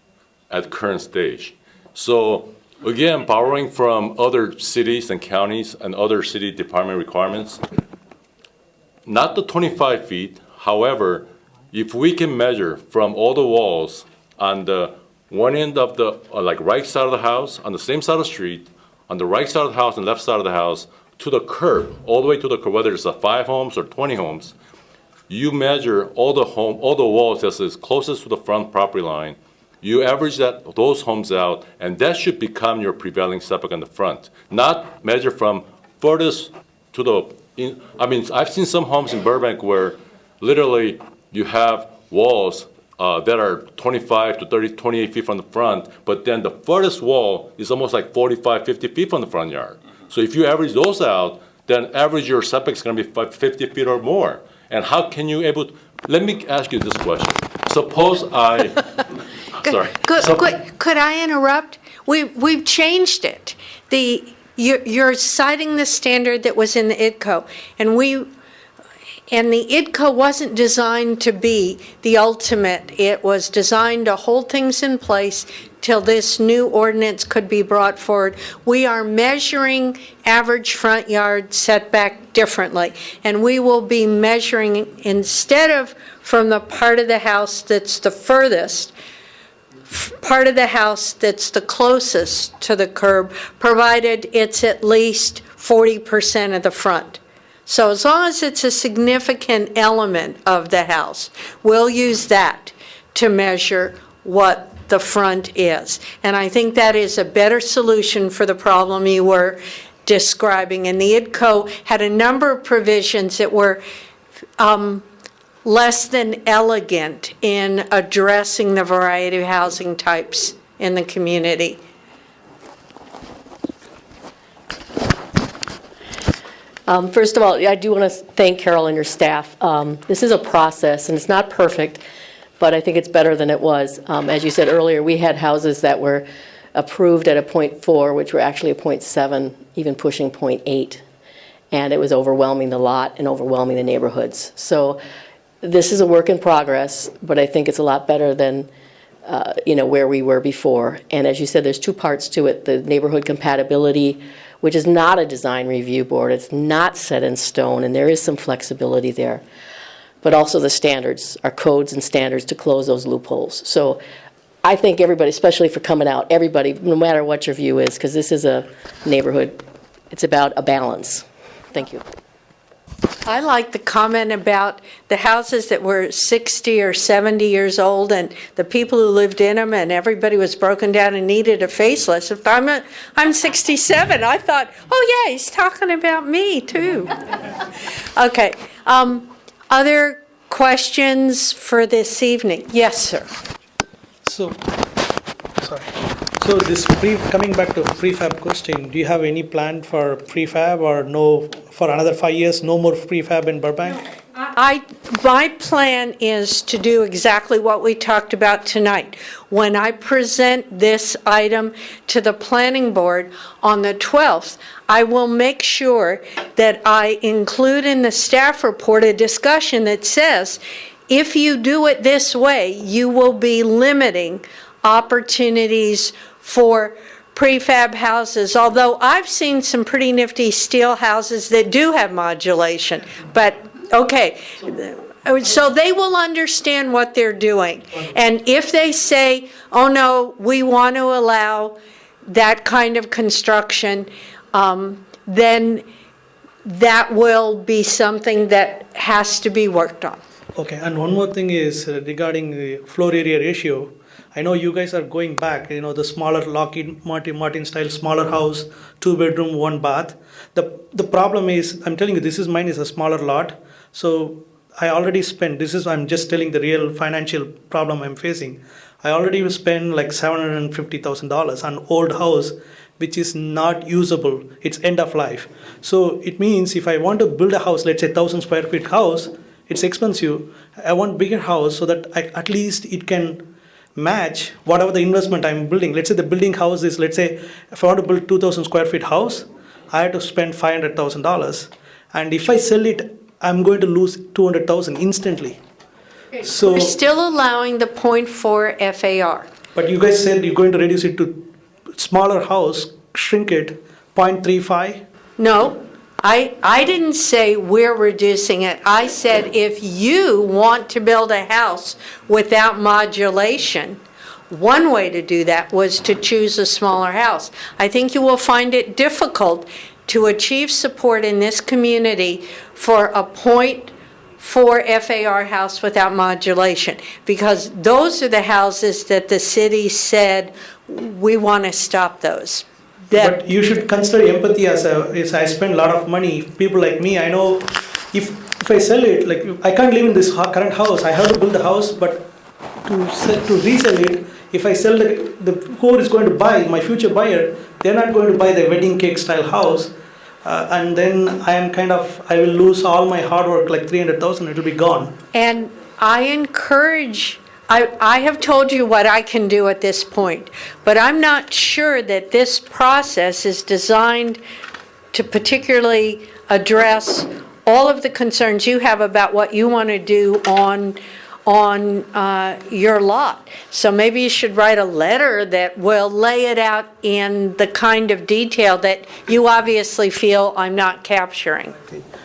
at the current stage. So again, borrowing from other cities and counties and other city department requirements, not the 25 feet, however, if we can measure from all the walls on the one end of the right side of the house, on the same side of the street, on the right side of the house and left side of the house, to the curb, all the way to the curb, whether it's 5 homes or 20 homes, you measure all the walls that's as closest to the front property line. You average those homes out, and that should become your prevailing setback on the front. Not measure from furthest to the. I've seen some homes in Burbank where literally you have walls that are 25 to 30, 28 feet from the front, but then the furthest wall is almost like 45, 50 feet from the front yard. So if you average those out, then average your setback is going to be 50 feet or more. And how can you let me ask you this question. Suppose I sorry. Could I interrupt? We've changed it. You're citing the standard that was in the IDCO, and the IDCO wasn't designed to be the ultimate. It was designed to hold things in place till this new ordinance could be brought forward. We are measuring average front yard setback differently, and we will be measuring, instead of from the part of the house that's the furthest, part of the house that's the closest to the curb, provided it's at least 40% of the front. So as long as it's a significant element of the house, we'll use that to measure what the front is. And I think that is a better solution for the problem you were describing. And the IDCO had a number of provisions that were less than elegant in addressing the variety of housing types in the community. First of all, I do want to thank Carol and your staff. This is a process, and it's not perfect, but I think it's better than it was. As you said earlier, we had houses that were approved at a 0.4, which were actually a 0.7, even pushing 0.8, and it was overwhelming the lot and overwhelming the neighborhoods. So this is a work in progress, but I think it's a lot better than where we were before. And as you said, there's two parts to it: the neighborhood compatibility, which is not a design review board. It's not set in stone, and there is some flexibility there. But also the standards, our codes and standards to close those loopholes. So I thank everybody, especially for coming out, everybody, no matter what your view is, because this is a neighborhood, it's about a balance. Thank you. I like the comment about the houses that were 60 or 70 years old and the people who lived in them, and everybody was broken down and needed a facelift. If I'm 67, I thought, oh yeah, he's talking about me too. Okay. Other questions for this evening? Yes, sir. So this coming back to prefab question, do you have any plan for prefab, or no, for another 5 years, no more prefab in Burbank? My plan is to do exactly what we talked about tonight. When I present this item to the planning board on the 12th, I will make sure that I include in the staff report a discussion that says, if you do it this way, you will be limiting opportunities for prefab houses, although I've seen some pretty nifty steel houses that do have modulation. But, okay, so they will understand what they're doing. And if they say, oh no, we want to allow that kind of construction, then that will be something that has to be worked on. Okay, and one more thing is regarding the floor area ratio. I know you guys are going back, the smaller Lockheed Martin style, smaller house, 2-bedroom, 1 bath. The problem is, I'm telling you, mine is a smaller lot. So I already spent, I'm just telling the real financial problem I'm facing. I already spent like $750,000 on old house, which is not usable. It's end of life. So it means if I want to build a house, let's say 1,000 square feet house, it's expensive. I want bigger house so that at least it can match whatever the investment I'm building. Let's say the building house is, let's say if I want to build 2,000 square feet house, I have to spend $500,000. And if I sell it, I'm going to lose $200,000 instantly. So we're still allowing the 0.4 FAR. But you guys said you're going to reduce it to smaller house, shrink it, 0.35? No, I didn't say we're reducing it. I said if you want to build a house without modulation, one way to do that was to choose a smaller house. I think you will find it difficult to achieve support in this community for a 0.4 FAR house without modulation, because those are the houses that the city said we want to stop those. But you should consider empathy as I spend a lot of money. People like me, I know if I sell it, like I can't live in this current house. I have to build a house, but to resell it, if I sell who is going to buy, my future buyer, they're not going to buy the wedding cake style house. And then I will lose all my hard work, like $300,000, it will be gone. And I encourage I have told you what I can do at this point, but I'm not sure that this process is designed to particularly address all of the concerns you have about what you want to do on your lot. So maybe you should write a letter that will lay it out in the kind of detail that you obviously feel I'm not capturing.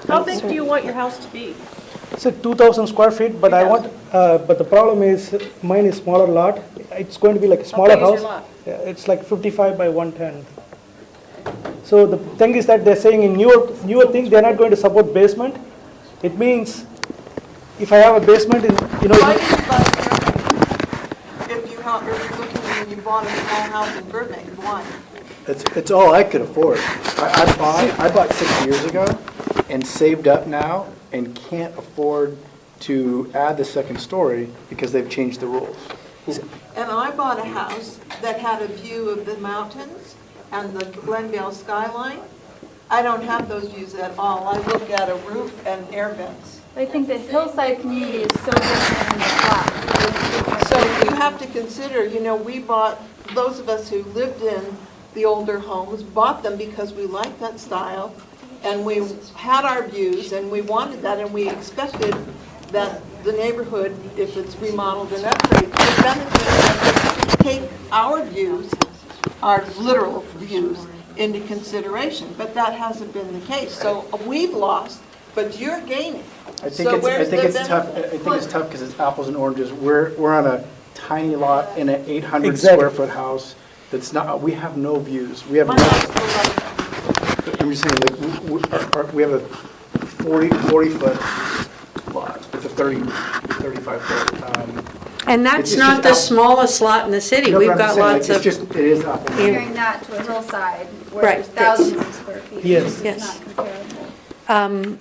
How big do you want your house to be? It's a 2,000 square feet, but I want, but the problem is mine is smaller lot. It's going to be like a smaller big is house. your lot? Yeah, it's like 55 by 110. So the thing is that they're saying in newer things, they're not going to support basement. It means if I have a basement in, Why did you buy Burbank? If you're looking and you bought a small house in Burbank, why? It's all I could afford. I bought 6 years ago and saved up now and can't afford to add the second story because they've changed the rules. And I bought a house that had a view of the mountains and the Glendale skyline. I don't have those views at all. I look at a roof and air vents. I think the hillside community is so different than the flat. So you have to consider, we bought, those of us who lived in the older homes, bought them because we liked that style, and we had our views, and we wanted that, and we expected that the neighborhood, if it's remodeled and upgraded, would benefit and take our views, our literal views, into consideration. But that hasn't been the case. So we've lost, but you're gaining. I think it's tough because it's apples and oranges. We're on a tiny lot in an 800 square foot house that's not. We have no views. We have. I'm just saying, we have a 40 foot lot. It's a 35 foot. And that's not the smallest lot in the city. No, We've got lots of. It is up. Comparing that to a hillside where Right. there's thousands of square feet. Yes. It's not comparable.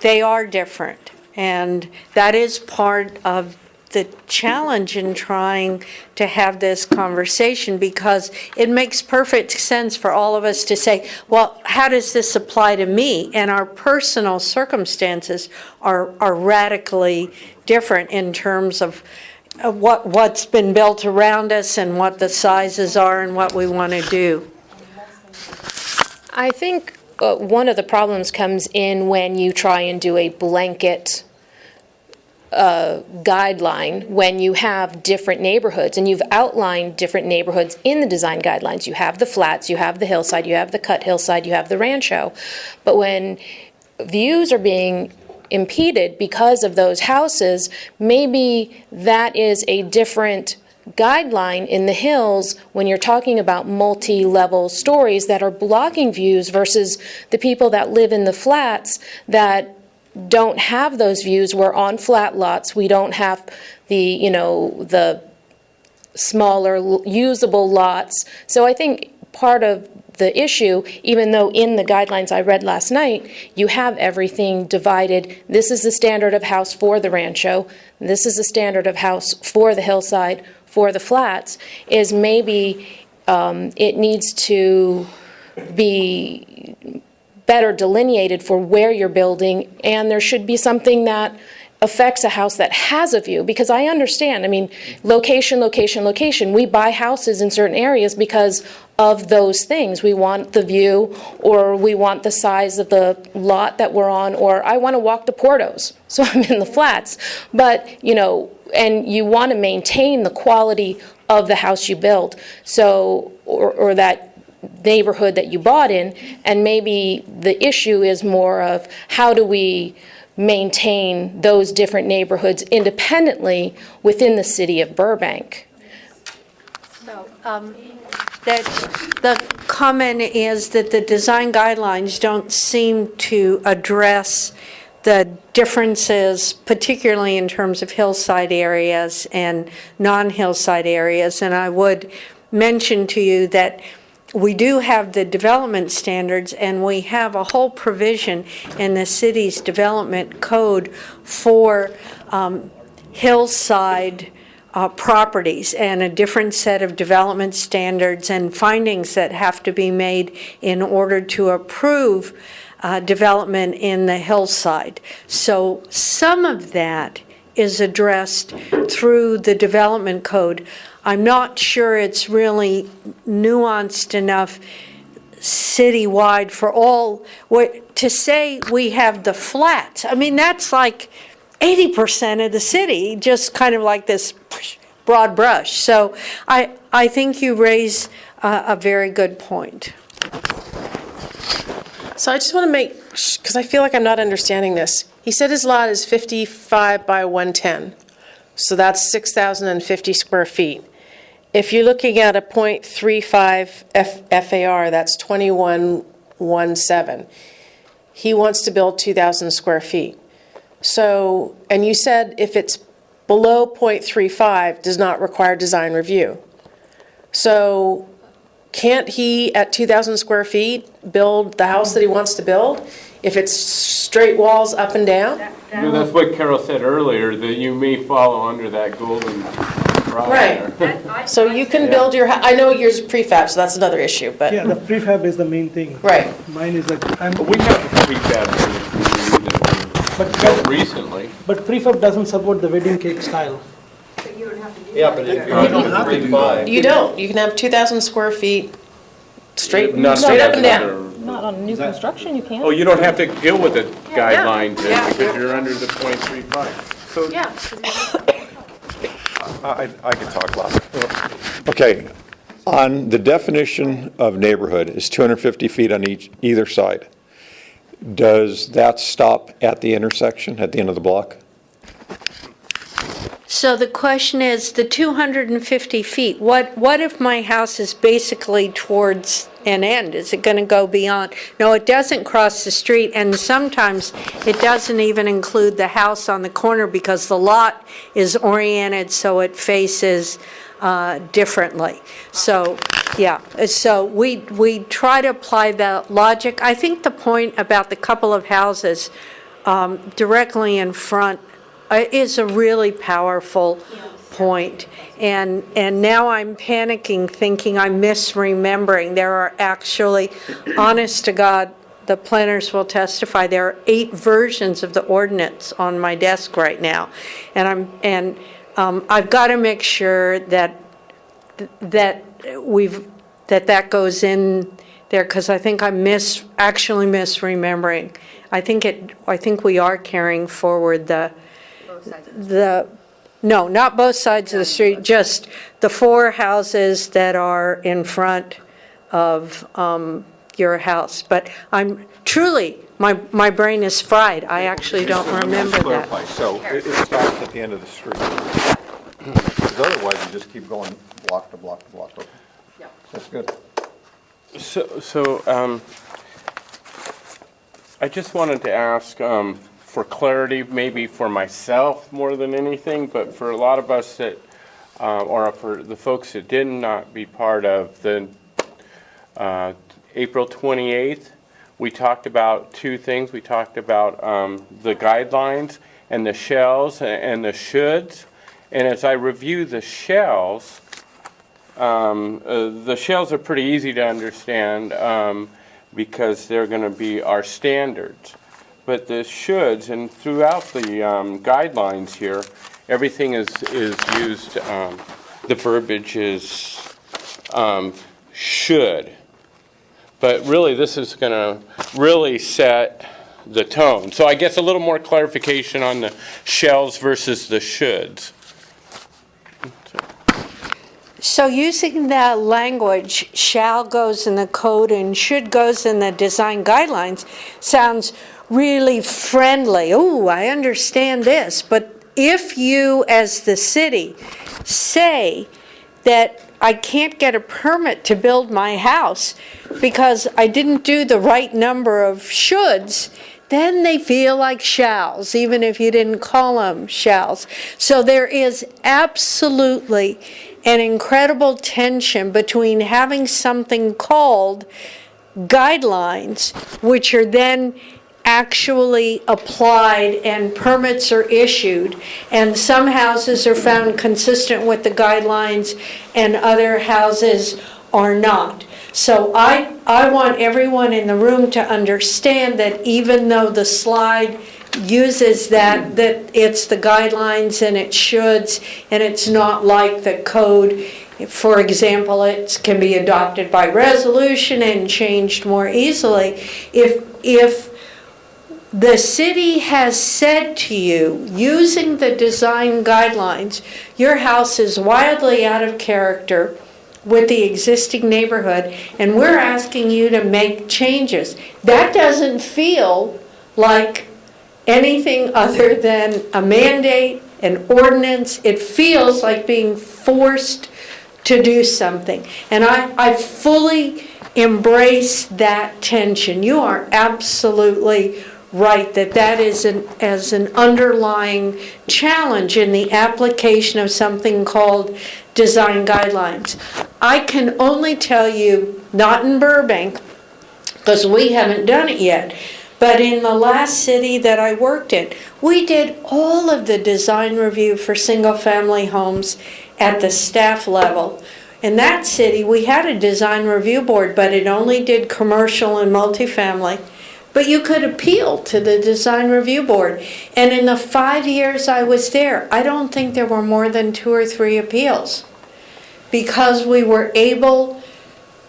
They are different, and that is part of the challenge in trying to have this conversation, because it makes perfect sense for all of us to say, well, how does this apply to me? And our personal circumstances are radically different in terms of what's been built around us and what the sizes are and what we want to do. I think one of the problems comes in when you try and do a blanket guideline, when you have different neighborhoods, and you've outlined different neighborhoods in the design guidelines. You have the flats, you have the hillside, you have the cut hillside, you have the rancho. But when views are being impeded because of those houses, maybe that is a different guideline in the hills when you're talking about multi-level stories that are blocking views versus the people that live in the flats that don't have those views. We're on flat lots. We don't have the, the smaller usable lots. So I think part of the issue, even though in the guidelines I read last night, you have everything divided. This is the standard of house for the rancho. This is the standard of house for the hillside, for the flats, is maybe it needs to be better delineated for where you're building, and there should be something that affects a house that has a view, because I understand, location, location, location. We buy houses in certain areas because of those things. We want the view, or we want the size of the lot that we're on, or I want to walk to Porto's, so I'm in the flats. But, and you want to maintain the quality of the house you build, so, or that neighborhood that you bought in, and maybe the issue is more of how do we maintain those different neighborhoods independently within the city of Burbank. So, that the comment is that the design guidelines don't seem to address the differences, particularly in terms of hillside areas and non-hillside areas. And I would mention to you that we do have the development standards, and we have a whole provision in the city's development code for hillside properties, and a different set of development standards and findings that have to be made in order to approve development in the hillside. So some of that is addressed through the development code. I'm not sure it's really nuanced enough citywide for all, to say we have the flats. I mean, that's like 80% of the city, just kind of like this broad brush. So I think you raise a very good point. So I just want to make, because I feel like I'm not understanding this. He said his lot is 55 by 110. So that's 6,050 square feet. If you're looking at a .35 FAR, that's 2117. He wants to build 2,000 square feet. So, and you said if it's below .35, does not require design review. So can't he, at 2,000 square feet, build the house that he wants to build? If it's straight walls up and down? That's what Carol said earlier, that you may follow under that golden rod there. Right. So you can build your, I know yours is prefab, so that's another issue, but. Yeah, the prefab is the main thing. Right. Mine is like, We have prefab in the community that we built recently. but prefab doesn't support the wedding cake style. Yeah, but if you're don't have to do that. You don't. You can have 2,000 square feet straight up Not and down. Not on new construction, you can't. Oh, you don't have to deal with the guidelines then, Yeah. because you're under the .35. So Yeah. I can talk louder. Okay, on the definition of neighborhood is 250 feet on either side. Does that stop at the intersection, at the end of the block? So the question is, the 250 feet, what if my house is basically towards an end? Is it going to go beyond? No, it doesn't cross the street, and sometimes it doesn't even include the house on the corner because the lot is oriented so it faces differently. So, yeah, so we try to apply the logic. I think the point about the couple of houses directly in front is a really powerful point. And now I'm panicking, thinking I'm misremembering. There are actually, honest to God, the planners will testify, there are 8 versions of the ordinance on my desk right now. And I've got to make sure that goes in there, because I think I'm actually misremembering. I think we are carrying forward no, not both sides of the street, just the 4 houses that are in front of your house. But I'm truly, my brain is fried. I actually don't remember that. So it stops at the end of the street. Because otherwise you just keep going block to block to block. Okay. Yeah. That's good. So I just wanted to ask, for clarity, maybe for myself more than anything, but for a lot of us that, or for the folks that did not be part of the April 28th, we talked about 2 things. We talked about the guidelines and the shells and the shoulds. And as I review the shells are pretty easy to understand because they're going to be our standards. But the shoulds, and throughout the guidelines here, everything is used, the verbiage is should. But really, this is going to really set the tone. So I guess a little more clarification on the shells versus the shoulds. So using that language, shall goes in the code and should goes in the design guidelines, sounds really friendly. Oh, I understand this. But if you, as the city, say that I can't get a permit to build my house because I didn't do the right number of shoulds, then they feel like shalls, even if you didn't call them shalls. So there is absolutely an incredible tension between having something called guidelines, which are then actually applied and permits are issued, and some houses are found consistent with the guidelines and other houses are not. So I want everyone in the room to understand that even though the slide uses that it's the guidelines and it shoulds, and it's not like the code. For example, it can be adopted by resolution and changed more easily. If the city has said to you, using the design guidelines, your house is wildly out of character with the existing neighborhood, and we're asking you to make changes, that doesn't feel like anything other than a mandate, an ordinance. It feels like being forced to do something. And I fully embrace that tension. You are absolutely right that is an underlying challenge in the application of something called design guidelines. I can only tell you, not in Burbank, because we haven't done it yet, but in the last city that I worked in, we did all of the design review for single-family homes at the staff level. In that city, we had a design review board, but it only did commercial and multifamily. But you could appeal to the design review board. And in the 5 years I was there, I don't think there were more than 2 or 3 appeals, because we were able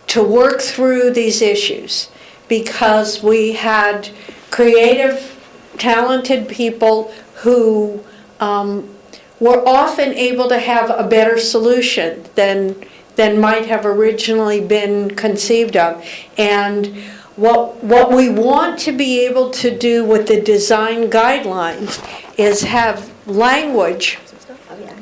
to work through these issues, because we had creative, talented people who were often able to have a better solution than might have originally been conceived of. And what we want to be able to do with the design guidelines is have language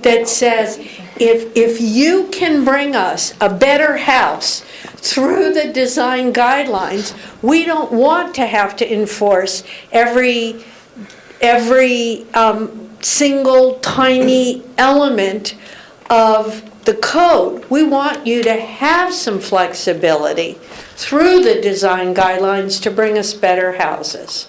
that says, if you can bring us a better house through the design guidelines, we don't want to have to enforce every single tiny element of the code. We want you to have some flexibility through the design guidelines to bring us better houses.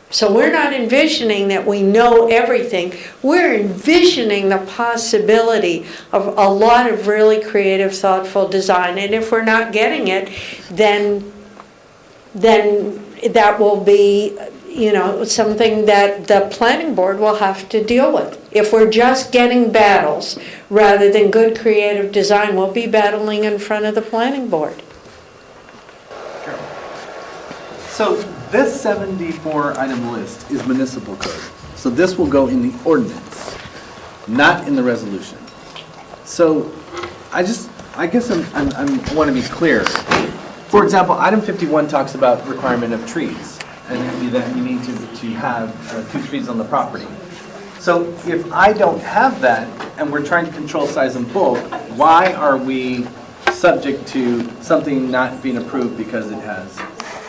So we're not envisioning that we know everything. We're envisioning the possibility of a lot of really creative, thoughtful design. And if we're not getting it, then that will be, something that the planning board will have to deal with. If we're just getting battles rather than good creative design, we'll be battling in front of the planning board. So this 74-item list is municipal code. So this will go in the ordinance, not in the resolution. So I guess I want to be clear. For example, item 51 talks about requirement of trees, and that you need to have 2 trees on the property. So if I don't have that, and we're trying to control size and bulk, why are we subject to something not being approved because it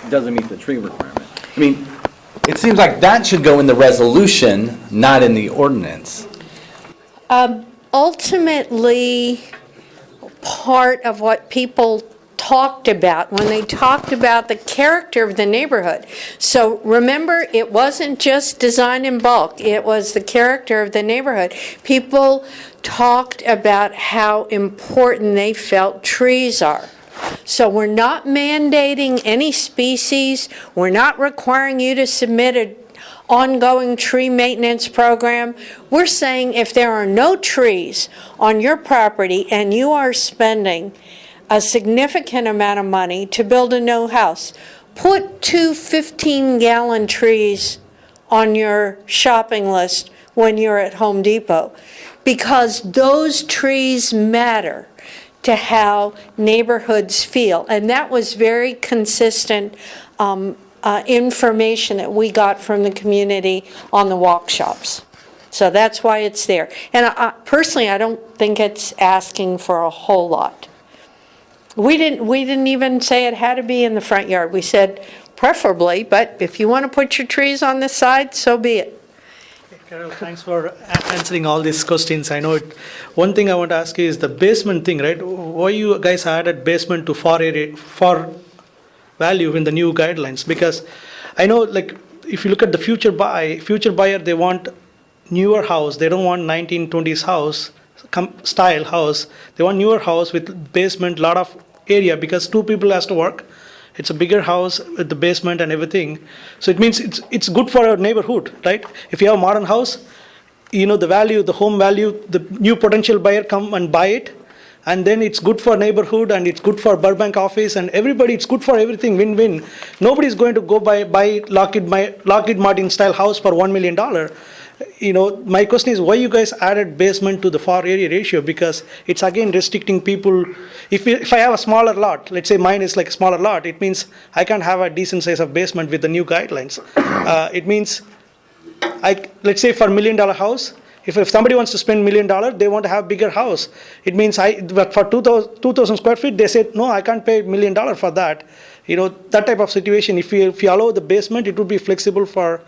doesn't meet the tree requirement? I mean, it seems like that should go in the resolution, not in the ordinance. Ultimately, part of what people talked about when they talked about the character of the neighborhood. So remember, it wasn't just design in bulk, it was the character of the neighborhood. People talked about how important they felt trees are. So we're not mandating any species. We're not requiring you to submit an ongoing tree maintenance program. We're saying if there are no trees on your property and you are spending a significant amount of money to build a new house, put 2 15-gallon trees on your shopping list when you're at Home Depot, because those trees matter to how neighborhoods feel. And that was very consistent information that we got from the community on the walk shops. So that's why it's there. And personally, I don't think it's asking for a whole lot. We didn't even say it had to be in the front yard. We said preferably, but if you want to put your trees on the side, so be it. Carol, thanks for answering all these questions. I know it. One thing I want to ask you is the basement thing, right? Why you guys added basement to for value in the new guidelines? Because I know, like, if you look at the future buyer, they want newer house. They don't want 1920s house style house. They want newer house with basement, lot of area, because 2 people has to work It's a bigger house with the basement and everything. So it means it's good for our neighborhood, right? If you have a modern house, the value, the home value, the new potential buyer come and buy it. And then it's good for neighborhood and it's good for Burbank office and everybody, it's good for everything, win-win. Nobody's going to go buy Lockheed Martin style house for $1 million. My question is why you guys added basement to the floor area ratio, because it's again restricting people. If I have a smaller lot, let's say mine is like a smaller lot, it means I can't have a decent size of basement with the new guidelines. It means, let's say for $1 million house, if somebody wants to spend $1 million, they want to have bigger house. It means but for 2,000 square feet, they said, no, I can't pay $1 million for that. That type of situation, if you allow the basement, it would be flexible for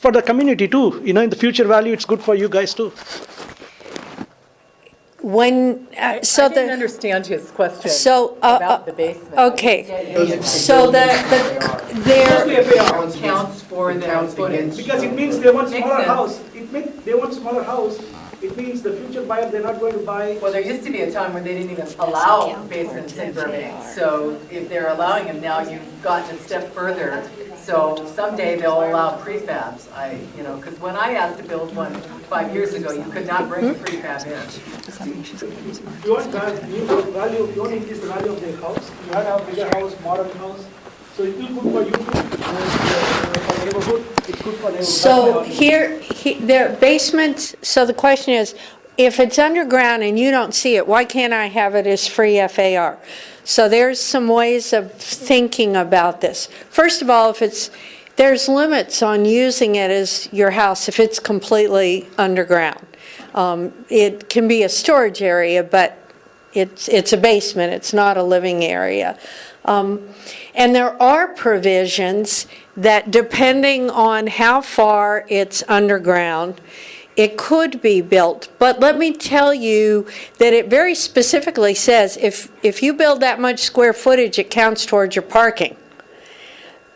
the community too. In the future value, it's good for you guys too. I didn't understand his question about the basement. Okay, so there counts for the footage. Because it means they want smaller house. They want smaller house. It means the future buyer, they're not going to buy. Well, there used to be a time when they didn't even allow basements in Burbank. So if they're allowing them now, you've gotten a step further. So someday they'll allow prefabs. Because when I asked to build one 5 years ago, you could not bring a prefab in. You want value, you want to increase the value of the house. You want to have a bigger house, modern house. So it's good for you, for neighborhood. It's good for neighborhood. So there basements, so the question is, if it's underground and you don't see it, why can't I have it as free FAR? So there's some ways of thinking about this. First of all, there's limits on using it as your house if it's completely underground. It can be a storage area, but it's a basement. It's not a living area. And there are provisions that, depending on how far it's underground, it could be built. But let me tell you that it very specifically says if you build that much square footage, it counts towards your parking.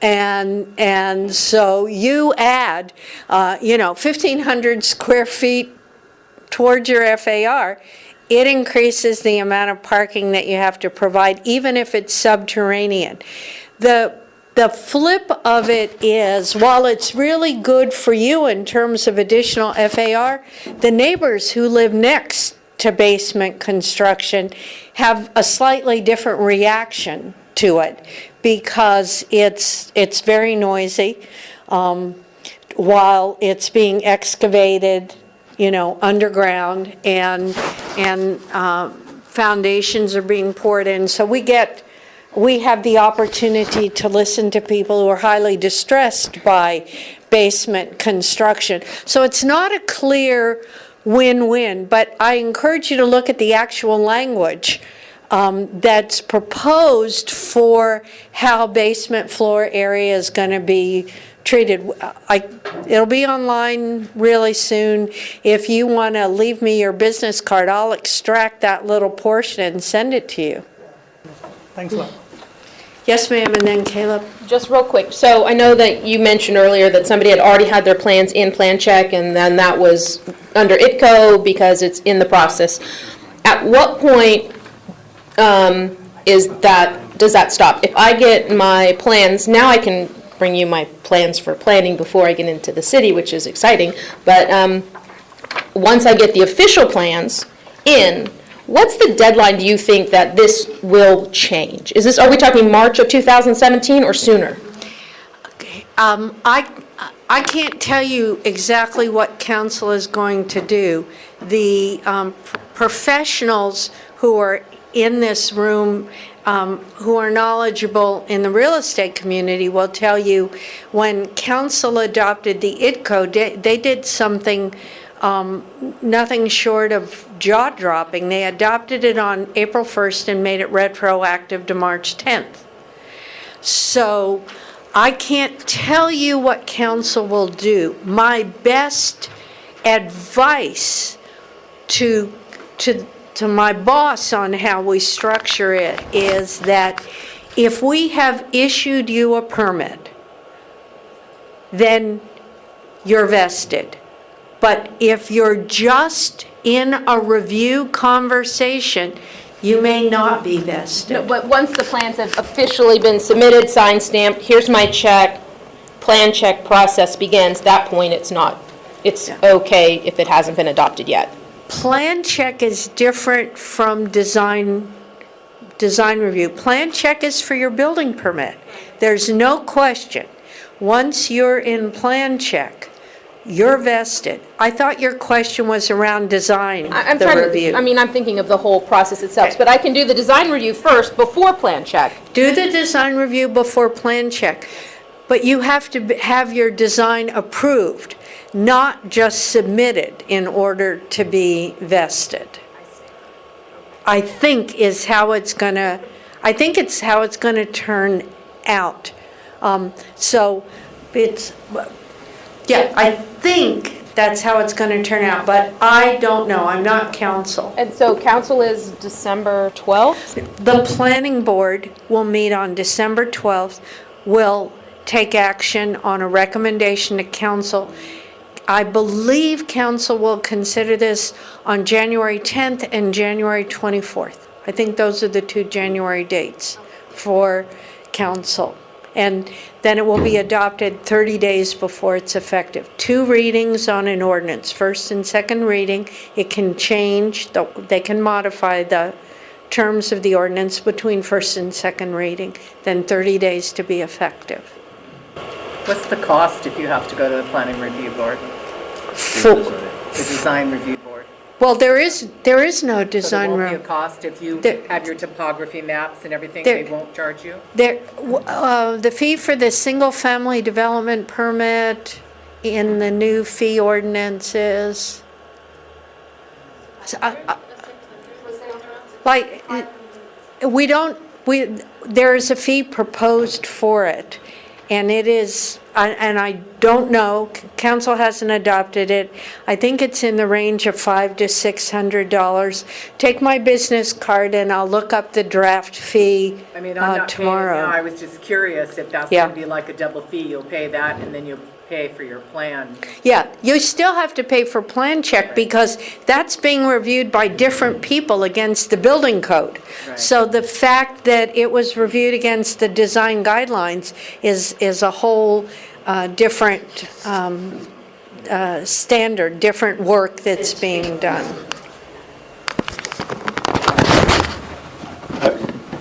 And so you add 1,500 square feet towards your FAR, it increases the amount of parking that you have to provide, even if it's subterranean. The flip of it is, while it's really good for you in terms of additional FAR, the neighbors who live next to basement construction have a slightly different reaction to it because it's very noisy while it's being excavated, underground, and foundations are being poured in. So we have the opportunity to listen to people who are highly distressed by basement construction. So it's not a clear win-win, but I encourage you to look at the actual language that's proposed for how basement floor area is going to be treated. It'll be online really soon. If you want to leave me your business card, I'll extract that little portion and send it to you. Thanks a lot. Yes, ma'am, and then Caleb. Just real quick, so I know that you mentioned earlier that somebody had already had their plans in plan check and then that was under ITCO because it's in the process. At what point does that stop? If I get my plans, now I can bring you my plans for planning before I get into the city, which is exciting, but once I get the official plans in, what's the deadline do you think that this will change? Are we talking March of 2017 or sooner? Okay. I can't tell you exactly what council is going to do. The professionals who are in this room who are knowledgeable in the real estate community will tell you when council adopted the ITCO, they did something nothing short of jaw-dropping. They adopted it on April 1st and made it retroactive to March 10th. So I can't tell you what council will do. My best advice to my boss on how we structure it is that if we have issued you a permit, then you're vested. But if you're just in a review conversation, You may not be No, vested. but once the plans have officially been submitted, signed, stamped, here's my check, plan check process begins, that point it's not, it's okay if it hasn't been adopted yet. Plan check is different from design review. Plan check is for your building permit. There's no question. Once you're in plan check, you're vested. I thought your question was around design, I'm the trying review. to, I mean, I'm thinking of the whole process itself, but I can do the design review first before plan check. Do the design review before plan check, but you have to have your design approved, not just submitted in order to be vested. I think it's how it's gonna turn out. So it's, yeah, I think that's how it's going to turn out, but I don't know. I'm not counsel. And so council is December 12th? The planning board will meet on December 12th, will take action on a recommendation to council. I believe council will consider this on January 10th and January 24th. I think those are the 2 January dates for council. And then it will be adopted 30 days before it's effective. 2 readings on an ordinance, first and second reading. It can change, they can modify the terms of the ordinance between first and second reading, then 30 days to be effective. What's the cost if you have to go to the planning review board? The design review board? Well, there is no design So there won't be room. a cost if you have your topography maps and everything, There- they won't charge you? The fee for the single-family development permit in the new fee ordinance is, like, there is a fee proposed for it, and it is, and I don't know, council hasn't adopted it. I think it's in the range of $500 to $600. Take my business card and I'll look up the draft fee I mean, I'm not paying it tomorrow. now, I was just curious if that's Yeah. gonna be like a double fee, you'll pay that and then you'll pay for your plan. Yeah, you still have to pay for plan check because that's being reviewed by different people against the building code. Right. So the fact that it was reviewed against the design guidelines is a whole different standard, different work that's being done.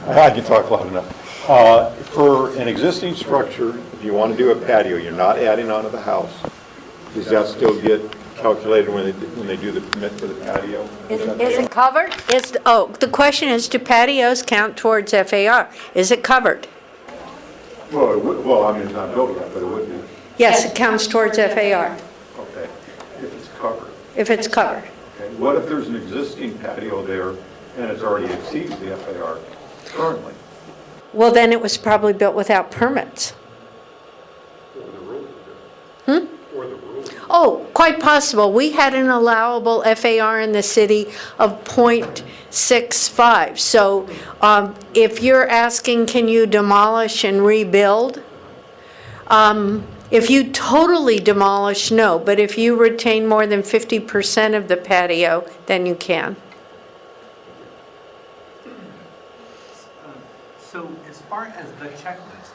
I can talk loud enough. For an existing structure, if you want to do a patio, you're not adding onto the house. Does that still get calculated when they do the permit for the patio? Is it covered? The question is, do patios count towards FAR? Is it covered? Well, I mean, it's not built yet, but it would be. Yes, it counts towards FAR, Okay, if it's covered. if it's covered. Okay, what if there's an existing patio there and it's already exceeds the FAR currently? Well, then it was probably built without permits. Oh, quite possible. We had an allowable FAR in the city of .65. So if you're asking, can you demolish and rebuild? If you totally demolish, no. But if you retain more than 50% of the patio, then you can. So as far as the checklist,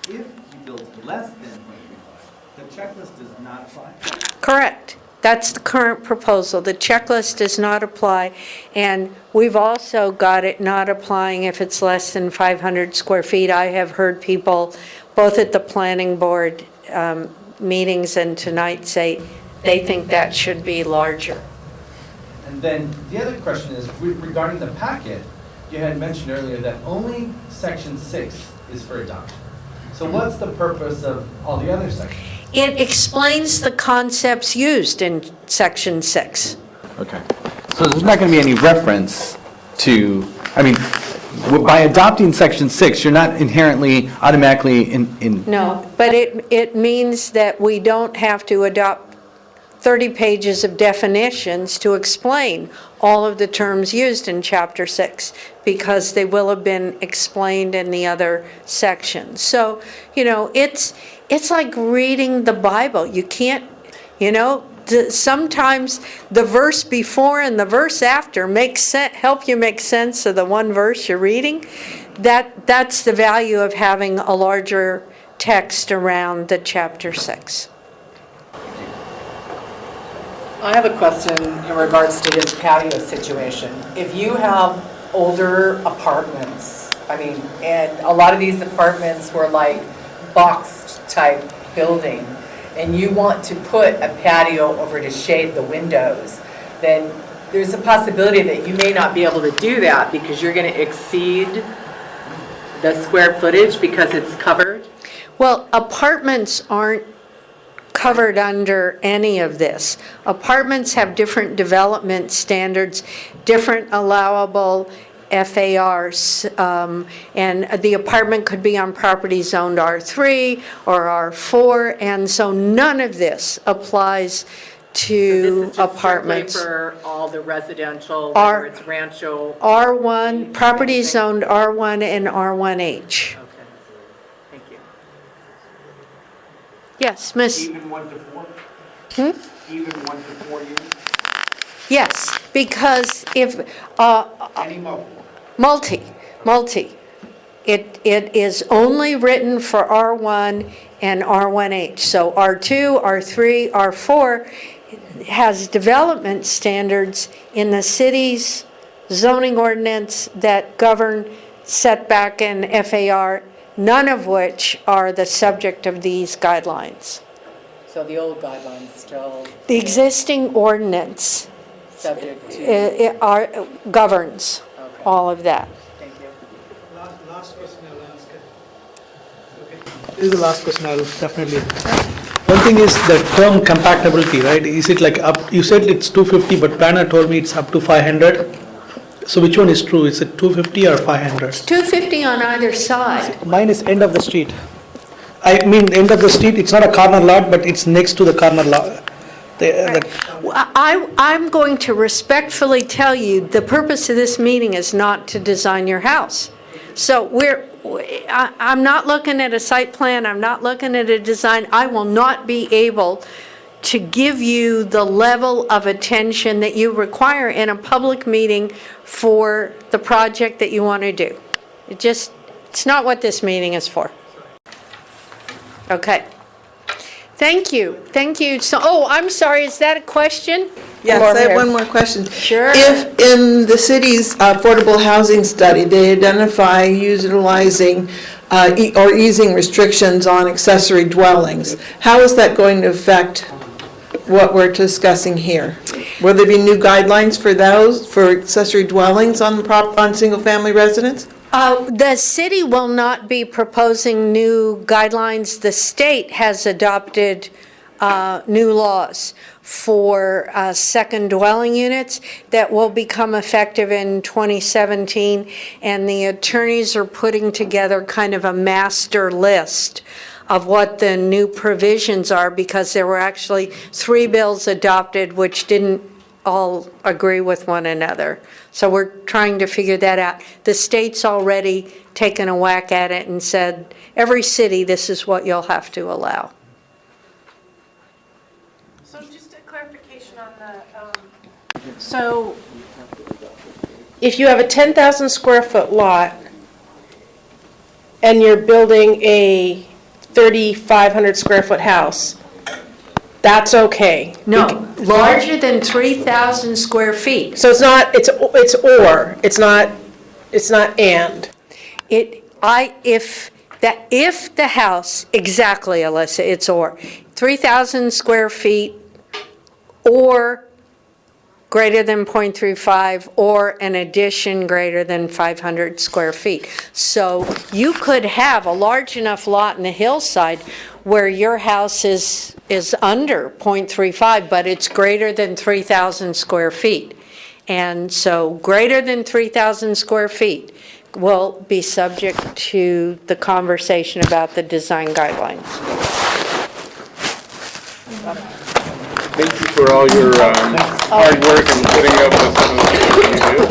if you build less than 0.35, the checklist does not apply? Correct. That's the current proposal. The checklist does not apply, and we've also got it not applying if it's less than 500 square feet. I have heard people, both at the planning board meetings and tonight, say they think that should be larger. And then the other question is regarding the packet, you had mentioned earlier that only section 6 is for adoption. So what's the purpose of all the other sections? It explains the concepts used in section 6. Okay. So there's not going to be any reference to, I mean, by adopting section 6, you're not inherently automatically in. No, but it means that we don't have to adopt 30 pages of definitions to explain all of the terms used in Chapter 6, because they will have been explained in the other sections. So, it's like reading the Bible. You can't, sometimes the verse before and the verse after help you make sense of the one verse you're reading. That's the value of having a larger text around the chapter 6. I have a question in regards to his patio situation. If you have older apartments, and a lot of these apartments were like boxed type building, and you want to put a patio over to shade the windows, then there's a possibility that you may not be able to do that because you're going to exceed the square footage because it's covered. Well, apartments aren't covered under any of this. Apartments have different development standards, different allowable FARs, and the apartment could be on property zoned R3 or R4, and so none of this applies to apartments. This is just strictly for all the residential, whether it's rancho. R1, property zoned R1 and R1H. Thank you. Yes, Miss. Even 1 to 4? Even 1 to 4 units? Yes, because if, Any multiple? multi. It is only written for R1 and R1H. So R2, R3, R4 has development standards in the city's zoning ordinance that govern setback and FAR, none of which are the subject of these guidelines. So the old guidelines still The existing ordinance subject to. governs all of that. Thank you. Last question I'll ask. This is the last question I'll definitely. One thing is the term compatibility, right? Is it like up, you said it's 250, but planner told me it's up to 500. So which one is true? Is it 250 or 500? 250 on either side. Mine is end of the street. I mean, end of the street, it's not a corner lot, but it's next to the corner lot. I'm going to respectfully tell you, the purpose of this meeting is not to design your house. So I'm not looking at a site plan, I'm not looking at a design. I will not be able to give you the level of attention that you require in a public meeting for the project that you want to do. It's not what this meeting is for. Okay. Thank you. So, I'm sorry, is that a question? Yes, I have one more question. Sure. If in the city's affordable housing study, they identify utilizing or easing restrictions on accessory dwellings, how is that going to affect what we're discussing here? Will there be new guidelines for those, for accessory dwellings on single-family residents? The city will not be proposing new guidelines. The state has adopted new laws for second dwelling units that will become effective in 2017, and the attorneys are putting together kind of a master list of what the new provisions are, because there were actually 3 bills adopted which didn't all agree with one another. So we're trying to figure that out. The state's already taken a whack at it and said, every city, this is what you'll have to allow. So just a clarification on the, so if you have a 10,000 square foot lot and you're building a 3,500 square foot house, that's okay? No, larger than 3,000 square feet. So it's not, it's or, it's not and. If the house, exactly, Alyssa, it's or, 3,000 square feet or greater than 0.35 or an addition greater than 500 square feet. So you could have a large enough lot in the hillside where your house is under 0.35, but it's greater than 3,000 square feet. And so greater than 3,000 square feet will be subject to the conversation about the design guidelines. Thank you for all your hard work and putting up with some of the things you do.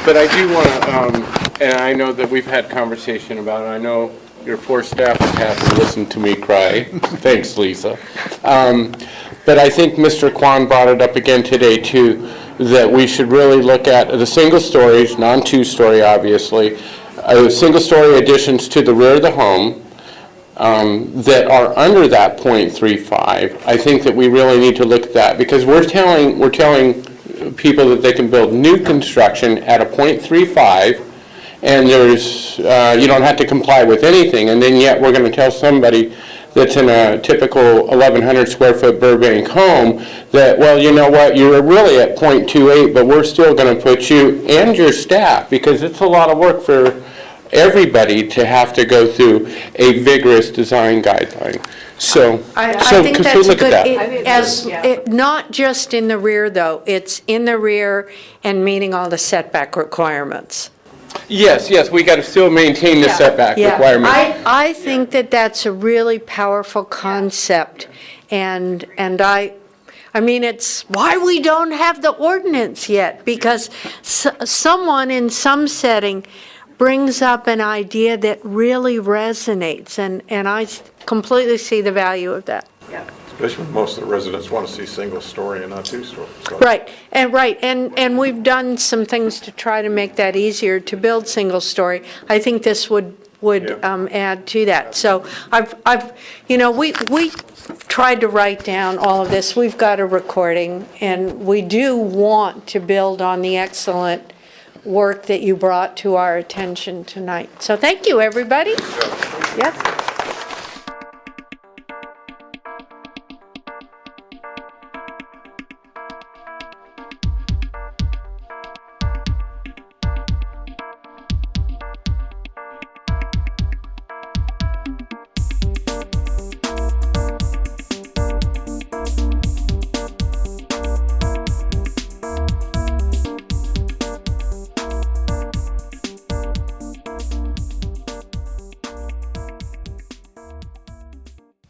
But I do want to, and I know that we've had conversation about it, I know Your poor staff would have to listen to me cry. Thanks, Lisa. But I think Mr. Kwan brought it up again today, too, that we should really look at the single stories, non-two-story, obviously, single-story additions to the rear of the home that are under that .35. I think that we really need to look at that, because we're telling people that they can build new construction at a .35, and there's, you don't have to comply with anything, and then yet we're going to tell somebody that's in a typical 1,100 square foot Burbank home that, well, you know what, you're really at .28, but we're still going to put you and your staff, because it's a lot of work for everybody to have to go through a vigorous design guideline. So, I so think could we that's look at good, that? not just in the rear, though, it's in the rear and meeting all the setback requirements. Yes, we got to still maintain the setback requirement. I think that that's a really powerful concept, and I mean, it's why we don't have the ordinance yet, because someone in some setting brings up an idea that really resonates, and I completely see the value of that. Especially when most of the residents want to see single-story and not two-story. So. Right, and we've done some things to try to make that easier to build single-story. I think this would add to that. So we tried to write down all of this. We've got a recording, and we do want to build on the excellent work that you brought to our attention tonight. So thank you, everybody. Yes.